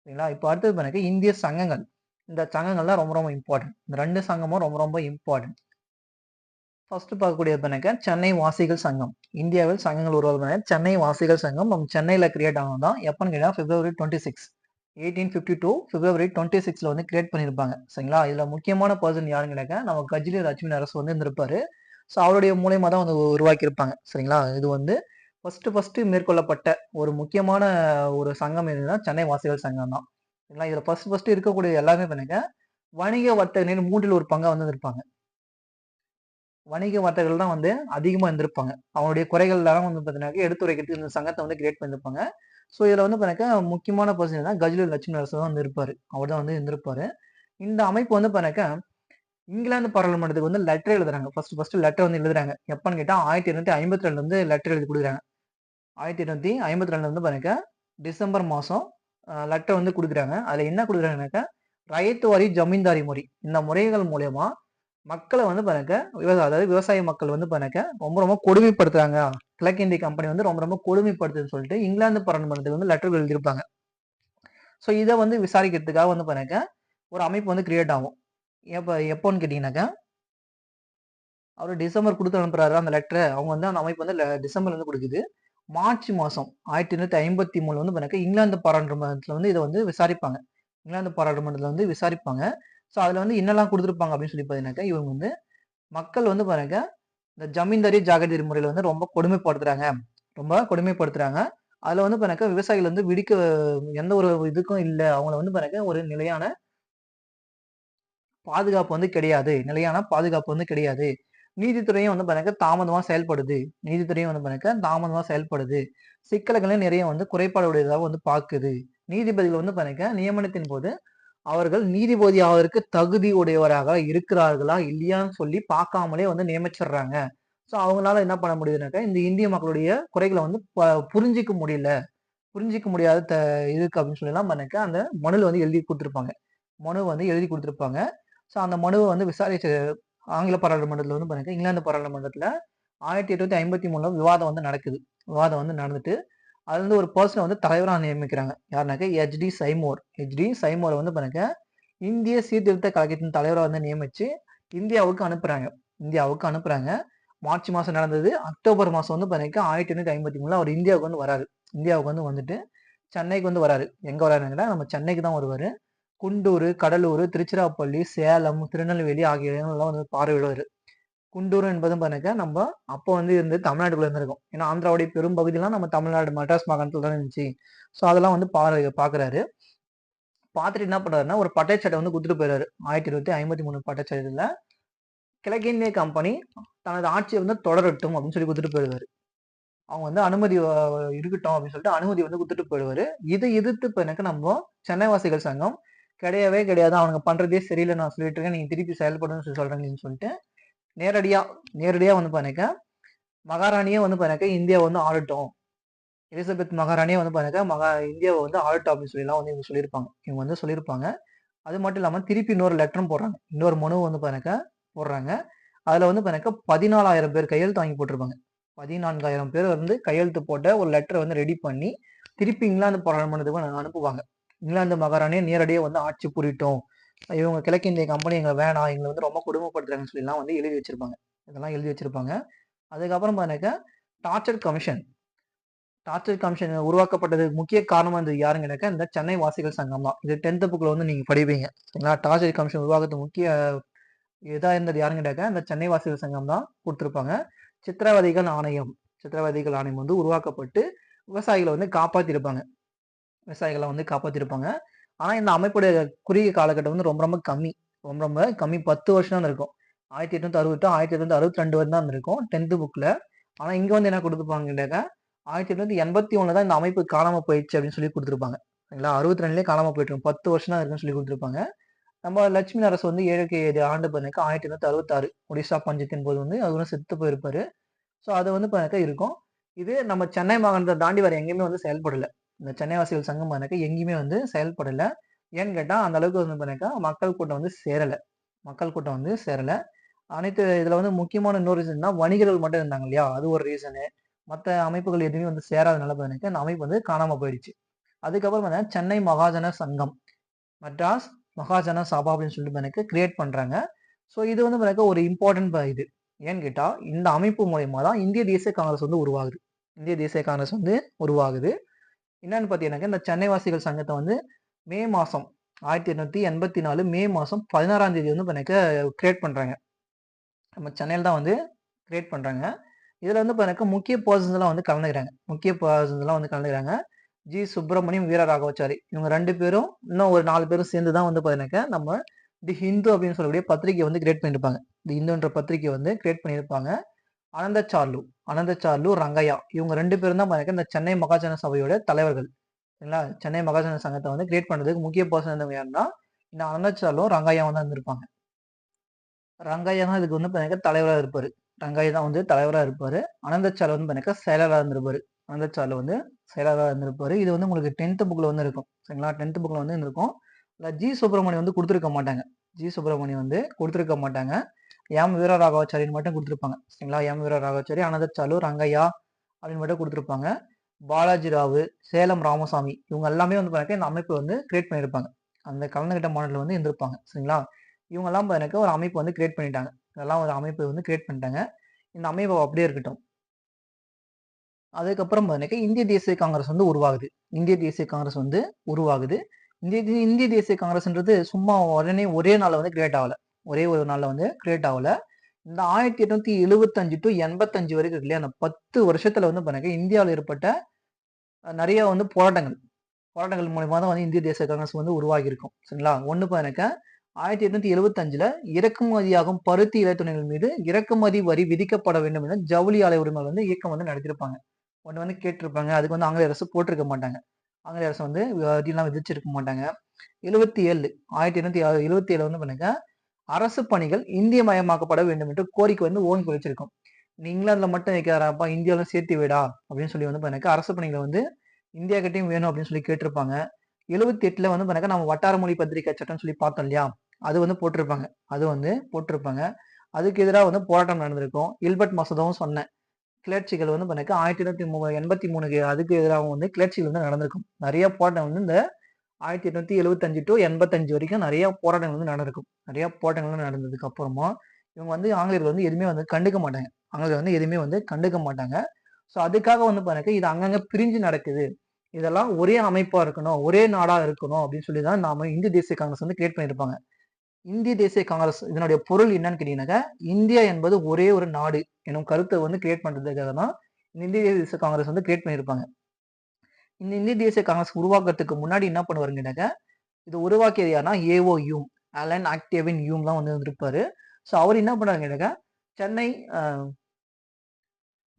சரிங்களா? இப்போ அடுத்தது இந்திய சங்கங்கள். இந்த சங்கங்கள்லாம் ரொம்ப ரொம்ப இம்பார்ட்டன்ட். இந்த 2 சங்கமும் ரொம்ப ரொம்ப இம்பார்ட்டன்ட். ஃபர்ஸ்ட் பார்க்கக்கூடியது சென்னை வாசிகள் சங்கம். இந்தியாவில் சங்கங்கள் உருவாக்குன சென்னை வாசிகள் சங்கம் நம்ம சென்னையில கிரியேட் ஆனதுதான். எப்பன்னு கேட்டா February 26, 1852 February 26ல வந்து கிரியேட் பண்ணியிருப்பாங்க. சரிங்களா? இதுல முக்கியமான பர்சன் யாருன்னு கேட்டாக்க நம்ம கஜினி லட்சுமி அரசு வந்து இருந்திருப்பாரு. ஸோ அவருடைய மூலியமா தான் வந்து உருவாக்கியிருப்பாங்க. சரிங்களா? இது வந்து ஃபர்ஸ்ட் மேற்கொள்ளப்பட்ட ஒரு முக்கியமான ஒரு சங்கம் எதுன்னா சென்னை வாசிகள் சங்கம் தான். சரிங்களா? இதுல ஃபர்ஸ்ட் இருக்கக்கூடிய எல்லாமே வணிக வர்த்தக 3ல் ஒரு பங்கா வந்து இருப்பாங்க. வணிக வர்த்தகர்கள் தான் வந்து அதிகமா இருந்திருப்பாங்க. அவங்களுடைய குறைகள் எல்லாம் வந்து பார்த்தீங்கன்னாக்க எடுத்துரைக்கிறதுக்கு இந்த சங்கத்தை வந்து கிரியேட் பண்ணியிருப்பாங்க. ஸோ இதுல வந்து முக்கியமான பர்சன் தான் கஜுலி லட்சுமி அரசு தான் வந்து இருப்பாரு. அவர் தான் வந்து இருந்திருப்பாரு. இந்த அமைப்பு வந்து இங்கிலாந்து பாராளுமன்றத்துக்கு வந்து லெட்டர் எழுதுறாங்க. ஃபர்ஸ்ட் லெட்டர் வந்து எழுதுறாங்க. எப்பன்னு கேட்டா 1852 வந்து லெட்டர் எழுதி கொடுக்குறாங்க. 1852 வந்து டிசம்பர் மாசம் லெட்டர் வந்து கொடுக்குறாங்க. அதுல என்ன கொடுக்குறாங்கன்னாக்கா ரயத்து வாரி ஜமீன்தாரி முறை, இந்த முறைகள் மூலயமா மக்களை வந்து அதாவது விவசாய மக்கள் வந்து ரொம்ப ரொம்ப கொடுமைப்படுத்துறாங்க. கிழக்கிந்திய கம்பெனி வந்து ரொம்ப ரொம்ப கொடுமைப்படுத்துன்னு சொல்லிட்டு இங்கிலாந்து பாராளுமன்றத்துக்கு வந்து லெட்டர் எழுதியிருப்பாங்க. ஸோ இதை வந்து விசாரிக்கிறதுக்காக வந்து ஒரு அமைப்பு வந்து கிரியேட் ஆகும். எப்போன்னு கேட்டீங்கன்னாக்கா அவர் டிசம்பர் கொடுத்து அனுப்புறாரு அந்த லெட்டரை. அவங்க வந்து அந்த அமைப்பு வந்து டிசம்பர் வந்து கொடுக்குது. மார்ச் மாசம் 1853 வந்து இங்கிலாந்து பாராளுமன்றத்துல வந்து இதை வந்து விசாரிப்பாங்க. இங்கிலாந்து பாராளுமன்றத்துல வந்து விசாரிப்பாங்க. ஸோ அதுல வந்து என்னெல்லாம் கொடுத்துருப்பாங்க அப்படின்னு சொல்லி பார்த்தீங்கன்னாக்கா இவங்க வந்து மக்கள் வந்து இந்த ஜமீன்தாரி ஜாகிரதாரி முறையில வந்து ரொம்ப கொடுமைப்படுத்துறாங்க. அதுல வந்து விவசாயிகள் வந்து விடிக்க எந்த ஒரு இதுக்கும் இல்லை. அவங்கள வந்து ஒரு நிலையான பாதுகாப்பு வந்து கிடையாது. நீதித்துறையும் வந்து தாமதமா செயல்படுது. சிக்கல்களையும் நிறைய வந்து குறைபாடு உடையதாக வந்து பார்க்குது. நீதிபதிகள் வந்து நியமனத்தின் போது அவர்கள் நீதிபதி ஆவதற்கு தகுதி உடையவராக இருக்கிறார்களா இல்லையான்னு சொல்லி பார்க்காமலே வந்து நியமிச்சிடுறாங்க. ஸோ அவங்களால என்ன பண்ண முடியுதுனாக்கா இந்த இந்திய மக்களுடைய குறைகளை வந்து புரிஞ்சிக்க முடியாத இருக்கு அப்படின்னு சொல்லலாம் அந்த மனுவில் வந்து எழுதி கொடுத்துருப்பாங்க. ஸோ அந்த மனுவை வந்து விசாரிச்ச ஆங்கில பாராளுமன்றத்தில் வந்து இங்கிலாந்து பாராளுமன்றத்தில் 1853 விவாதம் வந்து நடந்துட்டு அதுல இருந்து ஒரு பர்சனை வந்து தலைவராக நியமிக்கிறாங்க. யாருனாக்க ஹெச்டி சைமோர் வந்து இந்திய சீர்திருத்த கழகத்தின் தலைவரை வந்து நியமிச்சு இந்தியாவுக்கு அனுப்புறாங்க. மார்ச் மாசம் நடந்தது. அக்டோபர் மாசம் வந்து பாத்தீங்கன்னா 1853 அவர் இந்தியாவுக்கு வந்து வராரு. இந்தியாவுக்கு வந்து வந்துட்டு சென்னைக்கு வந்து வராரு. எங்க வராருங்கன்னா நம்ம சென்னைக்கு தான் வருவாரு. குண்டூர், கடலூர், திருச்சிராப்பள்ளி, சேலம், திருநெல்வேலி ஆகிய இடங்கள்லாம் வந்து பார்வையிடுவாரு. குண்டூர் என்பது பாத்தீங்கன்னா நம்ம அப்போ வந்து இருந்து தமிழ்நாட்டுக்குள்ள இருந்திருக்கும். ஏன்னா ஆந்திராவுடைய பெரும் பகுதியெல்லாம் நம்ம தமிழ்நாடு மெட்ராஸ் மாகாணத்துல தான் இருந்துச்சு. ஸோ அதெல்லாம் வந்து பாக்குறாரு. பார்த்துட்டு என்ன பண்றாருன்னா ஒரு பட்டயச்சட்டை வந்து கொடுத்துட்டு போயிறாரு. 1853 பட்டயச்சட்டத்துல கிழக்கிந்திய கம்பெனி தனது ஆட்சியை வந்து தொடரட்டும் அப்படின்னு சொல்லி கொடுத்துட்டு போயிடுவாரு. அவங்க வந்து அனுமதி இருக்கட்டும் அப்படின்னு சொல்லிட்டு அனுமதி வந்து கொடுத்துட்டு போயிடுவாரு. இதை எதிர்த்து இப்ப எனக்கு நம்ம சென்னை வாசிகள் சங்கம் கிடையவே கிடையாது, அவங்க பண்றதே சரியில்லை நான் சொல்லிட்டு இருக்கேன், நீங்க திருப்பி செயல்படணும்னு சொல்லி சொல்றீங்கன்னு சொல்லிட்டு நேரடியா வந்து பாருங்க மகாராணியே வந்து பாருங்க இந்தியா வந்து ஆளட்டும், எலிசபெத் மகாராணியே வந்து பாருங்க இந்தியாவை வந்து ஆளட்டும் அப்படின்னு சொல்லி எல்லாம் வந்து இவங்க வந்து சொல்லியிருப்பாங்க. அது மட்டும் இல்லாம திருப்பி இன்னொரு லெட்டரும் போடுறாங்க, இன்னொரு மனு வந்து பாருங்க போடுறாங்க. அதுல வந்து பாருங்க 14,000 பேர் கையெழுத்து வாங்கி போட்டிருப்பாங்க. 14,000 பேர் வந்து கையெழுத்து போட்ட ஒரு லெட்டரை வந்து ரெடி பண்ணி திருப்பி இங்கிலாந்து பாராளுமன்றத்துக்கு அனுப்புவாங்க. இங்கிலாந்து மகாராணியை நேரடியாக வந்து ஆட்சி புரியட்டும், இவங்க கிழக்கிந்திய கம்பெனி எங்களை வேணாம், எங்களை வந்து ரொம்ப கொடுமைப்படுத்துறாங்கன்னு சொல்லிலாம் வந்து எழுதி வச்சிருப்பாங்க. இதெல்லாம் எழுதி வச்சிருப்பாங்க. அதுக்கப்புறம் பாருங்க டார்ச்சர் கமிஷன் உருவாக்கப்பட்டதுக்கு முக்கிய காரணமா இருந்தது யாருன்னு கேட்டாக்க இந்த சென்னை வாசிகள் சங்கம் தான். இது 10th புக்ல வந்து நீங்க படிப்பீங்க சரிங்களா. டார்ச்சர் கமிஷன் உருவாக்கத்துக்கு முக்கிய இதா இருந்தது யாருன்னு கேட்டாக்க இந்த சென்னை வாசிகள் சங்கம் தான் கொடுத்திருப்பாங்க. சித்திரவதைகள் ஆணையம் வந்து உருவாக்கப்பட்டு விவசாயிகளை வந்து காப்பாத்திருப்பாங்க. ஆனா இந்த அமைப்புடைய குறுகிய காலகட்டம் வந்து ரொம்ப ரொம்ப கம்மி 10 வருஷம் தான் இருக்கும். 1860 1862 வரை தான் இருக்கும் 10th புக்ல. ஆனா இங்க வந்து என்ன கொடுத்துருப்பாங்க கேட்டாக்க 1881 தான் இந்த அமைப்பு காணாம போயிடுச்சு அப்படின்னு சொல்லி கொடுத்துருப்பாங்க சரிங்களா. 62லயே காணாம போயிட்டு 10 வருஷம் தான் இருக்குன்னு சொல்லி கொடுத்துருப்பாங்க. நம்ம லட்சுமி அரசு வந்து 7 ஆண்டு பண்ணிருக்க 1866 ஒடிசா பஞ்சத்தின் போது வந்து அது வந்து செத்து போயிருப்பாரு. ஸோ அது வந்து பண்ணிருக்க இருக்கும். இது நம்ம சென்னை மாகாணத்தை தாண்டி வேற எங்கேயுமே வந்து செயல்படல. இந்த சென்னை வாசிகள் சங்கம் பண்ணிருக்க எங்கேயுமே வந்து செயல்படல. ஏன்னு கேட்டா அந்த அளவுக்கு வந்து பண்ணிருக்க மக்கள் கூட்டம் வந்து சேரல. அனைத்து இதுல வந்து முக்கியமான இன்னொரு ரீசன்னா வணிகர்கள் மட்டும் இருந்தாங்க இல்லையா, அது ஒரு ரீசனு. மற்ற அமைப்புகள் எதுவுமே வந்து சேராதனால பண்ணிருக்க இந்த அமைப்பு வந்து காணாம போயிடுச்சு. அதுக்கப்புறம் பார்த்தீங்கன்னா சென்னை மகாஜன சங்கம், மெட்ராஸ் மகாஜன சபா அப்படின்னு சொல்லிட்டு எனக்கு கிரியேட் பண்றாங்க. ஸோ இது வந்து எனக்கு ஒரு இம்பார்ட்டன்ட் இது. ஏன்னு கேட்டா இந்த அமைப்பு மூலயமா தான் இந்திய தேசிய காங்கிரஸ் வந்து உருவாகுது. என்னன்னு பார்த்தீங்கன்னா இந்த சென்னை வாசிகள் சங்கத்தை வந்து மே மாசம் 1884 மே மாசம் 16ஆம் தேதி வந்து எனக்கு கிரியேட் பண்றாங்க. நம்ம சென்னையில் தான் வந்து கிரியேட் பண்றாங்க. இதுல வந்து எனக்கு முக்கிய பர்சன்ஸ் எல்லாம் வந்து கலந்துக்கிறாங்க. ஜி சுப்பிரமணியம், வீர ராகவாச்சாரி இவங்க 2 பேரும் இன்னும் ஒரு 4 பேரும் சேர்ந்து தான் வந்து பாத்தீங்கன்னா நம்ம தி ஹிந்து அப்படின்னு சொல்லக்கூடிய பத்திரிகை வந்து கிரியேட் பண்ணியிருப்பாங்க. தி ஹிந்துன்ற பத்திரிகை வந்து கிரியேட் பண்ணியிருப்பாங்க. அனந்தச்சார்லு, ரங்கையா இவங்க 2 பேரும் தான் பாத்தீங்கன்னா இந்த சென்னை மகாஜன சபையோட தலைவர்கள் சரிங்களா. சென்னை மகாஜன சங்கத்தை வந்து கிரியேட் பண்றதுக்கு முக்கிய பர்சன் இருந்தவங்க யாருன்னா இந்த அனந்தச்சார்லும் ரங்கையாவும் தான் இருந்திருப்பாங்க. ரங்கையா தான் இதுக்கு வந்து பாத்தீங்கன்னா தலைவராக இருப்பாரு. ரங்கையா தான் வந்து தலைவராக இருப்பாரு. அனந்தச்சார்லு வந்து பாத்தீங்கன்னா செயலராக இருந்திருப்பாரு. இது வந்து உங்களுக்கு 10th புக்ல வந்து இருக்கும் சரிங்களா. 10th புக்ல வந்து இருக்கும். ஜி சுப்பிரமணியம் வந்து கொடுத்துருக்க மாட்டாங்க. எம் வீர ராகவாச்சாரின்னு மட்டும் கொடுத்துருப்பாங்க சரிங்களா. எம் வீர ராகவாச்சாரி, அனந்தச்சார்லு, ரங்கையா அப்படின்னு மட்டும் கொடுத்துருப்பாங்க. பாலாஜி ராவு, சேலம் ராமசாமி இவங்க எல்லாமே வந்து பாத்தீங்கன்னா இந்த அமைப்பு வந்து கிரியேட் பண்ணியிருப்பாங்க. அந்த கலந்துகிட்ட மாடல் வந்து இருந்திருப்பாங்க சரிங்களா. இவங்க எல்லாம் எனக்கு ஒரு அமைப்பு வந்து கிரியேட் பண்ணிட்டாங்க. இந்த அமைப்பு அப்படியே இருக்கட்டும். அதுக்கப்புறம் எனக்கு இந்திய தேசிய காங்கிரஸ் வந்து உருவாகுது. இந்திய தேசிய காங்கிரஸ்ன்றது சும்மா உடனே ஒரே நாள்ல வந்து கிரியேட் ஆகல. இந்த 1875 டு 85 வரைக்கும் இருக்கு இல்லையா, அந்த 10 வருஷத்துல வந்து பாருங்க இந்தியாவில் ஏற்பட்ட நிறைய வந்து போராட்டங்கள் மூலமா தான் வந்து இந்திய தேசிய காங்கிரஸ் வந்து உருவாகி இருக்கும் சரிங்களா. ஒண்ணு பாருங்க 1875ல இறக்குமதியாகும் பருத்தி இலைத்துணிகள் மீது இறக்குமதி வரி விதிக்கப்பட வேண்டும் என ஜவுளி ஆலை உரிமையாளர் வந்து இயக்கம் வந்து நடத்திருப்பாங்க. ஒன்று வந்து கேட்டிருப்பாங்க. அதுக்கு வந்து ஆங்கில அரசு போட்டிருக்க மாட்டாங்க. ஆங்கில அரசு வந்து வரியெல்லாம் விதிச்சிருக்க மாட்டாங்க. 1877 வந்து பண்ணுங்க அரசு பணிகள் இந்திய மயமாக்கப்பட வேண்டும் என்று கோரிக்கை வந்து ஓங்கி வச்சிருக்கும். நீ இங்கிலாந்துல மட்டும் வைக்கிறாப்பா, இந்தியாவிலும் சேர்த்து விடா அப்படின்னு சொல்லி வந்து பண்ணுங்க அரசு பணிகளை வந்து இந்தியா கிட்டையும் வேணும் அப்படின்னு சொல்லி கேட்டிருப்பாங்க. 78ல வந்து பண்ணுங்க நம்ம வட்டார மொழி பத்திரிகை சட்டம் சொல்லி பார்த்தோம் இல்லையா, அது வந்து போட்டிருப்பாங்க. அதுக்கு எதிராக வந்து போராட்டம் நடந்திருக்கும். இல்பர்ட் மசோதாவும் சொன்னேன். கிளர்ச்சிகள் வந்து பண்ணுங்க 1883 அதுக்கு எதிராக வந்து கிளர்ச்சிகள் வந்து நடந்திருக்கும். நிறைய போராட்டம் வந்து இந்த 1875 டு 85 வரைக்கும் நிறைய போராட்டங்கள் வந்து நடந்திருக்கும். நிறைய போராட்டங்கள் நடந்ததுக்கு அப்புறமா இவங்க வந்து ஆங்கிலேயர்கள் வந்து எதுவுமே வந்து கண்டுக்க மாட்டாங்க. ஆங்கிலேயர் வந்து எதுவுமே வந்து கண்டுக்க மாட்டாங்க. ஸோ அதுக்காக வந்து பாருங்க இது அங்கங்க பிரிஞ்சு நடக்குது. இதெல்லாம் ஒரே அமைப்பா இருக்கணும், ஒரே நாடா இருக்கணும் அப்படின்னு சொல்லி தான் நாம இந்திய தேசிய காங்கிரஸ் வந்து கிரியேட் பண்ணியிருப்பாங்க. இந்திய தேசிய காங்கிரஸ் இதனுடைய பொருள் என்னன்னு கேட்டீங்கன்னாக்கா, இந்தியா என்பது ஒரே ஒரு நாடு எனும் கருத்தை வந்து கிரியேட் பண்றதுக்காக தான் இந்த இந்திய தேசிய காங்கிரஸ் வந்து கிரியேட் பண்ணியிருப்பாங்க. இந்த இந்திய தேசிய காங்கிரஸ் உருவாக்கத்துக்கு முன்னாடி என்ன பண்ணுவாருங்கன்னாக்கா, இது உருவாக்கியது யாருன்னா ஏஓ யூம், ஆலன் ஆக்டேவின் யூம் தான் வந்து இருந்திருப்பாரு. ஸோ அவர் என்ன பண்ணாருங்கன்னாக்கா, சென்னை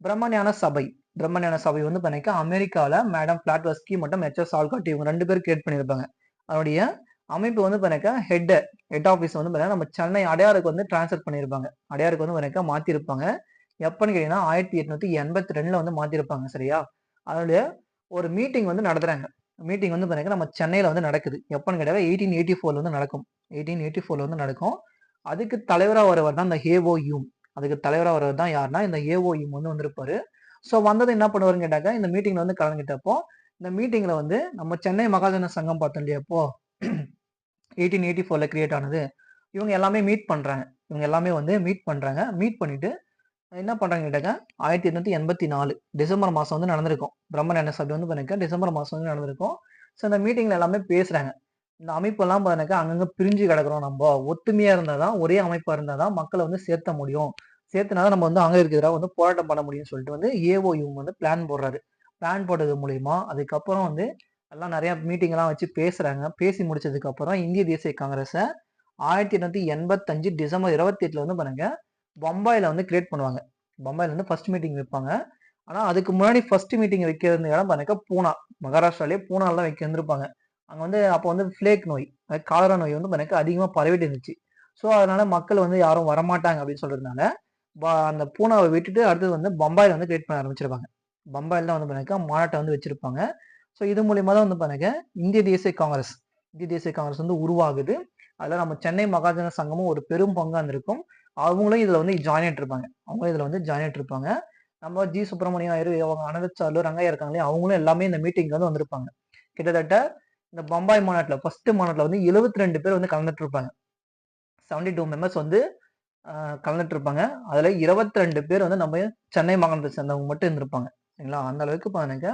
பிரம்மஞான சபை பிரம்மஞான சபை வந்து பண்ணிக்க அமெரிக்காவில் மேடம் பிளாட்வஸ்கி மற்றும் எச்எஸ் ஆல்காட் இவங்க 2 பேர் கிரியேட் பண்ணியிருப்பாங்க. அதனுடைய அமைப்பு வந்து பண்ணிக்க ஹெட் ஆஃபீஸ் வந்து பார்த்தீங்கன்னா நம்ம சென்னை அடையாருக்கு வந்து டிரான்ஸ்ஃபர் பண்ணியிருப்பாங்க. அடையாருக்கு வந்து பண்ணிக்க மாற்றிருப்பாங்க. எப்பன்னு கேட்டீங்கன்னா 1882 வந்து மாற்றிருப்பாங்க. சரியா? அதனுடைய ஒரு மீட்டிங் வந்து நடத்துறாங்க. மீட்டிங் வந்து பண்ணிக்க நம்ம சென்னையில் வந்து நடக்குது. எப்பன்னு கேட்டால் 1884 வந்து நடக்கும். 1884 வந்து நடக்கும். அதுக்கு தலைவராக வரவர் தான் இந்த ஹேவோ யூம். அதுக்கு தலைவராக வரவர் தான் யாருன்னா இந்த ஏஓ யூம் வந்து வந்திருப்பாரு. ஸோ வந்தது என்ன பண்ணுவாருன்னு கேட்டாக்க, இந்த மீட்டிங்ல வந்து கலந்துக்கிட்டப்போ இந்த மீட்டிங்ல வந்து நம்ம சென்னை மகாஜன சங்கம் பார்த்தோம் இல்லையா இப்போ 1884 கிரியேட் ஆனது. இவங்க எல்லாமே மீட் பண்றாங்க. இவங்க எல்லாமே வந்து மீட் பண்றாங்க. மீட் பண்ணிட்டு என்ன பண்றாங்க கேட்டாக்க 1884 டிசம்பர் மாசம் வந்து நடந்திருக்கும். பிரம்மஞான சபை வந்து பண்ணிக்க டிசம்பர் மாசம் வந்து நடந்திருக்கும். ஸோ இந்த மீட்டிங்ல எல்லாமே பேசுறாங்க. இந்த அமைப்பெல்லாம் பாருங்க அங்கங்க பிரிஞ்சு கிடக்குறோம். நம்ம ஒத்துமையா இருந்தாதான் ஒரே அமைப்பா இருந்தாதான் மக்களை வந்து சேர்த்த முடியும். சேர்த்துனாதான் நம்ம வந்து ஆங்கிலேயருக்கு எதிராக வந்து போராட்டம் பண்ண முடியும்னு சொல்லிட்டு வந்து ஏஓயூ வந்து பிளான் போடுறாரு. பிளான் போட்டது மூலியமா அதுக்கப்புறம் வந்து எல்லாம் நிறைய மீட்டிங் எல்லாம் வச்சு பேசுறாங்க. பேசி முடிச்சதுக்கு அப்புறம் இந்திய தேசிய காங்கிரஸை 1885 டிசம்பர் 28 வந்து பாருங்க பம்பாயில வந்து கிரியேட் பண்ணுவாங்க. பம்பாயில வந்து ஃபர்ஸ்ட் மீட்டிங் வைப்பாங்க. ஆனா அதுக்கு முன்னாடி ஃபர்ஸ்ட் மீட்டிங் வைக்க இருந்த இடம் பாருங்க பூனா, மகாராஷ்டிராலேயே பூனால தான் வைக்க இருந்திருப்பாங்க. அங்க வந்து அப்போ வந்து பிளேக் நோய், காலரா நோய் வந்து எனக்கு அதிகமா பரவிட்டு இருந்துச்சு. ஸோ அதனால மக்கள் வந்து யாரும் வரமாட்டாங்க அப்படின்னு சொல்றதுனால அந்த பூனாவை விட்டுட்டு அடுத்தது வந்து பம்பாயில வந்து கிரியேட் பண்ண ஆரம்பிச்சிருப்பாங்க. பம்பாயில தான் வந்து பாருங்க மாநாட்டை வந்து வச்சிருப்பாங்க. ஸோ இது மூலியமா தான் வந்து பாருங்க இந்திய தேசிய காங்கிரஸ் வந்து உருவாகுது. அதில் நம்ம சென்னை மகாஜன சங்கமும் ஒரு பெரும் பங்கா இருந்திருக்கும். அவங்களும் இதுல வந்து ஜாயின் ஆயிட்டு இருப்பாங்க. அவங்களும் இதுல வந்து ஜாயின் ஆயிட்டு இருப்பாங்க. நம்ம ஜி சுப்பிரமணியம் ஐயர், அவங்க அனந்தசாலு, ரங்கையா இருக்காங்களே அவங்களும் எல்லாமே இந்த மீட்டிங்ல வந்து வந்திருப்பாங்க. கிட்டத்தட்ட இந்த பம்பாய் மாநாட்டுல ஃபர்ஸ்ட் மாநாட்டுல வந்து 72 பேர் வந்து கலந்துட்டு இருப்பாங்க. 72 மெம்பர்ஸ் வந்து கலந்துட்டு இருப்பாங்க. அதுல 22 பேர் வந்து நம்ம சென்னை மாகாணத்தை சேர்ந்தவங்க மட்டும் இருந்திருப்பாங்க. சரிங்களா? அந்த அளவுக்கு பாருங்க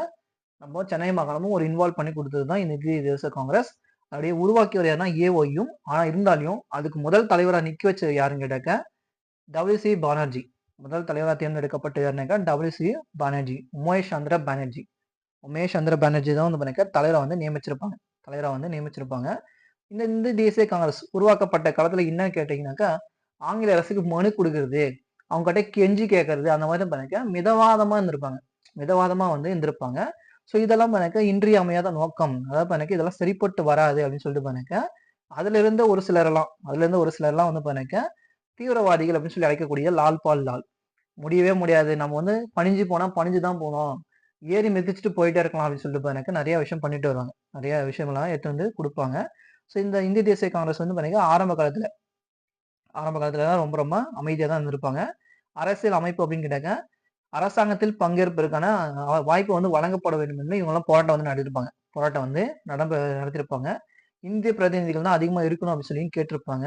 நம்ம சென்னை மாகாணமும் ஒரு இன்வால்வ் பண்ணி கொடுத்தது தான் இந்த இந்திய தேசிய காங்கிரஸ். அப்படியே உருவாக்கியவர் யாருன்னா ஏஓயும். ஆனா இருந்தாலும் அதுக்கு முதல் தலைவரா நிக்க வச்சது யாருன்னு கேட்டாக்க டபிள்யூசி பானர்ஜி. முதல் தலைவராக தேர்ந்தெடுக்கப்பட்ட யாருனாக்கா டபிள்யூசி பானர்ஜி, உமேஷ் சந்திர பானர்ஜி. உமேஷ் சந்திர பானர்ஜி தான் வந்து பண்ணிக்க தலைவரை வந்து நியமிச்சிருப்பாங்க. இந்த இந்திய தேசிய காங்கிரஸ் உருவாக்கப்பட்ட காலத்துல என்ன கேட்டீங்கன்னாக்கா ஆங்கில அரசுக்கு மனு கொடுக்கறது, அவங்க கிட்ட கெஞ்சி கேட்கறது அந்த மாதிரி பண்ணிக்க மிதவாதமா வந்து இருந்திருப்பாங்க. ஸோ இதெல்லாம் பண்ணிக்க இன்றியமையாத நோக்கம். அதாவது பண்ணிக்க இதெல்லாம் சரிப்பட்டு வராது அப்படின்னு சொல்லிட்டு பண்ணிக்க அதுல இருந்து ஒரு சிலர்லாம் வந்து பண்ணிக்க தீவிரவாதிகள் அப்படின்னு சொல்லி அழைக்கக்கூடிய லால். முடியவே முடியாது. நம்ம வந்து பணிஞ்சு போனா பணிஞ்சு தான் போனோம். ஏறி மிதிச்சுட்டு போயிட்டே இருக்கலாம் அப்படின்னு சொல்லிட்டு எனக்கு நிறைய விஷயம் பண்ணிட்டு வருவாங்க. நிறைய விஷயங்கள்லாம் எடுத்து வந்து கொடுப்பாங்க. ஸோ இந்த இந்திய தேசிய காங்கிரஸ் வந்து பார்த்தீங்கன்னா ஆரம்ப காலத்துல தான் ரொம்ப ரொம்ப அமைதியாக தான் இருந்திருப்பாங்க. அரசியல் அமைப்பு அப்படின்னு கேட்டாக்க அரசாங்கத்தில் பங்கேற்பதற்கான வாய்ப்பு வந்து வழங்கப்பட வேண்டும் என்று இவங்கெல்லாம் போராட்டம் வந்து நடத்திருப்பாங்க. இந்திய பிரதிநிதிகள் தான் அதிகமா இருக்கணும் அப்படின்னு சொல்லி கேட்டிருப்பாங்க.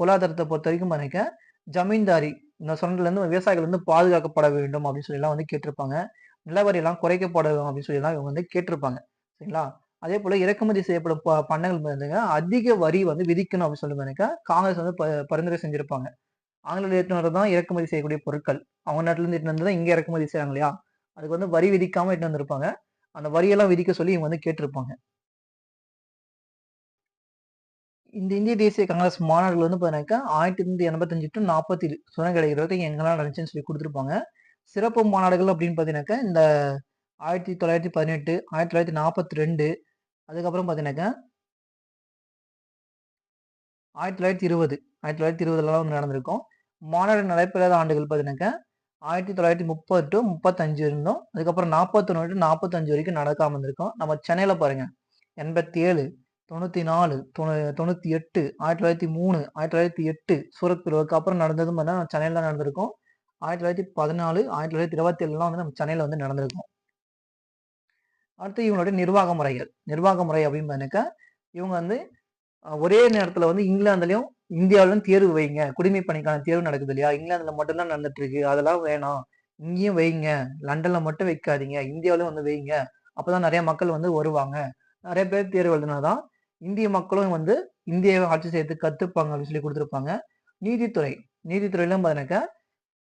பொருளாதாரத்தை பொறுத்த வரைக்கும் பண்ணிக்க ஜமீன்தாரி இந்த சொன்னதுல இருந்து விவசாயிகள் வந்து பாதுகாக்கப்பட வேண்டும் அப்படின்னு சொல்லி எல்லாம் வந்து கேட்டிருப்பாங்க. நிலவரி எல்லாம் குறைக்கப்பட வேண்டும் அப்படின்னு சொல்லி எல்லாம் இவங்க வந்து கேட்டிருப்பாங்க. சரிங்களா? அதே போல இறக்குமதி செய்யப்படும் பண்டங்கள் பாருங்க அதிக வரி வந்து விதிக்கணும் அப்படின்னு சொல்லி பாருங்க காங்கிரஸ் வந்து பரிந்துரை செஞ்சிருப்பாங்க. ஆங்கில ஏற்றுமதி தான் இறக்குமதி செய்யக்கூடிய பொருட்கள். அவங்க நாட்டுல இருந்து இட்டு வந்து தான் இங்க இறக்குமதி செய்யறாங்க இல்லையா? அதுக்கு வந்து வரி விதிக்காம இட்டு வந்திருப்பாங்க. அந்த வரியெல்லாம் விதிக்க சொல்லி இவங்க வந்து கேட்டிருப்பாங்க. இந்த இந்திய தேசிய காங்கிரஸ் மாநாடுகள் வந்து பார்த்தீங்கன்னாக்கா 1885 டு 47 சுதந்திரம் கிடைக்கிறதுக்கு எங்கெல்லாம் நடந்துச்சுன்னு சொல்லி கொடுத்துருப்பாங்க. சிறப்பு மாநாடுகள் அப்படின்னு பார்த்தீங்கன்னாக்கா இந்த 1918, 1942, அதுக்கப்புறம் பார்த்தீங்கன்னாக்கா 1920 வந்து நடந்திருக்கும். மாநாடு நடைபெறாத ஆண்டுகள் பார்த்தீங்கன்னாக்கா 1930 டு 35 இருந்தோம். அதுக்கப்புறம் 41 டு 45 வரைக்கும் நடக்காம இருந்திருக்கும். நம்ம சென்னையில பாருங்க 87, 94, 98, 1903, 1908 சூரத் பிளவுக்கு அப்புறம் நடந்ததும் பார்த்தீங்கன்னா சென்னையில தான் நடந்திருக்கும். 1914, 1927 வந்து நம்ம சென்னையில வந்து நடந்திருக்கும். அடுத்து இவங்களுடைய நிர்வாக முறைகள். நிர்வாக முறை அப்படின்னு பார்த்தாக்கா, இவங்க வந்து ஒரே நேரத்துல வந்து இங்கிலாந்துலயும், இந்தியாவிலும் தேர்வு வைங்க. குடிமைப் பணிக்கான தேர்வு நடக்குது இல்லையா? இங்கிலாந்துல மட்டும் தான் நடந்துட்டு இருக்கு. அதெல்லாம் வேணாம். இங்கேயும் வைங்க. லண்டன்ல மட்டும் வைக்காதீங்க. இந்தியாவிலும் வந்து வைங்க. அப்பதான் நெறைய மக்கள் வந்து வருவாங்க. நெறைய பேர் தேர்வு எழுதுனா தான், இந்திய மக்களும் வந்து இந்தியாவ ஆட்சி செய்யறதுக்கு கத்துப்பாங்க அப்படின்னு சொல்லி குடுத்திருப்பாங்க. நீதித்துறை. நீதித்துறையிலும் பார்த்தீங்கன்னாக்கா,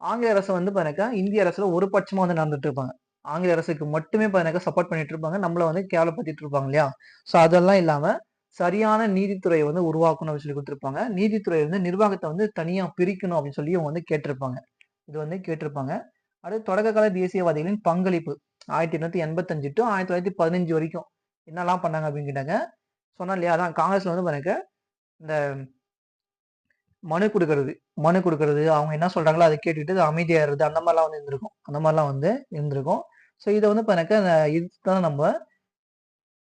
ஆங்கில அரசு வந்து பார்த்தீங்கன்னாக்கா, இந்திய அரசுல ஒரு பட்சமா வந்து நடந்துட்டு இருப்பாங்க. ஆங்கில அரசுக்கு மட்டுமே பார்த்தீங்கன்னாக்கா சப்போர்ட் பண்ணிட்டு இருப்பாங்க. நம்மள வந்து கேவலப்படுத்திட்டு இருப்பாங்க இல்லையா? ஸோ அதெல்லாம் இல்லாம, சரியான நீதித்துறைய வந்து உருவாக்கணும் அப்படின்னு சொல்லி குடுத்திருப்பாங்க. நீதித்துறை வந்து நிர்வாகத்த வந்து தனியா பிரிக்கணும் அப்படின்னு சொல்லி இவங்க வந்து கேட்டிருப்பாங்க. இது வந்து கேட்டிருப்பாங்க. அடுத்து தொடக்ககால தேசியவாதிகளின் பங்களிப்பு. 1885 டூ 1915 வரைக்கும் என்னலாம் பண்ணாங்க அப்படின்னு கேட்டாங்க. சொன்னேன் இல்லையா? அதான் காங்கிரஸ்ல வந்து பார்த்தீங்கன்னாக்கா, இந்த மனு குடுக்கறது, அவங்க என்ன சொல்றாங்களோ அத கேட்டுட்டு அமைதியா இருறது, அந்த மாரிலாம் வந்து இருந்திருக்கும். அந்த மாரிலாம் வந்து இருந்திருக்கும். ஸோ இத வந்து பார்த்தீங்கன்னாக்கா, இதுதான் நம்ம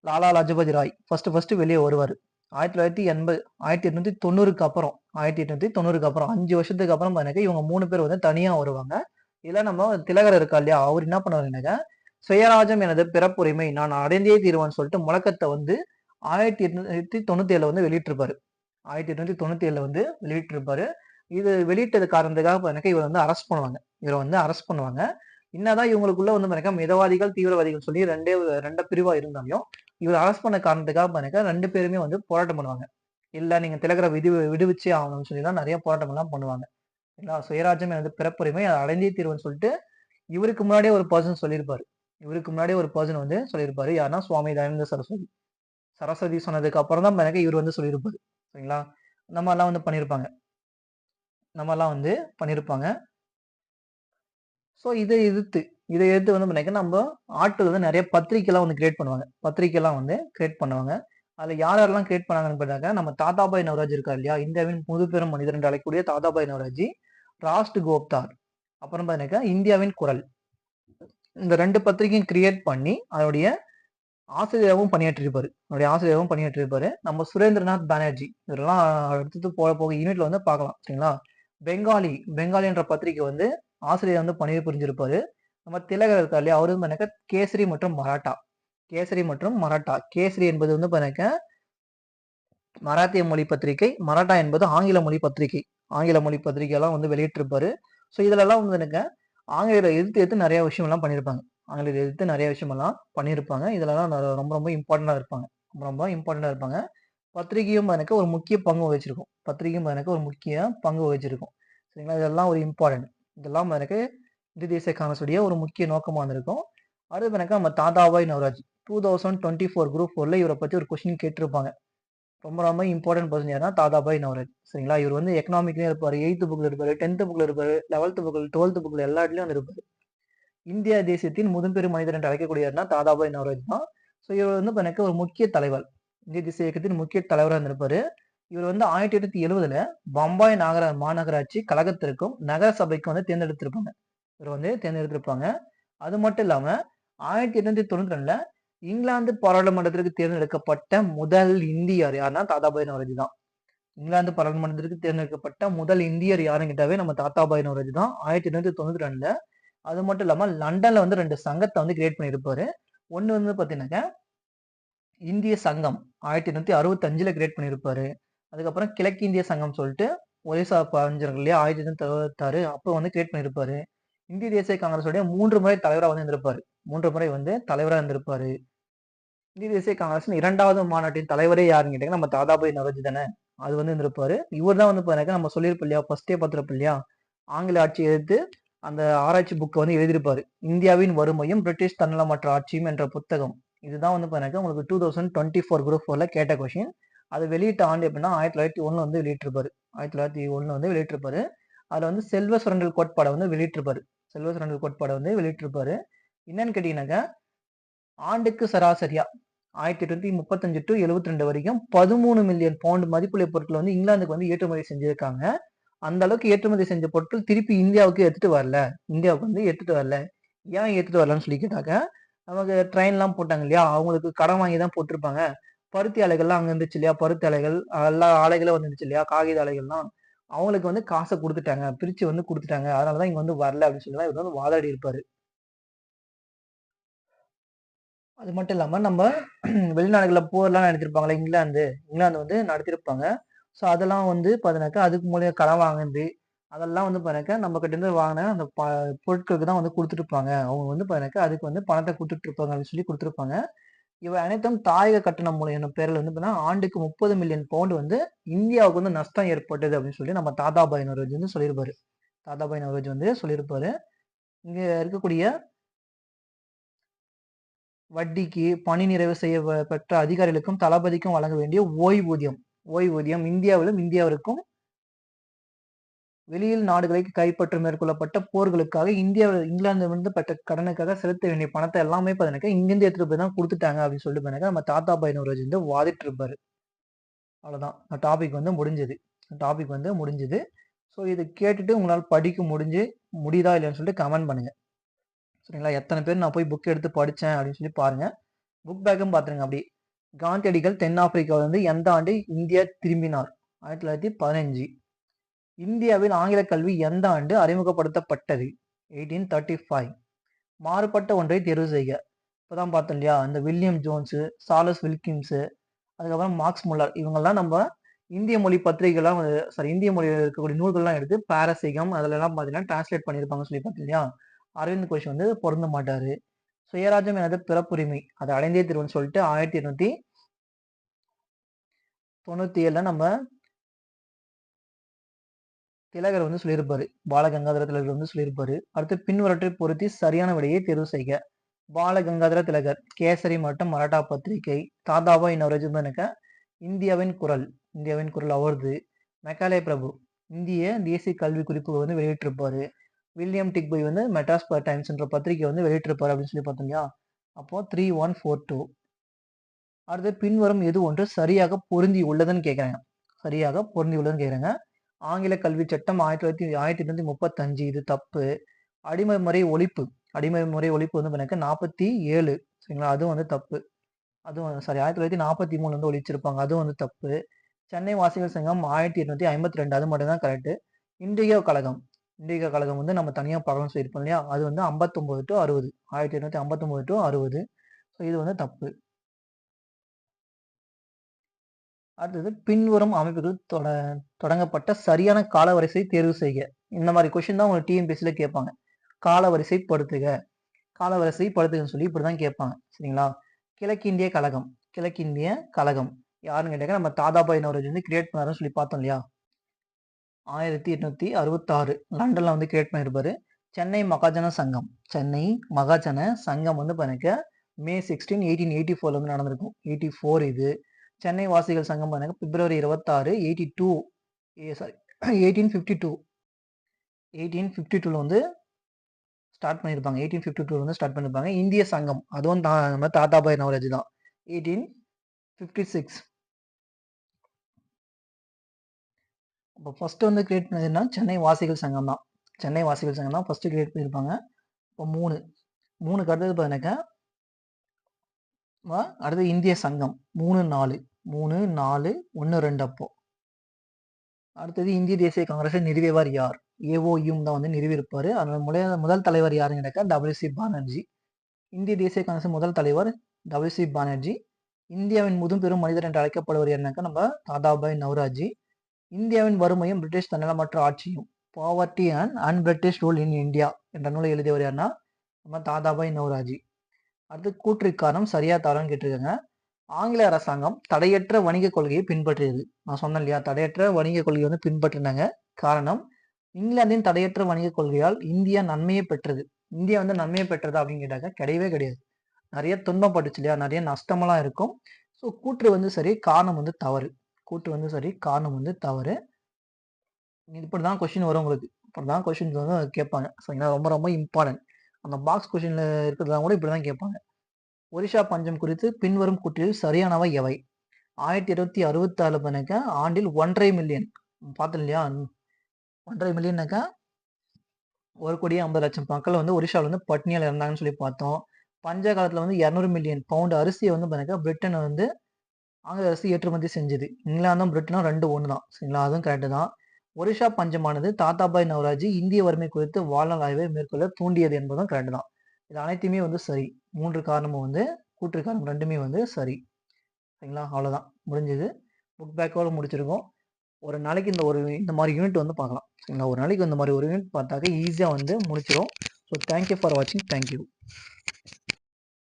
லாலா லஜபதி ராய் ஃபர்ஸ்ட் வெளிய வருவாரு. 1980 1890க்கு அப்புறம் 1890க்கு அப்புறம் 5 வருஷத்துக்கு அப்புறம் பார்த்தீங்கன்னாக்கா, இவங்க 3 பேர் வந்து தனியா வருவாங்க. இதுல நம்ம திலகர் இருக்கார் இல்லையா? அவரு என்ன பண்ணுவாருனாக்கா, சுயராஜ்யம் எனது பிறப்புரிமை நான் அடைந்தே தீருவேன்னு சொல்லிட்டு முழக்கத்த வந்து 1897ல வந்து வெளியிட்டிருப்பாரு. 1897ல வந்து வெளியிட்டிருப்பாரு. இது வெளியிட்டது காரணத்துக்காக பார்த்தீங்கன்னாக்கா, இவர வந்து அரெஸ்ட் பண்ணுவாங்க. இவர வந்து அரெஸ்ட் பண்ணுவாங்க. என்னதான் இவங்களுக்குள்ள வந்து பார்த்தீங்கன்னாக்கா, மிதவாதிகள், தீவிரவாதிகள் சொல்லி 2 பிரிவா இருந்தாலும், இவர அரெஸ்ட் பண்ண காரணத்துக்காக பார்த்தீங்கன்னாக்கா, 2 பேருமே வந்து போராட்டம் பண்ணுவாங்க. இல்ல நீங்க திலகர விடுவிச்சே ஆகணும்னு சொல்லி தான் நெறைய போராட்டம்லாம் பண்ணுவாங்க. ஏன்னா, சுயராஜ்யம் எனது பிறப்புரிமை அத அடைந்தே தீருவேன்னு சொல்லிட்டு, இவருக்கு முன்னாடியே ஒரு பெர்சன் சொல்லியிருப்பாரு. இவருக்கு முன்னாடியே ஒரு பெர்சன் வந்து சொல்லியிருப்பாரு. யாருன்னா சுவாமி தயானந்த சரஸ்வதி. சரஸ்வதி சொன்னதுக்கு அப்புறம் தான் எனக்கு இவரு வந்து சொல்லியிருப்பாரு. சரிங்களா? இந்த மாரிலாம் வந்து பண்ணியிருப்பாங்க. இந்த மாரிலாம் வந்து பண்ணியிருப்பாங்க. ஸோ இத எதிர்த்து வந்து பார்த்தீங்கன்னா, நம்ப ஆட்கள் வந்து நெறைய பத்திரிக்கைலாம் வந்து கிரியேட் பண்ணுவாங்க. பத்திரிக்கைலாம் வந்து கிரியேட் பண்ணுவாங்க. அதுல யாரெல்லாம் கிரியேட் பண்ணாங்கன்னு பார்த்தாக்கா, நம்ம தாதாபாய் நவரோஜி இருக்கார் இல்லையா? இந்தியாவின் முதுபெரும் மனிதர் என்று அழைக்கக்கூடிய தாதாபாய் நவரோஜி, ராஷ்ட் கோப்தார், அப்புறம் பார்த்தீங்கன்னாக்கா, இந்தியாவின் குரல். இந்த 2 பத்திரிகையும் கிரியேட் பண்ணி, அதனுடைய ஆசிரியராவும் பணியாற்றியிருப்பாரு. அவருடைய ஆசிரியராவும் பணியாற்றியிருப்பாரு. நம்ம சுரேந்திரநாத் பானர்ஜி. இதெல்லாம் அடுத்தது போக போக யூனிட்ல வந்து பார்க்கலாம். சரிங்களா? பெங்காலி என்ற பத்திரிகை வந்து ஆசிரியர் வந்து பணிபுரிஞ்சிருப்பாரு. நம்ம திலகர் இருக்கார் இல்லையா? அவரு வந்து பார்த்தீங்கன்னாக்கா கேசரி மற்றும் மராட்டா. கேசரி மற்றும் மராட்டா. கேசரி என்பது வந்து பார்த்தீங்கன்னாக்கா மராத்திய மொழி பத்திரிகை. மராட்டா என்பது ஆங்கில மொழி பத்திரிகை. ஆங்கில மொழி பத்திரிகைலாம் வந்து வெளியிட்டிருப்பாரு. ஸோ இதுலலாம் வந்து எனக்கு ஆங்கிலேயர எதிர்த்து நெறைய விஷயம்லாம் பண்ணியிருப்பாங்க. ஆங்கிலேயர எதிர்த்து நெறைய விஷயமெல்லாம் பண்ணியிருப்பாங்க. இதுலலாம் ரொம்ப ரொம்ப இம்பார்ட்டன்ட்டா இருப்பாங்க. ரொம்ப ரொம்ப இம்பார்ட்டன்ட்டா இருப்பாங்க. பத்திரிகையும் எனக்கு ஒரு முக்கிய பங்கு வகிச்சிருக்கும். பத்திரிகையும் எனக்கு ஒரு முக்கிய பங்கு வகிச்சிருக்கும். சரிங்களா? இதெல்லாம் ஒரு இம்பார்ட்டன்ட். இதெல்லாம் எனக்கு இந்திய தேசிய காங்கிரஸுடைய ஒரு முக்கிய நோக்கமா இருந்திருக்கும். அடுத்து எனக்கு நம்ம தாதாபாய் நவரோஜி. 2024 குரூப் 4ல இவர பத்தி ஒரு கொஸ்டின் கேட்டிருப்பாங்க. ரொம்ப ரொம்ப இம்பார்ட்டன்ட் பெர்சன் யாருன்னா தாதாபாய் நவரோஜி. சரிங்களா? இவர் வந்து எக்கனாமிக்லயும் இருப்பாரு, 8த் புக்ல இருப்பாரு, 10த் புக்ல இருப்பாரு, 11த் புக்ல, 12த் புக்ல எல்லா இடத்துலயும் வந்து இருப்பாரு. இந்திய தேசியத்தின் முதற்பெரும் மனிதர் என்று அழைக்கக்கூடியவர்னா தாதாபாய் நவரோஜி தான். ஸோ இவர் வந்து எனக்கு ஒரு முக்கிய தலைவர். இந்திய தேசிய இயக்கத்தின் முக்கிய தலைவரா இருந்திருப்பாரு. இவர் வந்து 1870ல பம்பாய் மாநகராட்சி கழகத்திற்கும், நகர சபைக்கும் வந்து தேர்ந்தெடுத்திருப்பாங்க. இவர் வந்து தேர்ந்தெடுத்திருப்பாங்க. அது மட்டும் இல்லாம 1892ல இங்கிலாந்து பாராளுமன்றத்திற்கு தேர்ந்தெடுக்கப்பட்ட முதல் இந்தியர் யாருன்னா தாதாபாய் நவரோஜி தான். இங்கிலாந்து பாராளுமன்றத்திற்கு தேர்ந்தெடுக்கப்பட்ட முதல் இந்தியர் யாருன்னு கேட்டாவே நம்ம தாதாபாய் நவரோஜி தான். 1892ல. அது மட்டும் இல்லாம லண்டன்ல வந்து 2 சங்கத்த வந்து கிரியேட் பண்ணியிருப்பாரு. ஒண்ணு வந்து பார்த்தீங்கன்னாக்கா, இந்திய சங்கம் 1865ல கிரியேட் பண்ணியிருப்பாரு. அதுக்கப்புறம் கிழக்கிந்திய சங்கம் சொல்லிட்டு ஒரிசா அறிஞர்கள் இல்லையா? 1866 அப்போ வந்து கிரியேட் பண்ணியிருப்பாரு. இந்திய தேசிய காங்கிரஸுடைய 3 முறை தலைவரா வந்து இருந்திருப்பாரு. 3 முறை வந்து தலைவரா இருந்திருப்பாரு. இந்திய தேசிய காங்கிரஸின் 2வது மாநாட்டின் தலைவரே யாருன்னு கேட்டீங்கன்னா, நம்ம தாதாபாய் நவரோஜி தானே. அது வந்து இருந்திருப்பாரு. இவர் தான் வந்து பார்த்தீங்கன்னா, நம்ம சொல்லியிருப்போம் இல்லையா? ஃபர்ஸ்ட்டே பார்த்திருப்போம் இல்லையா? ஆங்கில ஆட்சியை எதிர்த்து அந்த ஆராய்ச்சி புக்க வந்து எழுதியிருப்பாரு. இந்தியாவின் வறுமையும் பிரிட்டிஷ் தன்னலமற்ற ஆட்சியும் என்ற புத்தகம். இதுதான் வந்து பார்த்தீங்கன்னா, உங்களுக்கு 2024 குரூப் 4ல கேட்ட கொஸ்டின். அது வெளியிட்ட ஆண்டு எப்படின்னா 1901ல வந்து வெளியிட்டிருப்பாரு. 1901ல வந்து வெளியிட்டிருப்பாரு. அதுல வந்து செல்வ சுரண்டல் கோட்பாட வந்து வெளியிட்டிருப்பாரு. செல்வ சுரண்டல் கோட்பாட வந்து வெளியிட்டிருப்பாரு. என்னன்னு கேட்டீங்கன்னாக்கா, ஆண்டுக்கு சராசரியா 1835 டு 72 வரைக்கும் 13 மில்லியன் பவுண்ட் மதிப்புள்ள பொருட்கள் வந்து இங்கிலாந்துக்கு வந்து ஏற்றுமதி செஞ்சிருக்காங்க. அந்த அளவுக்கு ஏற்றுமதி செஞ்ச பொருட்கள் திருப்பி இந்தியாவுக்கு எடுத்துட்டு வரல. இந்தியாவுக்கு வந்து எடுத்துட்டு வரல. ஏன் எடுத்துட்டு வரலன்னு சொல்லி கேட்டாக்க, நமக்கு ட்ரெயின்லாம் போட்டாங்க இல்லையா? அவங்களுக்கு கடன் வாங்கி தான் போட்டிருப்பாங்க. பருத்தி ஆலைகள்லாம் அங்க இருந்துச்சு இல்லையா? பருத்தி ஆலைகள், எல்லா ஆலைகளும் வந்துருந்துச்சு இல்லையா? காகித ஆலைகள்லாம். அவங்களுக்கு வந்து காச குடுத்துட்டாங்க. பிரிச்சு வந்து குடுத்துட்டாங்க. அதனால தான் இங்க வந்து வரல அப்படின்னு சொல்லி தான் இவர் வந்து வாதாடி இருப்பாரு. அது மட்டும் இல்லாம நம்ம வெளிநாடுகள்ல போர்லாம் நடத்திருப்பாங்கல்ல இங்கிலாந்து வந்து நடத்திருப்பாங்க. ஸோ அதெல்லாம் வந்து பார்த்தீங்கன்னாக்கா, அதுக்கு மூலியம் கடன் வாங்குனது, அதெல்லாம் வந்து பார்த்தீங்கன்னாக்கா, நம்ம கிட்டேருந்து வாங்குன அந்த பொருட்களுக்கு தான் வந்து குடுத்துட்டுருப்பாங்க. அவங்க வந்து பார்த்தீங்கன்னாக்கா, அதுக்கு வந்து பணத்த குடுத்துட்டுருப்பாங்க அப்படின்னு சொல்லி குடுத்துருப்பாங்க. இவை அனைத்தும் தாயக கட்டணம் மூலம் எனும் பேர்ல வந்து பார்த்தீங்கன்னா, ஆண்டுக்கு 30 மில்லியன் பவுண்ட் வந்து இந்தியாவுக்கு வந்து நஷ்டம் ஏற்பட்டது அப்படின்னு சொல்லி நம்ம தாதாபாய் நௌரோஜி வந்து சொல்லியிருப்பாரு. தாதாபாய் நௌரோஜி வந்து சொல்லியிருப்பாரு. இங்க இருக்கக்கூடிய வட்டிக்கு, பணி நிறைவு செய்ய பெற்ற அதிகாரிகளுக்கும், தளபதிக்கும் வழங்க வேண்டிய ஓய்வூதியம். ஓய்வூதியம் இந்தியாவிற்கும் வெளியில் நாடுகளை கைப்பற்ற மேற்கொள்ளப்பட்ட போர்களுக்காக இங்கிலாந்திலிருந்து பெற்ற கடனுக்காக செலுத்த வேண்டிய பணத்தை எல்லாமே பார்த்தீங்கன்னாக்கா, இங்கிருந்து எடுத்துட்டு போய் தான் குடுத்துட்டாங்க அப்படின்னு சொல்லிட்டு பார்த்தீங்கன்னா, நம்ம தாத்தாபாய் நௌரோஜி வந்து வாதிட்டு இருப்பாரு. அவ்வளோதான். டாபிக் வந்து முடிஞ்சது. டாபிக் வந்து முடிஞ்சது. ஸோ இத கேட்டுட்டு உங்களால படிக்க முடியுதா இல்லையான்னு சொல்லிட்டு கமெண்ட் பண்ணுங்க. சரிங்களா? எத்தன பேர் நான் போய் புக் எடுத்து படிச்சேன் அப்படின்னு சொல்லி பாருங்க. புக் பேக்கும் பார்த்துருங்க அப்படியே. காந்தியடிகள் தென்னாப்பிரிக்காவிலிருந்து எந்த ஆண்டு இந்தியா திரும்பினார்? 1915. இந்தியாவில் ஆங்கில கல்வி எந்த ஆண்டு அறிமுகப்படுத்தப்பட்டது? 1835. மாறுபட்ட ஒன்றை தேர்வு செய்க. இப்பதான் பார்த்தோம் இல்லையா? இந்த வில்லியம் ஜோன்ஸ், சார்லஸ் வில்கின்ஸ், அதுக்கப்புறம் மார்க்ஸ் முல்லர் இவங்கெல்லாம் நம்ம இந்திய மொழி பத்திரிகைலாம் இந்திய மொழியில் இருக்கக்கூடிய நூல்கள்லாம் எடுத்து பாரசீகம் அதுலலாம் பார்த்தீங்கன்னா டிரான்ஸ்லேட் பண்ணியிருப்பாங்கன்னு சொல்லி பார்த்தோம் இல்லையா? அரவிந்த் கோஷ் வந்து பொருந்த மாட்டாரு. சுயராஜ்யம் எனது பிறப்புரிமை அதை அடைந்தே தீருவேன்னு சொல்லிட்டு 1897 நம்ம திலகர் வந்து சொல்லியிருப்பாரு. பாலகங்காதர திலகர் வந்து சொல்லியிருப்பாரு. அடுத்து பின்வரற்றை பொருத்தி சரியான விடையை தேர்வு செய்க. பாலகங்காதர திலகர், கேசரி மற்றும் மராட்டா பத்திரிகை, தாதாபாய் நௌரோஜி எனக்கு இந்தியாவின் குரல், இந்தியாவின் குரல் அவரது, மெக்காலே பிரபு, இந்திய தேசிய கல்வி குறிப்பு வந்து வெளியிட்டிருப்பாரு. வில்லியம் டிக்பை வந்து மெட்ராஸ் டைம்ஸ்ன்ற பத்திரிகை வந்து வெளியிட்டிருப்பாரு அப்படின்னு சொல்லி பார்த்தோம் இல்லையா? அப்போ 3142. அடுத்து பின்வரும் எது ஒன்று சரியாக பொருந்தி உள்ளதுன்னு கேட்குறாங்க. சரியாக பொருந்தி உள்ளதுன்னு கேட்குறாங்க. ஆங்கில கல்வி சட்டம் 1835 இது தப்பு. அடிமை முறை ஒழிப்பு வந்து எனக்கு 47 சரிங்களா? அதுவும் வந்து தப்பு. அதுவும் சாரி 1943 வந்து ஒழிச்சிருப்பாங்க. அதுவும் வந்து தப்பு. சென்னை வாசிகள் சங்கம் 1852 அது மட்டும் தான் கரெக்ட். இண்டிகோ கழகம் வந்து நம்ம தனியா பார்க்கணும்னு சொல்லியிருப்போம் இல்லையா? அது வந்து 59 to 60 1859 to 60. ஸோ இது வந்து தப்பு. அடுத்தது பின்வரும் அமைப்புகள் தொடங்கப்பட்ட சரியான காலவரிசை தேர்வு செய்க. இந்த மாதிரி கொஸ்டின் தான் உங்களுக்கு டிஎன்பிஎஸ்சியில் கேட்பாங்க. காலவரிசைப்படுத்துகன்னு சொல்லி இப்படிதான் கேட்பாங்க. சரிங்களா? கிழக்கிந்திய கழகம் யாருன்னு கேட்டாக்க நம்ம தாதாபாய் நௌரோஜி வந்து கிரியேட் பண்ணாருன்னு சொல்லி பார்த்தோம் இல்லையா? 1866 லண்டன்ல வந்து கிரியேட் பண்ணியிருப்பாரு. சென்னை மகாஜன சங்கம் வந்து பாருங்க மே 16 1884 வந்து நடந்திருக்கும். 84 இது. சென்னை வாசிகள் சங்கம் பாருங்க பிப்ரவரி 26 1852 வந்து ஸ்டார்ட் பண்ணியிருப்பாங்க. 1852 வந்து ஸ்டார்ட் பண்ணியிருப்பாங்க. இந்திய சங்கம் அதுவும் நம்ம தாதாபாய் நௌரோஜி தான். 1856. இப்போ ஃபர்ஸ்ட் வந்து கிரியேட் பண்ணதுன்னா சென்னை வாசிகள் சங்கம் தான் ஃபர்ஸ்ட் கிரியேட் பண்ணியிருப்பாங்க. இப்போ மூணுக்கு அடுத்தது பார்த்தீங்கன்னாக்கா அடுத்து இந்திய சங்கம் 3 4 1 2 அப்போ. அடுத்தது இந்திய தேசிய காங்கிரஸை நிறுவியவர் யார்? ஏஓயும் தான் வந்து நிறுவியிருப்பாரு. அதோட முதல் தலைவர் யாருன்னு கேட்டாக்கா WC பானர்ஜி. இந்திய தேசிய காங்கிரஸ் முதல் தலைவர் WC பானர்ஜி. இந்தியாவின் முதுபெரும் மனிதர் என்று அழைக்கப்படுவர் என்னக்கா நம்ம தாதாபாய் நௌரோஜி. இந்தியாவின் வறுமையும் பிரிட்டிஷ் தன்னலமற்ற ஆட்சியும் poverty and un-British rule in India என்ற நூலை எழுதியவர் யாருன்னா நம்ம தாதாபாய் நௌரோஜி. அடுத்து கூற்றுக்காரணம் சரியா தவறான்னு கேட்டிருக்காங்க. ஆங்கில அரசாங்கம் தடையற்ற வணிக கொள்கையை பின்பற்றியது. நான் சொன்னேன் இல்லையா? தடையற்ற வணிக கொள்கையை வந்து பின்பற்றினாங்க. காரணம் இங்கிலாந்தின் தடையற்ற வணிக கொள்கையால் இந்தியா நன்மையை பெற்றது. இந்தியா வந்து நன்மையை பெற்றது அப்படின்னு கேட்டாக்க கிடையவே கிடையாது. நிறைய துன்பப்பட்டுச்சு இல்லையா? நிறைய நஷ்டமெல்லாம் இருக்கும். ஸோ கூற்று வந்து சரி, காரணம் வந்து தவறு. இப்படிதான் கொஸ்டின் வரும் உங்களுக்கு. இப்படிதான் கொஸ்டின்ஸ் வந்து கேட்பாங்க. சரிங்களா? ரொம்ப ரொம்ப இம்பார்ட்டன்ட். அந்த பாக்ஸ் கொஸ்டின்ல இருக்கிறதெல்லாம் கூட இப்படிதான் கேட்பாங்க. ஒரிஷா பஞ்சம் குறித்து பின்வரும் கூற்றில் சரியானவை எவை? 1766 பண்ணக்க ஆண்டில் 1.5 மில்லியன் பார்த்தோம் இல்லையா? 1.5 மில்லியன்னாக்கா 1,50,00,000 மக்கள் வந்து ஒரிஷாவில் வந்து பட்னியால் இருந்தாங்கன்னு சொல்லி பார்த்தோம். பஞ்ச காலத்தில் வந்து 200 மில்லியன் பவுண்ட் அரிசியை வந்து பண்ணக்க பிரிட்டன் வந்து ஆங்கில அரசு ஏற்றுமதி செஞ்சது. இங்கிலாந்தும் பிரிட்டனும் 2 ஒன்று தான். சரிங்களா? அதுவும் கரெக்டு தான். ஒரிஷா பஞ்சமானது தாத்தாபாய் நௌரோஜி இந்திய வறுமை குறித்து வாழ்நாள் ஆய்வை மேற்கொள்ள தூண்டியது என்பதும் கரெக்டு தான். இது அனைத்துமே வந்து சரி. 3 காரணமும் வந்து கூட்டுக்காலம் ரெண்டுமே வந்து சரி. சரிங்களா? அவ்வளோதான் முடிஞ்சது. புக் பேக்கோட முடிச்சிருக்கோம். ஒரு நாளைக்கு இந்த மாதிரி யூனிட் வந்து பார்க்கலாம். சரிங்களா? ஒரு நாளைக்கு இந்த மாதிரி ஒரு யூனிட் பார்த்தாக்க ஈஸியாக வந்து முடிச்சிடும். ஸோ தேங்க் யூ ஃபார் வாட்சிங். Thank you.